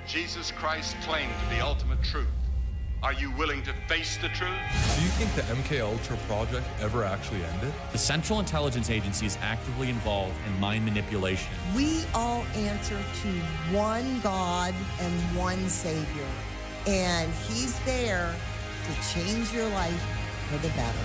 Jesus Christ claimed the ultimate truth. Are you willing to face the truth? Do you think the MKUltra project ever actually ended? The Central Intelligence Agency is actively involved in mind manipulation. We all answer to one God and one Savior. And He's there to change your life for the better.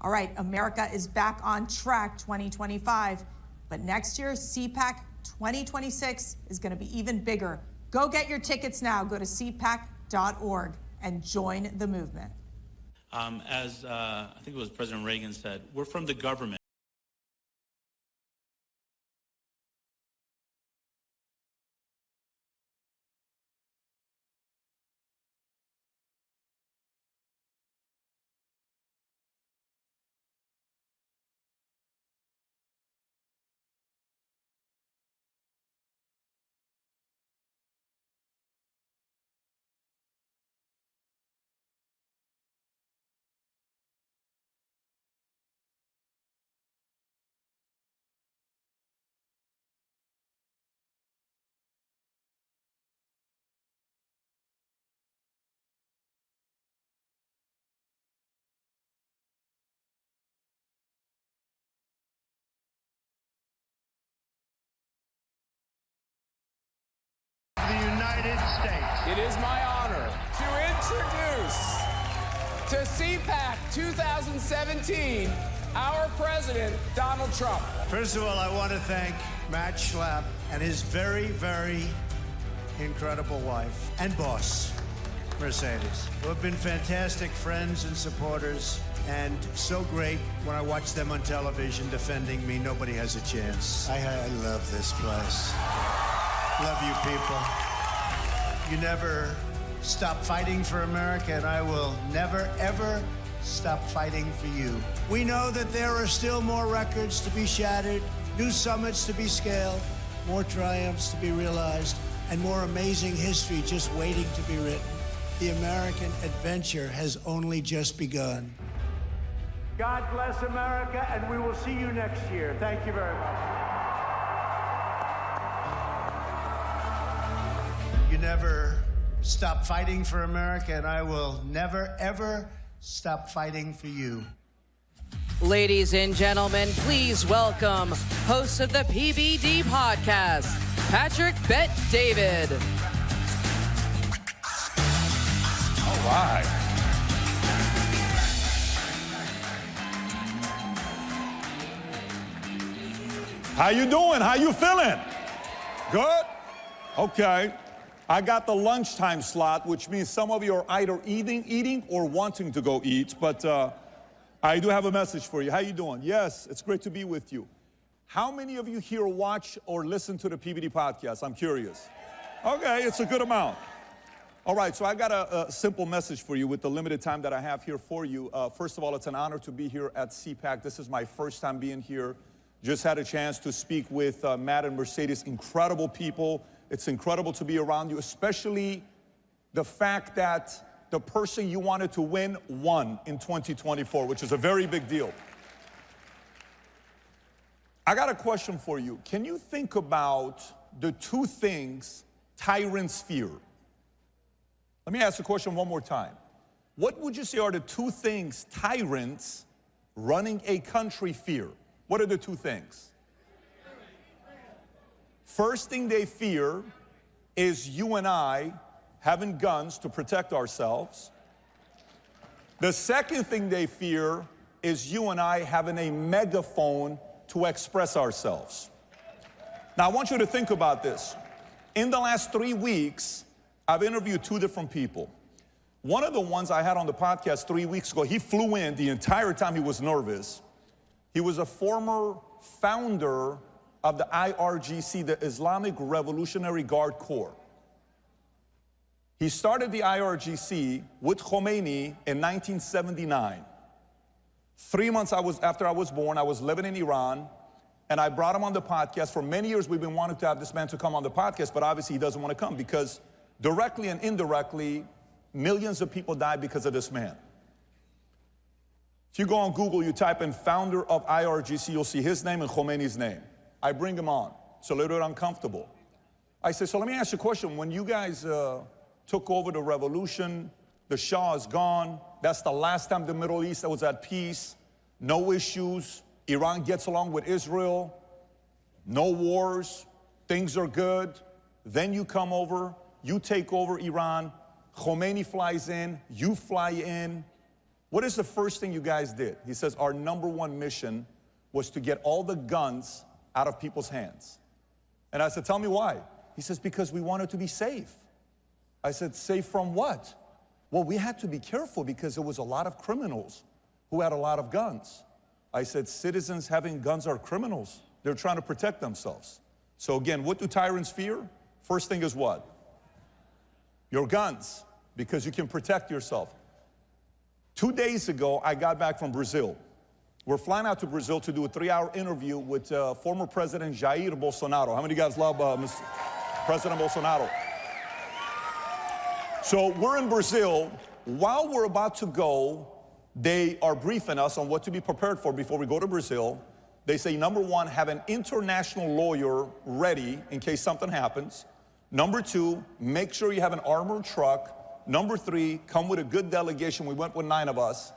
All right, America is back on track 2025, but next year, CPAC 2026 is going to be even bigger. Go get your tickets now. Go to cpac.org and join the movement. As I think it was President Reagan said, we're from the government. The United States. It is my honor to introduce to CPAC 2017 our president, Donald Trump. First of all, I want to thank Matt Schlapp and his very, very incredible wife and boss, Mercedes, who have been fantastic friends and supporters, and so great when I watch them on television defending me. Nobody has a chance. I love this place. Love you people. You never stop fighting for America, and I will never, ever stop fighting for you. We know that there are still more records to be shattered, new summits to be scaled, more triumphs to be realized, and more amazing history just waiting to be written. The American adventure has only just begun. God bless America, and we will see you next year. Thank you very much. You never stop fighting for America, and I will never, ever stop fighting for you. Ladies and gentlemen, please welcome host of the PBD podcast, Patrick Bet David. All right. How you doing? How you feeling? Good? Okay. I got the lunchtime slot, which means some of you are either eating or wanting to go eat, but I do have a message for you. How you doing? Yes, it's great to be with you. How many of you here watch or listen to the PBD podcast? I'm curious. Okay, it's a good amount. All right, so I got a simple message for you with the limited time that I have here for you. First of all, it's an honor to be here at CPAC. This is my first time being here. Just had a chance to speak with Matt and Mercedes, incredible people. It's incredible to be around you, especially the fact that the person you wanted to win won in 2024, which is a very big deal. I got a question for you. Can you think about the two things tyrants fear? Let me ask the question one more time. What would you say are the two things tyrants running a country fear? What are the two things? First thing they fear is you and I having guns to protect ourselves. The second thing they fear is you and I having a megaphone to express ourselves. Now, I want you to think about this. In the last 3 weeks, I've interviewed 2 different people. One of the ones I had on the podcast 3 weeks ago, he flew in the entire time he was nervous. He was a former founder of the IRGC, the Islamic Revolutionary Guard Corps. He started the IRGC with Khomeini in 1979. 3 months after I was born, I was living in Iran, and I brought him on the podcast. For many years, we've been wanting to have this man to come on the podcast, but obviously he doesn't want to come because directly and indirectly, millions of people died because of this man. If you go on Google, you type in founder of IRGC, you'll see his name and Khomeini's name. I bring him on. It's a little bit uncomfortable. I say, so let me ask you a question. When you guys took over the revolution, the Shah is gone. That's the last time the Middle East was at peace. No issues. Iran gets along with Israel. No wars. Things are good. Then you come over. You take over Iran. Khomeini flies in. You fly in. What is the first thing you guys did? He says, our #1 mission was to get all the guns out of people's hands. And I said, tell me why. He says, because we wanted to be safe. I said, safe from what? Well, we had to be careful because there was a lot of criminals who had a lot of guns. I said, citizens having guns are criminals. They're trying to protect themselves. So again, what do tyrants fear? First thing is what? Your guns, because you can protect yourself. 2 days ago, I got back from Brazil. We're flying out to Brazil to do a 3-hour interview with former President Jair Bolsonaro. How many of you guys love President Bolsonaro? So we're in Brazil. While we're about to go, they are briefing us on what to be prepared for before we go to Brazil. They say, #1, have an international lawyer ready in case something happens. #2, make sure you have an armored truck. #3, come with a good delegation. We went with 9 of us.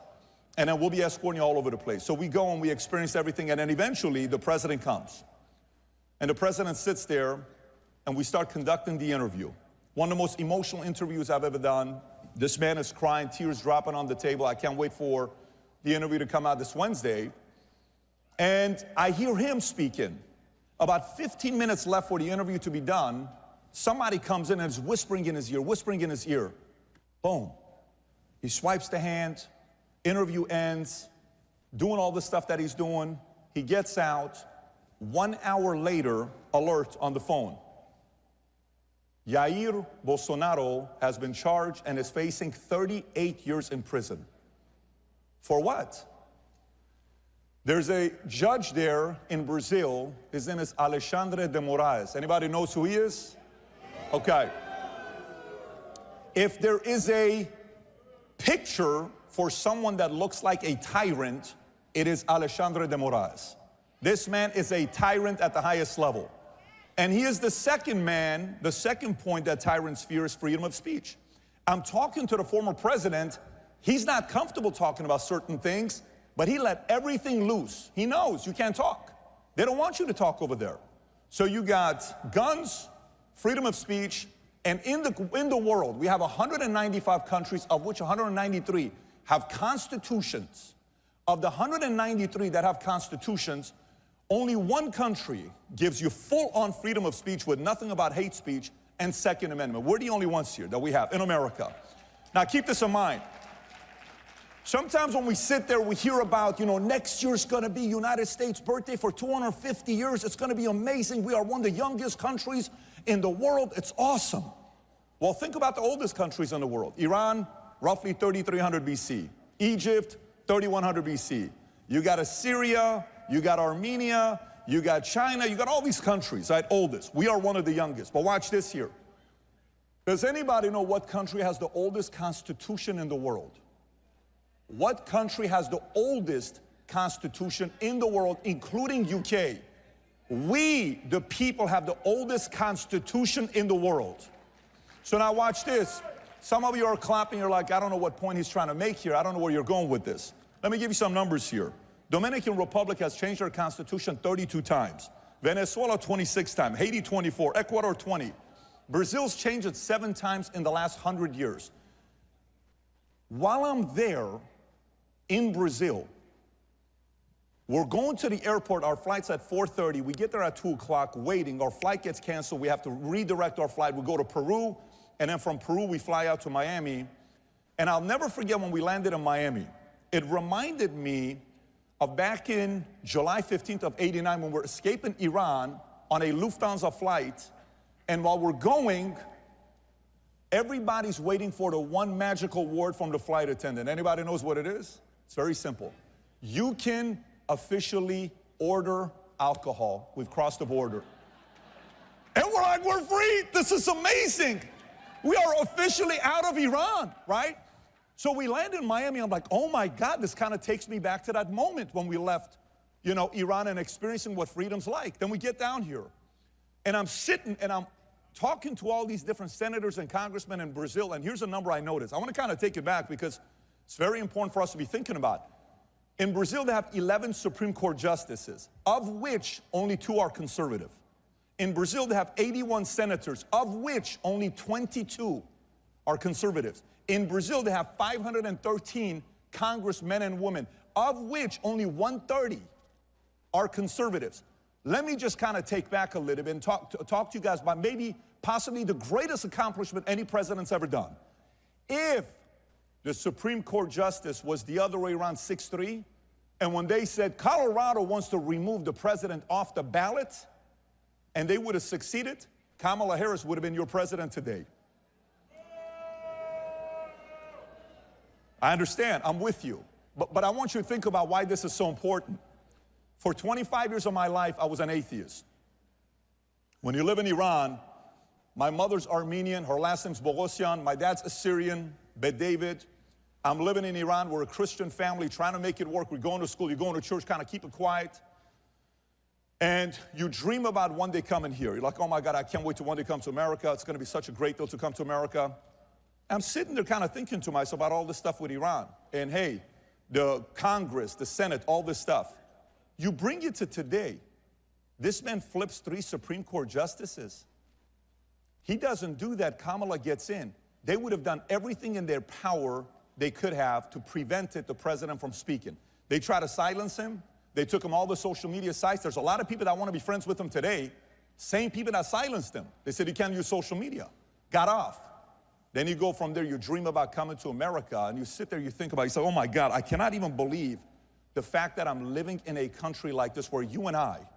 And then we'll be escorting you all over the place. So we go and we experience everything. And then eventually the president comes. And the president sits there and we start conducting the interview. One of the most emotional interviews I've ever done. This man is crying, tears dropping on the table. I can't wait for the interview to come out this Wednesday. And I hear him speaking. About 15 minutes left for the interview to be done. Somebody comes in and is whispering in his ear, whispering in his ear. Boom. He swipes the hand. Interview ends. Doing all the stuff that he's doing. He gets out. 1 hour later, alert on the phone. Jair Bolsonaro has been charged and is facing 38 years in prison. For what? There's a judge there in Brazil. His name is Alexandre de Moraes. Anybody knows who he is? Okay. If there is a picture for someone that looks like a tyrant, it is Alexandre de Moraes. This man is a tyrant at the highest level. And he is the second man, the second point that tyrants fear is freedom of speech. I'm talking to the former president. He's not comfortable talking about certain things, but he let everything loose. He knows you can't talk. They don't want you to talk over there. So you got guns, freedom of speech, and in the world, we have 195 countries, of which 193 have constitutions. Of the 193 that have constitutions, only one country gives you full-on freedom of speech with nothing about hate speech and Second Amendment. We're the only ones here that we have in America. Now keep this in mind. Sometimes when we sit there, we hear about, next year's gonna be United States birthday for 250 years. It's gonna be amazing. We are one of the youngest countries in the world. It's awesome. Well, think about the oldest countries in the world. Iran, roughly 3300 BC. Egypt, 3100 BC. You got Assyria, you got Armenia, you got China, you got all these countries, right? Oldest. We are one of the youngest. But watch this here. Does anybody know what country has the oldest constitution in the world? What country has the oldest constitution in the world, including UK? We, the people, have the oldest constitution in the world. So now watch this. Some of you are clapping, you're like, I don't know what point he's trying to make here. I don't know where you're going with this. Let me give you some numbers here. Dominican Republic has changed their constitution 32 times. Venezuela 26 times. Haiti 24. Ecuador 20. Brazil's changed it 7 times in the last 100 years. While I'm there in Brazil, we're going to the airport. Our flight's at 4:30. We get there at 2 o'clock waiting. Our flight gets canceled. We have to redirect our flight. We go to Peru, and then from Peru, we fly out to Miami. And I'll never forget when we landed in Miami. It reminded me of back in July 15th of '89 when we're escaping Iran on a Lufthansa flight. And while we're going, everybody's waiting for the one magical word from the flight attendant. Anybody knows what it is? It's very simple. You can officially order alcohol. We've crossed the border. And we're like, we're free. This is amazing. We are officially out of Iran, right? So we land in Miami. I'm like, oh my God, this kind of takes me back to that moment when we left, you know, Iran and experiencing what freedom's like. Then we get down here. And I'm sitting and I'm talking to all these different senators and congressmen in Brazil. And here's a number I noticed. I want to kind of take it back because it's very important for us to be thinking about. In Brazil, they have 11 Supreme Court justices, of which only 2 are conservative. In Brazil, they have 81 senators, of which only 22 are conservatives. In Brazil, they have 513 congressmen and women, of which only 130 are conservatives. Let me just kind of take back a little bit and talk to you guys about maybe possibly the greatest accomplishment any president's ever done. If the Supreme Court justice was the other way around, 6-3, and when they said Colorado wants to remove the president off the ballot, and they would have succeeded, Kamala Harris would have been your president today. I understand, I'm with you. But I want you to think about why this is so important. For 25 years of my life, I was an atheist. When you live in Iran, my mother's Armenian, her last name's Bogosian, my dad's Assyrian, Bet David. I'm living in Iran, we're a Christian family trying to make it work. We're going to school, you're going to church, kind of keep it quiet. And you dream about one day coming here. You're like, oh my God, I can't wait to one day come to America. It's going to be such a great deal to come to America. I'm sitting there kind of thinking to myself about all this stuff with Iran. And hey, the Congress, the Senate, all this stuff. You bring it to today. This man flips 3 Supreme Court justices. He doesn't do that. Kamala gets in. They would have done everything in their power they could have to prevent the president from speaking. They try to silence him. They took him all the social media sites. There's a lot of people that want to be friends with him today. Same people that silenced him. They said you can't use social media. Got off. Then you go from there, you dream about coming to America, and you sit there, you think about it, you say, oh my God, I cannot even believe the fact that I'm living in a country like this where you and I,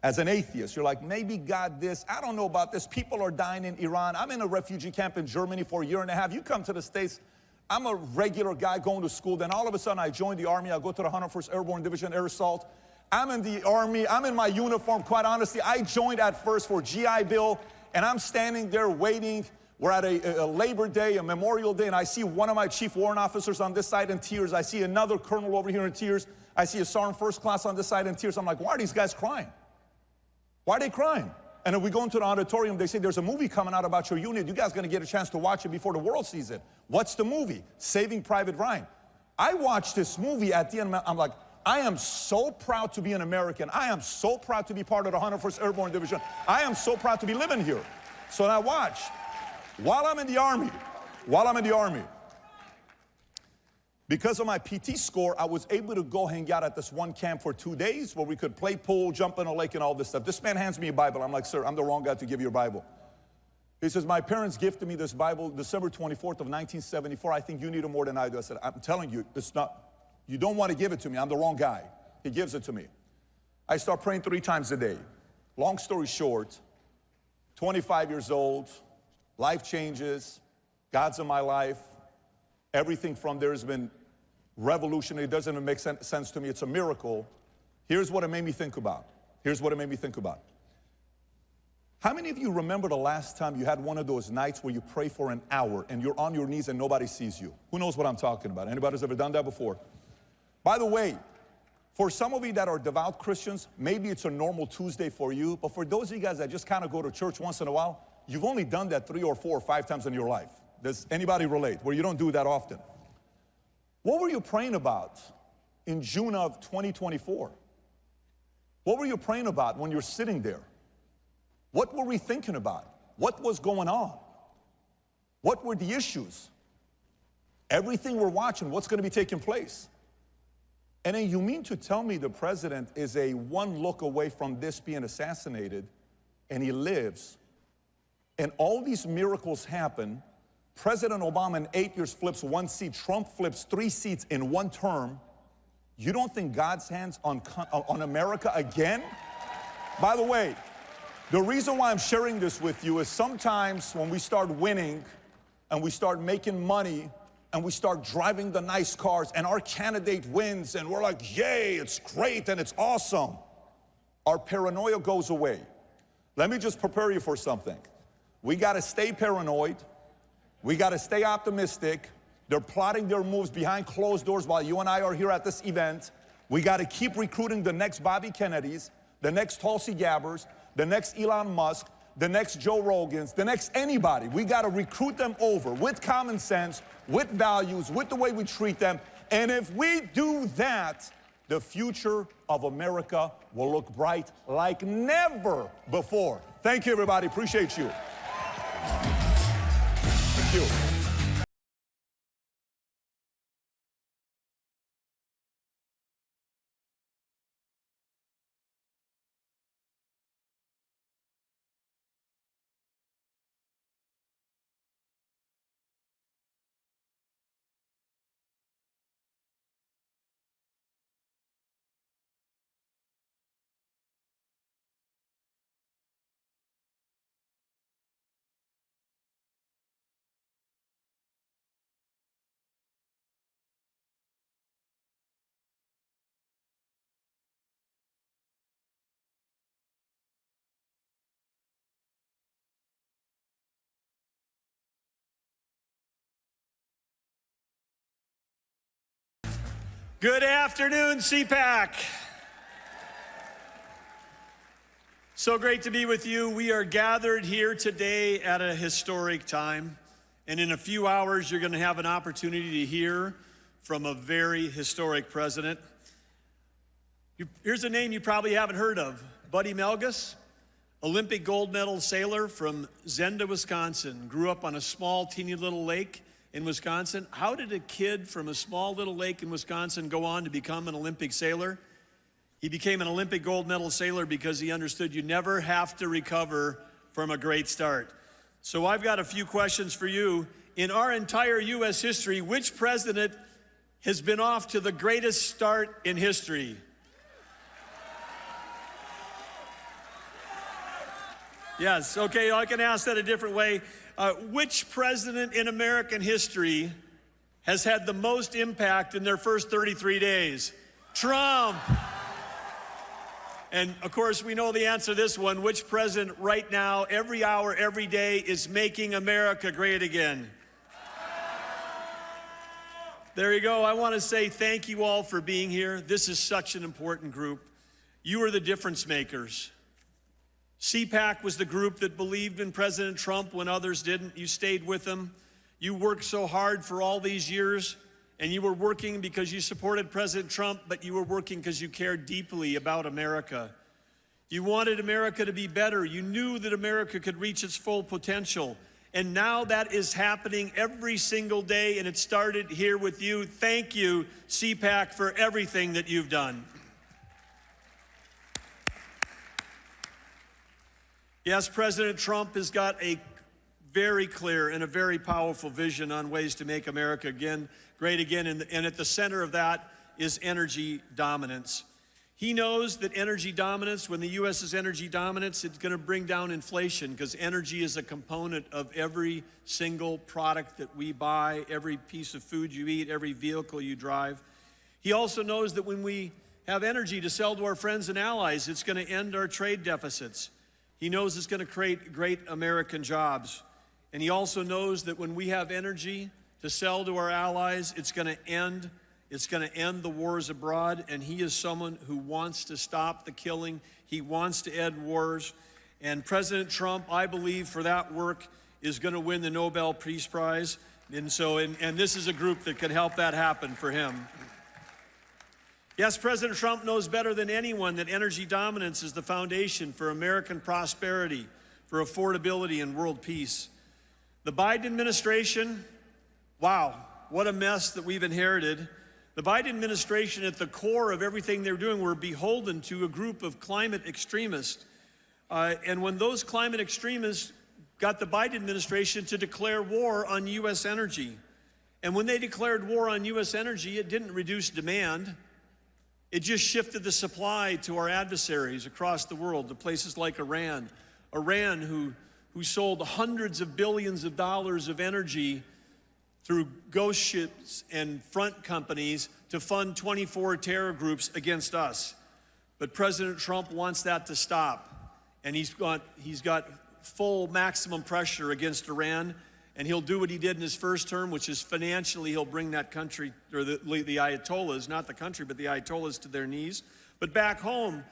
as an atheist, you're like, maybe God this, I don't know about this, people are dying in Iran, I'm in a refugee camp in Germany for a year and a half, you come to the States, I'm a regular guy going to school, then all of a sudden I join the Army, I go to the 101st Airborne Division Air Assault, I'm in the Army, I'm in my uniform, quite honestly, I joined at first for GI Bill, and I'm standing there waiting. We're at a Labor Day, a Memorial Day, and I see one of my chief warrant officers on this side in tears. I see another colonel over here in tears. I see a sergeant first class on this side in tears. I'm like, why are these guys crying? Why are they crying? And if we go into the auditorium, they say, there's a movie coming out about your unit. You guys are going to get a chance to watch it before the world sees it. What's the movie? Saving Private Ryan. I watched this movie at the end. I'm like, I am so proud to be an American. I am so proud to be part of the 101st Airborne Division. I am so proud to be living here. So I watched. While I'm in the Army, because of my PT score, I was able to go hang out at this one camp for 2 days where we could play pool, jump in a lake, and all this stuff. This man hands me a Bible. I'm like, sir, I'm the wrong guy to give you a Bible. He says, my parents gifted me this Bible December 24th of 1974. I think you need it more than I do. I said, I'm telling you, it's not, you don't want to give it to me. I'm the wrong guy. He gives it to me. I start praying 3 times a day. Long story short, 25 years old, life changes, God's in my life. Everything from there has been revolutionary. It doesn't even make sense to me. It's a miracle. Here's what it made me think about. How many of you remember the last time you had one of those nights where you pray for an hour and you're on your knees and nobody sees you? Who knows what I'm talking about? Anybody's ever done that before? By the way, for some of you that are devout Christians, maybe it's a normal Tuesday for you, but for those of you guys that just kind of go to church once in a while, you've only done that 3 or 4 or 5 times in your life. Does anybody relate? Where you don't do that often. What were you praying about in June of 2024? What were you praying about when you're sitting there? What were we thinking about? What was going on? What were the issues? Everything we're watching, what's going to be taking place? And then you mean to tell me the president is a one look away from this being assassinated, and he lives, and all these miracles happen. President Obama in 8 years flips 1 seat. Trump flips 3 seats in 1 term. You don't think God's hands on America again? By the way, the reason why I'm sharing this with you is sometimes when we start winning and we start making money and we start driving the nice cars and our candidate wins and we're like, yay, it's great and it's awesome, our paranoia goes away. Let me just prepare you for something. We got to stay paranoid. We got to stay optimistic. They're plotting their moves behind closed doors while you and I are here at this event. We got to keep recruiting the next Bobby Kennedys, the next Tulsi Gabbers, the next Elon Musk, the next Joe Rogans, the next anybody. We got to recruit them over with common sense, with values, with the way we treat them. And if we do that, the future of America will look bright like never before. Thank you, everybody. Appreciate you. Thank you. Good afternoon, CPAC. So great to be with you. We are gathered here today at a historic time, and in a few hours you're going to have an opportunity to hear from a very historic president. Here's a name you probably haven't heard of, Buddy Melgus, Olympic gold medal sailor from Zenda, Wisconsin, grew up on a small, teeny little lake in Wisconsin. How did a kid from a small little lake in Wisconsin go on to become an Olympic sailor? He became an Olympic gold medal sailor because he understood you never have to recover from a great start. So I've got a few questions for you. In our entire U.S. history, which president has been off to the greatest start in history? Yes, okay, I can ask that a different way. Which president in American history has had the most impact in their first 33 days? Trump. And of course, we know the answer to this one. Which president right now, every hour, every day, is making America great again? There you go. I want to say thank you all for being here. This is such an important group. You are the difference makers. CPAC was the group that believed in President Trump when others didn't. You stayed with him. You worked so hard for all these years, and you were working because you supported President Trump, but you were working because you cared deeply about America. You wanted America to be better. You knew that America could reach its full potential. And now that is happening every single day, and it started here with you. Thank you, CPAC, for everything that you've done. Yes, President Trump has got a very clear and a very powerful vision on ways to make America great again, and at the center of that is energy dominance. He knows that energy dominance, when the U.S. is energy dominance, it's going to bring down inflation because energy is a component of every single product that we buy, every piece of food you eat, every vehicle you drive. He also knows that when we have energy to sell to our friends and allies, it's going to end our trade deficits. He knows it's going to create great American jobs. And he also knows that when we have energy to sell to our allies, it's going to end the wars abroad. And he is someone who wants to stop the killing. He wants to end wars. And President Trump, I believe, for that work, is going to win the Nobel Peace Prize. And so, and this is a group that could help that happen for him. Yes, President Trump knows better than anyone that energy dominance is the foundation for American prosperity, for affordability and world peace. The Biden administration, wow, what a mess that we've inherited. The Biden administration, at the core of everything they're doing, we're beholden to a group of climate extremists. And when those climate extremists got the Biden administration to declare war on U.S. energy, and when they declared war on U.S. energy, it didn't reduce demand. It just shifted the supply to our adversaries across the world, to places like Iran. Iran, who sold hundreds of billions of dollars of energy through ghost ships and front companies to fund 24 terror groups against us. But President Trump wants that to stop. And he's got full maximum pressure against Iran. And he'll do what he did in his first term, which is financially he'll bring that country, or the Ayatollahs, not the country, but the Ayatollahs to their knees. But back home,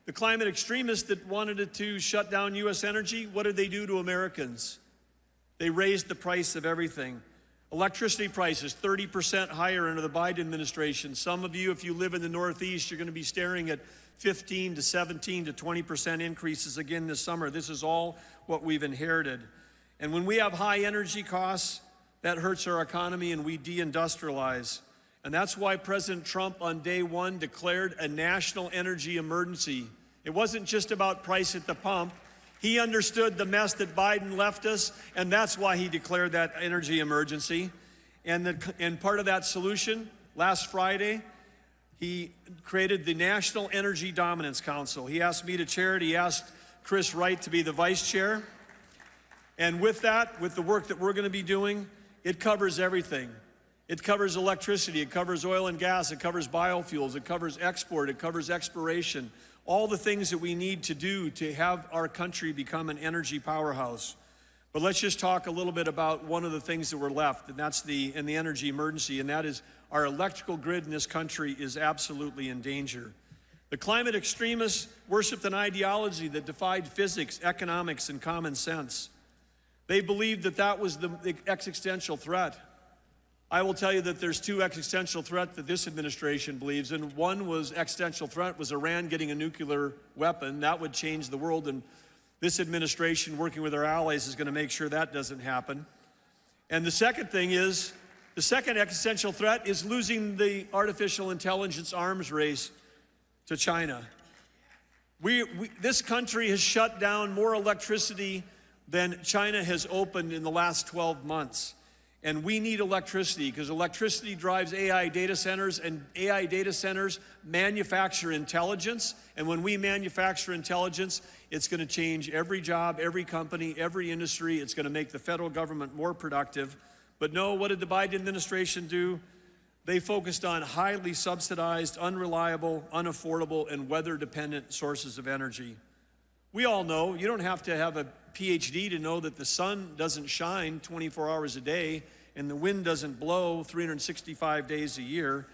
the climate extremists that wanted it to shut down U.S. energy, what did they do to Americans? They raised the price of everything. Electricity prices 30% higher under the Biden administration. Some of you, if you live in the Northeast, you're going to be staring at 15 to 17 to 20% increases again this summer. This is all what we've inherited. And when we have high energy costs, that hurts our economy and we deindustrialize. And that's why President Trump on day one declared a national energy emergency. It wasn't just about price at the pump. He understood the mess that Biden left us, and that's why he declared that energy emergency. And part of that solution, last Friday, he created the National Energy Dominance Council. He asked me to chair it. He asked Chris Wright to be the vice chair. And with that, with the work that we're going to be doing, it covers everything. It covers electricity, it covers oil and gas, it covers biofuels, it covers export, it covers exploration, all the things that we need to do to have our country become an energy powerhouse. But let's just talk a little bit about one of the things that were left, and that's the energy emergency, and that is our electrical grid in this country is absolutely in danger. The climate extremists worshiped an ideology that defied physics, economics, and common sense. They believed that that was the existential threat. I will tell you that there's two existential threats that this administration believes in. One was existential threat was Iran getting a nuclear weapon. That would change the world, and this administration, working with our allies, is going to make sure that doesn't happen. And the second thing is, the second existential threat is losing the artificial intelligence arms race to China. This country has shut down more electricity than China has opened in the last 12 months. And we need electricity because electricity drives AI data centers, and AI data centers manufacture intelligence. And when we manufacture intelligence, it's going to change every job, every company, every industry. It's going to make the federal government more productive. But no, what did the Biden administration do? They focused on highly subsidized, unreliable, unaffordable, and weather-dependent sources of energy. We all know, you don't have to have a PhD to know that the sun doesn't shine 24 hours a day and the wind doesn't blow 365 days a year.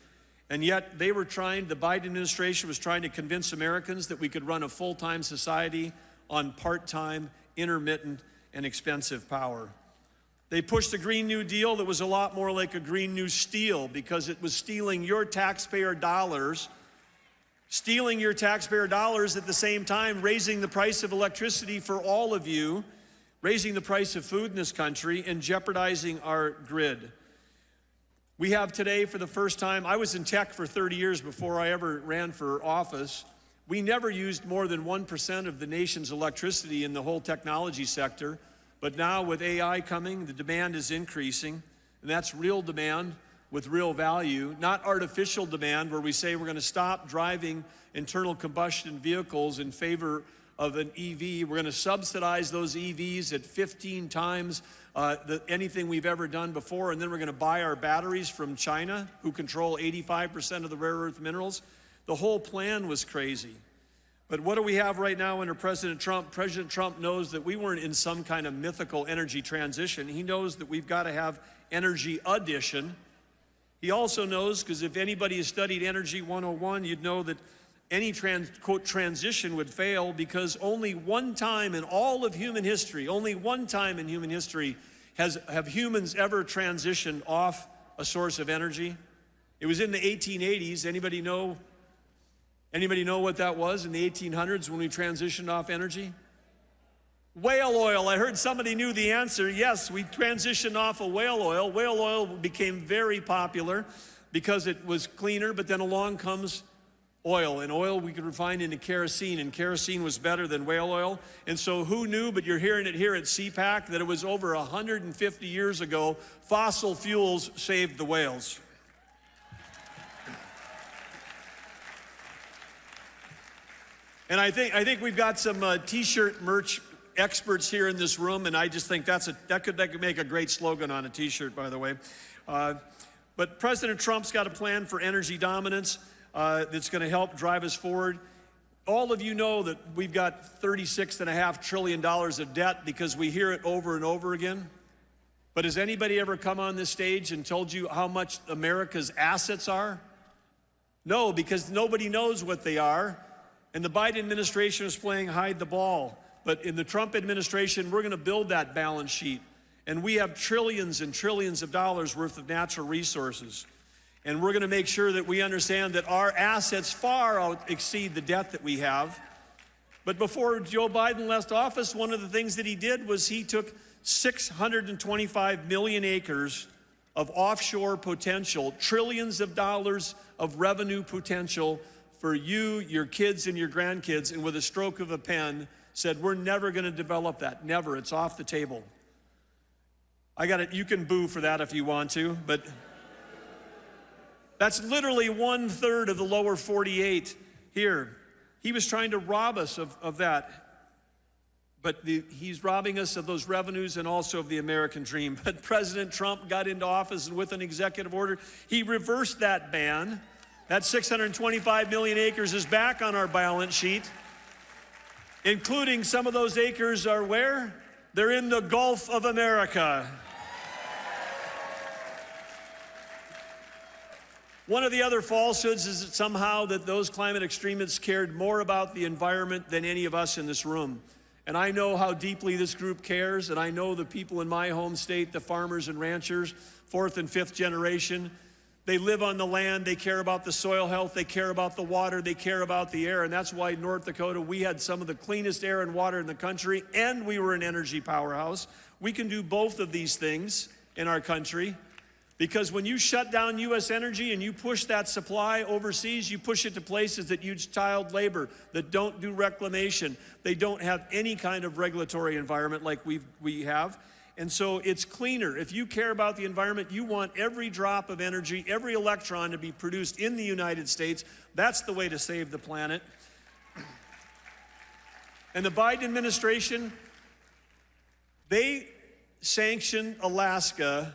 And yet the Biden administration was trying to convince Americans that we could run a full-time society on part-time, intermittent, and expensive power. They pushed a Green New Deal that was a lot more like a Green New Steel because it was stealing your taxpayer dollars at the same time, raising the price of electricity for all of you, raising the price of food in this country, and jeopardizing our grid. We have today, for the first time, I was in tech for 30 years before I ever ran for office. We never used more than 1% of the nation's electricity in the whole technology sector. But now with AI coming, the demand is increasing, and that's real demand with real value, not artificial demand where we say we're going to stop driving internal combustion vehicles in favor of an EV. We're going to subsidize those EVs at 15 times anything we've ever done before, and then we're going to buy our batteries from China, who control 85% of the rare earth minerals. The whole plan was crazy. But what do we have right now under President Trump? President Trump knows that we weren't in some kind of mythical energy transition. He knows that we've got to have energy addition. He also knows, because if anybody has studied Energy 101, you'd know that any quote, transition would fail, because only one time in all of human history, only one time in human history have humans ever transitioned off a source of energy. It was in the 1880s. Anybody know what that was in the 1800s when we transitioned off energy? Whale oil. I heard somebody knew the answer. Yes, we transitioned off of whale oil. Whale oil became very popular because it was cleaner, but then along comes oil, and oil we could refine into kerosene, and kerosene was better than whale oil. And so who knew, but you're hearing it here at CPAC, that it was over 150 years ago, fossil fuels saved the whales. And I think we've got some t-shirt merch experts here in this room, and I just think that could make a great slogan on a t-shirt, by the way. But President Trump's got a plan for energy dominance that's going to help drive us forward. All of you know that we've got $36.5 trillion of debt because we hear it over and over again. But has anybody ever come on this stage and told you how much America's assets are? No, because nobody knows what they are. And the Biden administration is playing hide the ball. But in the Trump administration, we're going to build that balance sheet. And we have trillions and trillions of dollars worth of natural resources. And we're going to make sure that we understand that our assets far exceed the debt that we have. But before Joe Biden left office, one of the things that he did was he took 625 million acres of offshore potential, trillions of dollars of revenue potential for you, your kids, and your grandkids, and with a stroke of a pen said, we're never going to develop that. Never. It's off the table. I got it. You can boo for that if you want to, but that's literally 1/3 of the lower 48 here. He was trying to rob us of that. But he's robbing us of those revenues and also of the American dream. But President Trump got into office, and with an executive order, he reversed that ban. That 625 million acres is back on our balance sheet, including some of those acres are where? They're in the Gulf of America. One of the other falsehoods is that somehow that those climate extremists cared more about the environment than any of us in this room. And I know how deeply this group cares, and I know the people in my home state, the farmers and ranchers, 4th and 5th generation, they live on the land, they care about the soil health, they care about the water, they care about the air, and that's why in North Dakota we had some of the cleanest air and water in the country, and we were an energy powerhouse. We can do both of these things in our country, because when you shut down U.S. energy and you push that supply overseas, you push it to places that use child labor, that don't do reclamation, they don't have any kind of regulatory environment like we have. And so it's cleaner. If you care about the environment, you want every drop of energy, every electron to be produced in the United States. That's the way to save the planet. And the Biden administration, they sanctioned Alaska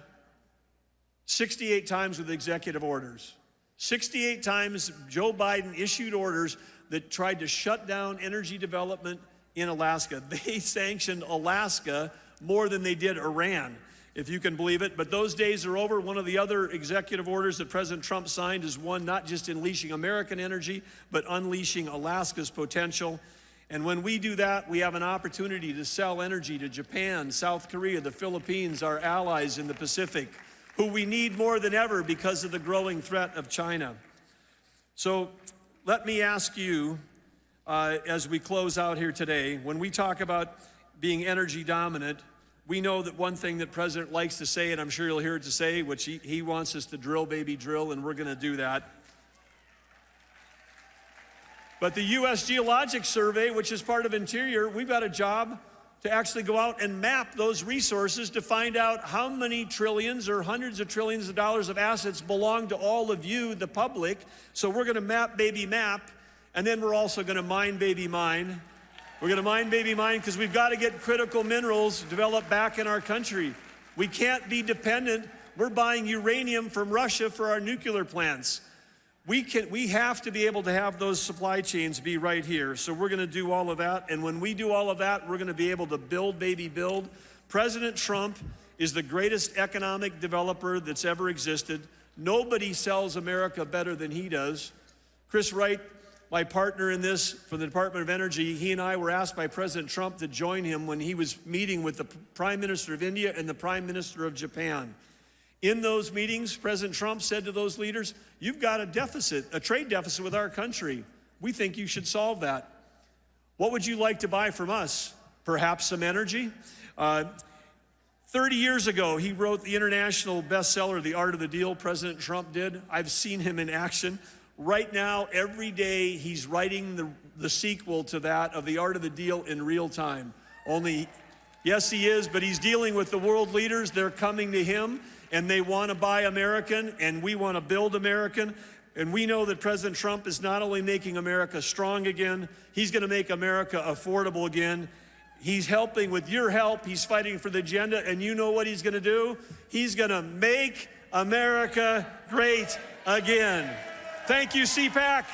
68 times with executive orders. 68 times Joe Biden issued orders that tried to shut down energy development in Alaska. They sanctioned Alaska more than they did Iran, if you can believe it. But those days are over. One of the other executive orders that President Trump signed is one not just unleashing American energy, but unleashing Alaska's potential. And when we do that, we have an opportunity to sell energy to Japan, South Korea, the Philippines, our allies in the Pacific, who we need more than ever because of the growing threat of China. So let me ask you, as we close out here today, when we talk about being energy dominant, we know that one thing that President likes to say, and I'm sure you'll hear it to say, which he wants us to drill, baby, drill, and we're going to do that. But the U.S. Geologic Survey, which is part of Interior, we've got a job to actually go out and map those resources to find out how many trillions or hundreds of trillions of dollars of assets belong to all of you, the public. So we're going to map, baby, map, and then we're also going to mine, baby, mine. We're going to mine, baby, mine, because we've got to get critical minerals developed back in our country. We can't be dependent. We're buying uranium from Russia for our nuclear plants. We have to be able to have those supply chains be right here. So we're going to do all of that. And when we do all of that, we're going to be able to build, baby, build. President Trump is the greatest economic developer that's ever existed. Nobody sells America better than he does. Chris Wright my partner in this from the Department of Energy, he and I were asked by President Trump to join him when he was meeting with the Prime Minister of India and the Prime Minister of Japan. In those meetings, President Trump said to those leaders, you've got a deficit, a trade deficit with our country. We think you should solve that. What would you like to buy from us? Perhaps some energy? 30 years ago, he wrote the international bestseller, The Art of the Deal, President Trump did. I've seen him in action. Right now, every day, he's writing the sequel to that of The Art of the Deal in real time. Only, yes, he is, but he's dealing with the world leaders. They're coming to him, and they want to buy American, and we want to build American. And we know that President Trump is not only making America strong again, he's going to make America affordable again. He's helping with your help. He's fighting for the agenda, and you know what he's going to do? He's going to make America great again. Thank you, CPAC.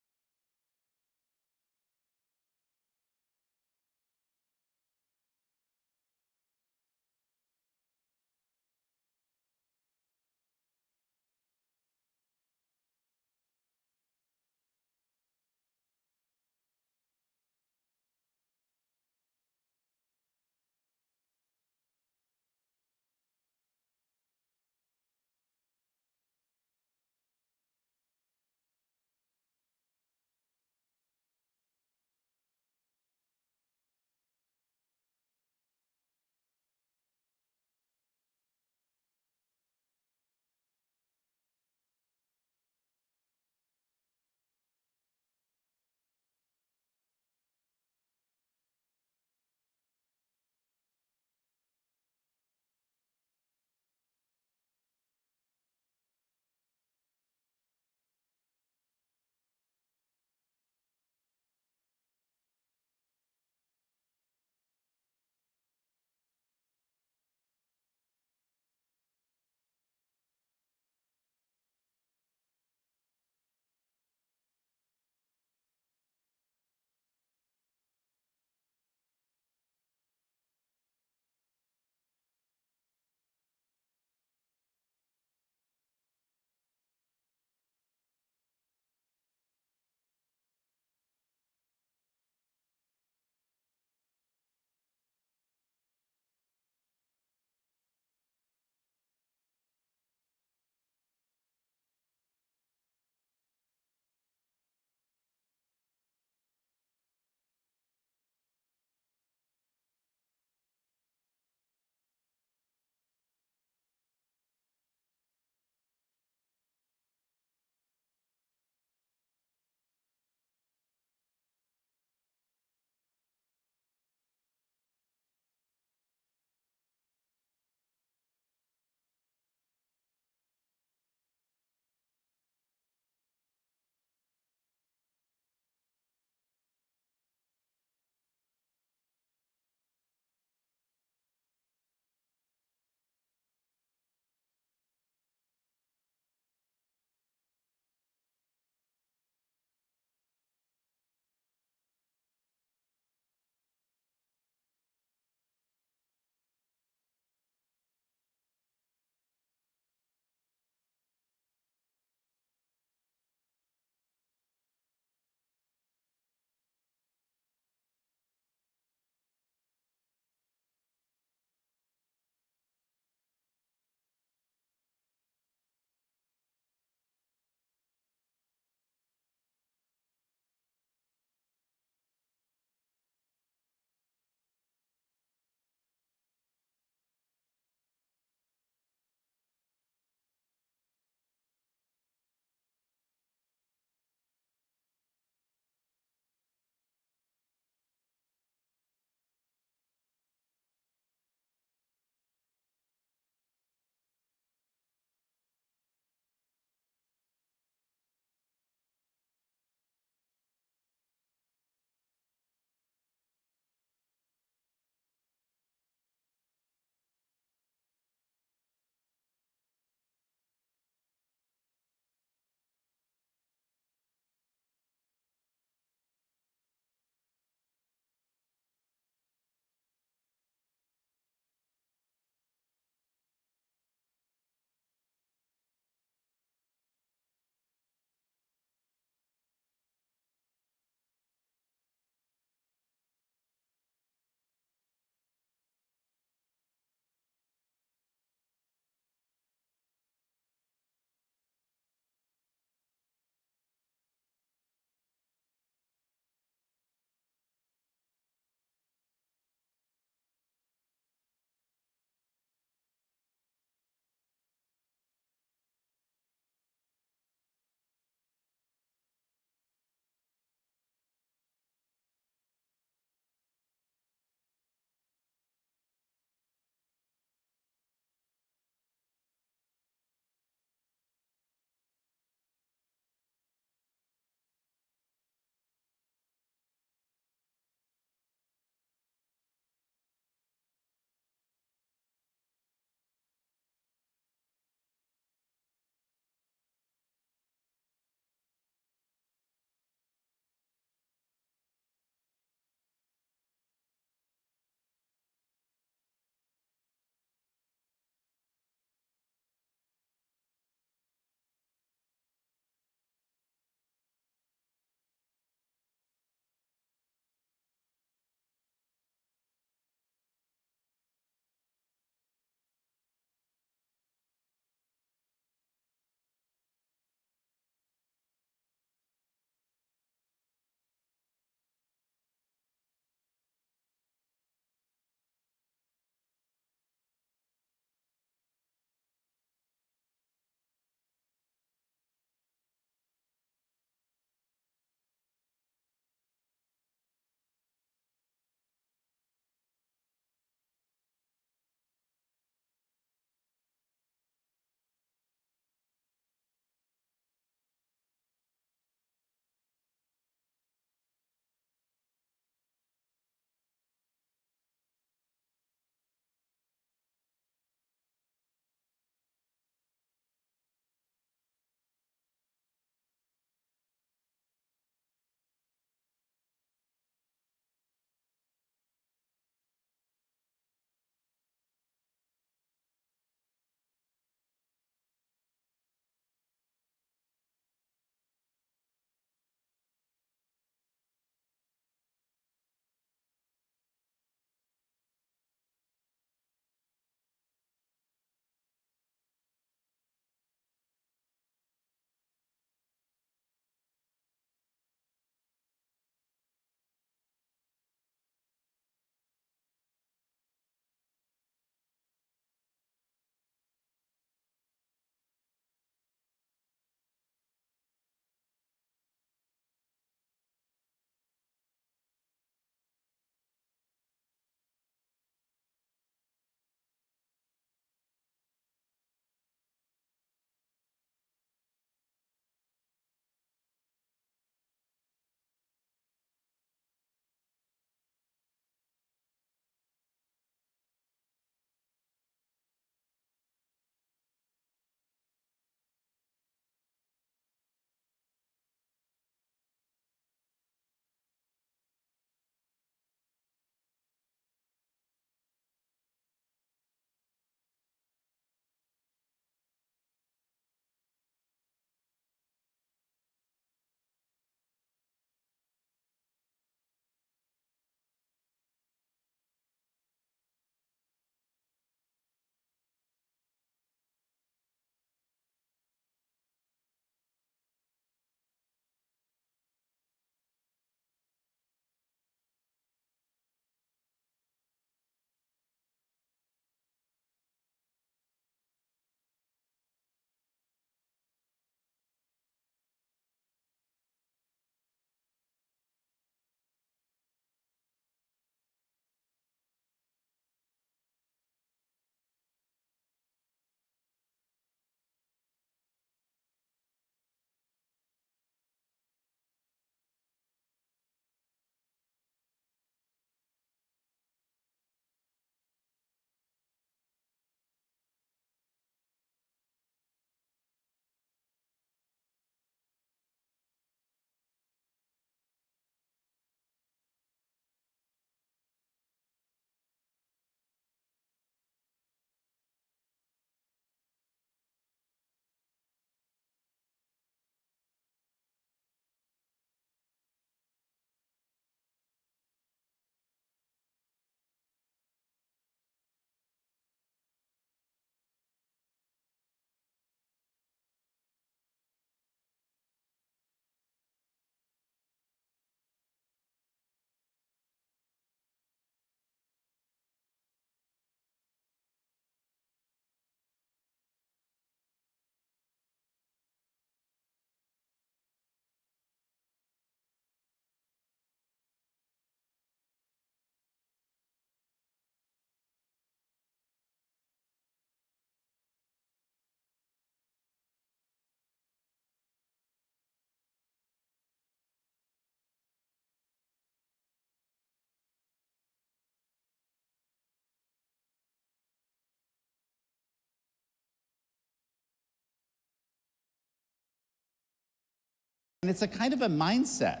And it's a kind of a mindset.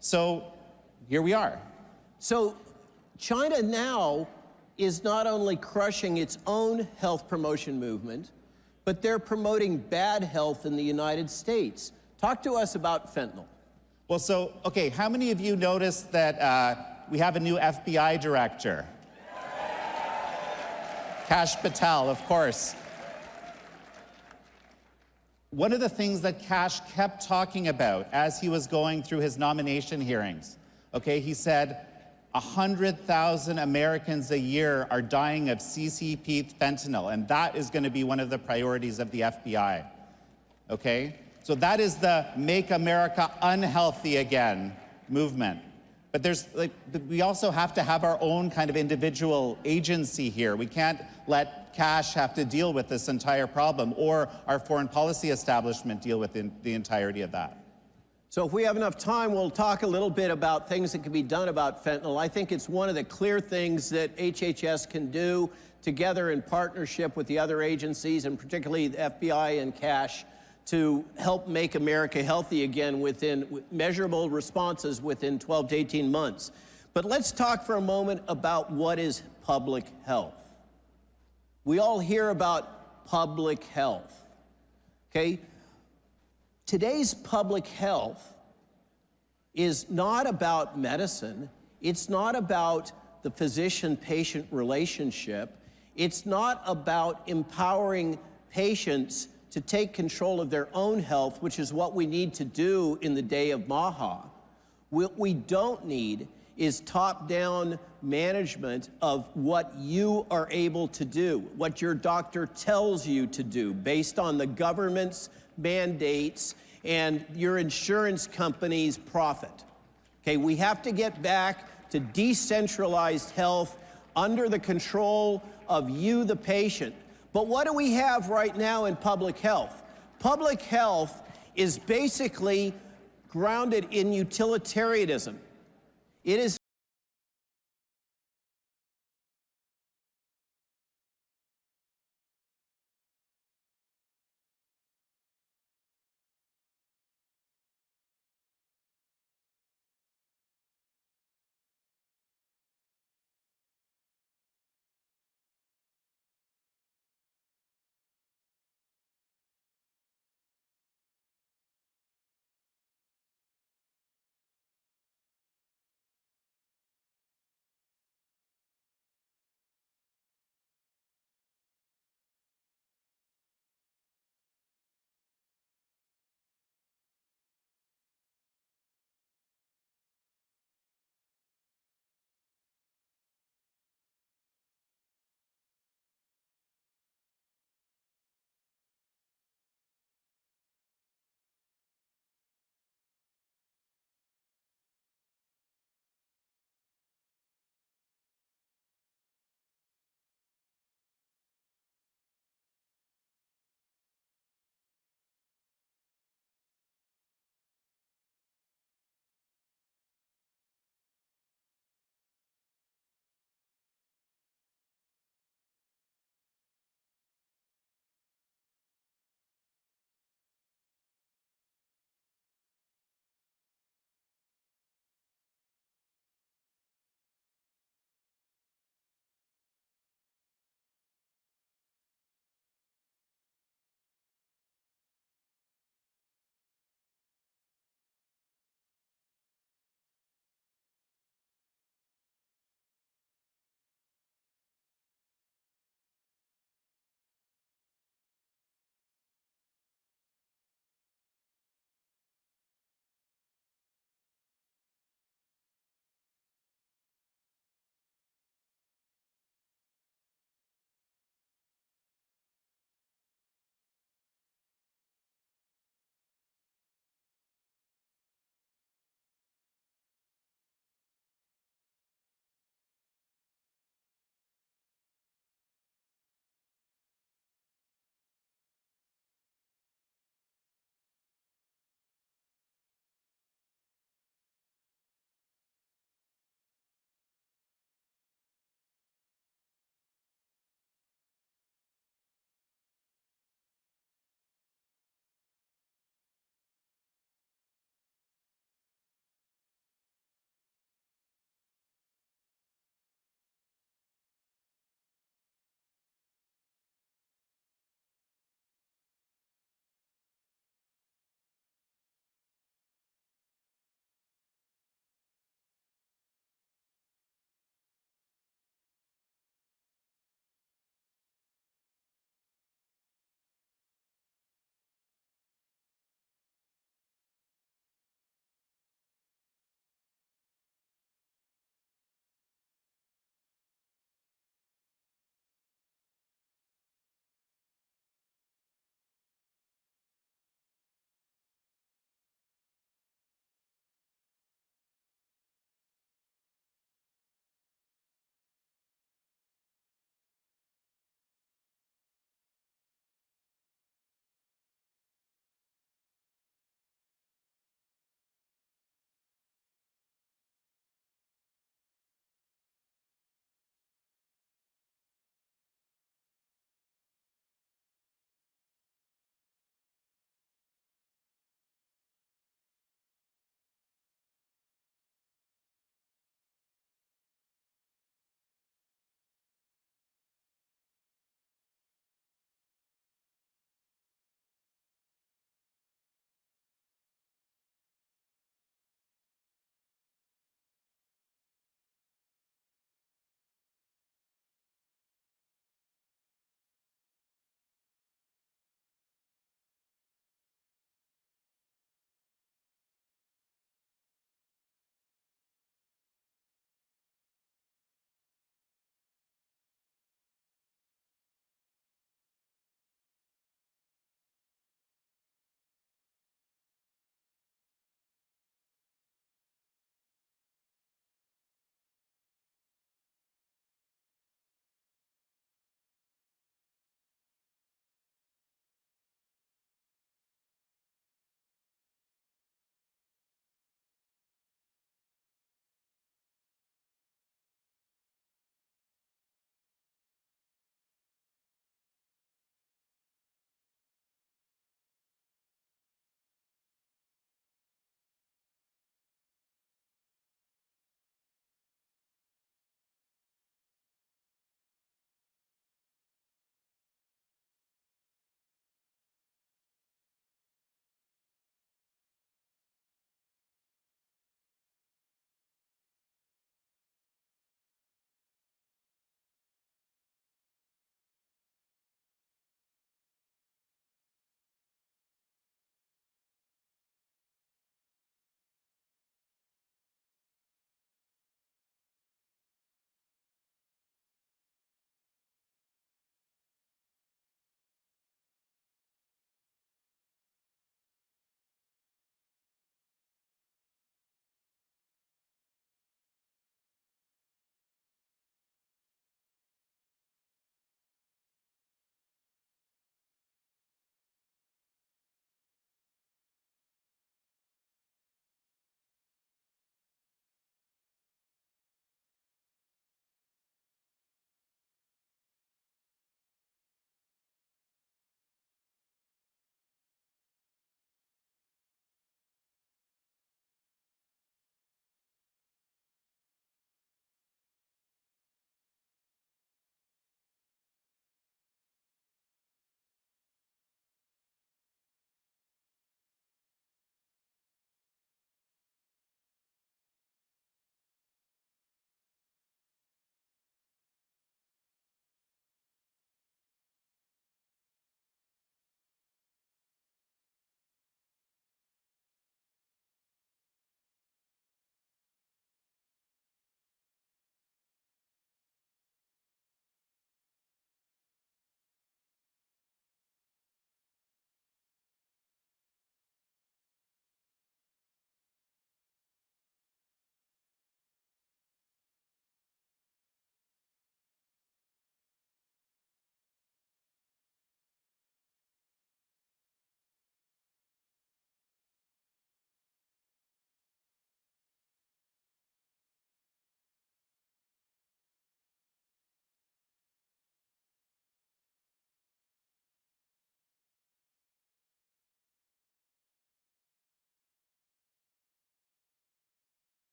So here we are. So China now is not only crushing its own health promotion movement, but they're promoting bad health in the United States. Talk to us about fentanyl. Well, so, okay, how many of you noticed that we have a new FBI director? Kash Patel, of course. One of the things that Kash kept talking about as he was going through his nomination hearings, okay, he said 100,000 Americans a year are dying of CCP fentanyl, and that is going to be one of the priorities of the FBI, okay? So that is the Make America Unhealthy Again movement. But we also have to have our own kind of individual agency here. We can't let Kash have to deal with this entire problem, or our foreign policy establishment deal with the entirety of that. So if we have enough time, we'll talk a little bit about things that can be done about fentanyl. I think it's one of the clear things that HHS can do together in partnership with the other agencies, and particularly the FBI and Kash, to help make America healthy again within measurable responses within 12 to 18 months. But let's talk for a moment about what is public health. We all hear about public health, okay? Today's public health is not about medicine. It's not about the physician-patient relationship. It's not about empowering patients to take control of their own health, which is what we need to do in the day of Maha. What we don't need is top-down management of what you are able to do, what your doctor tells you to do based on the government's mandates and your insurance company's profit. Okay, we have to get back to decentralized health under the control of you, the patient. But what do we have right now in public health? Public health is basically grounded in utilitarianism. It is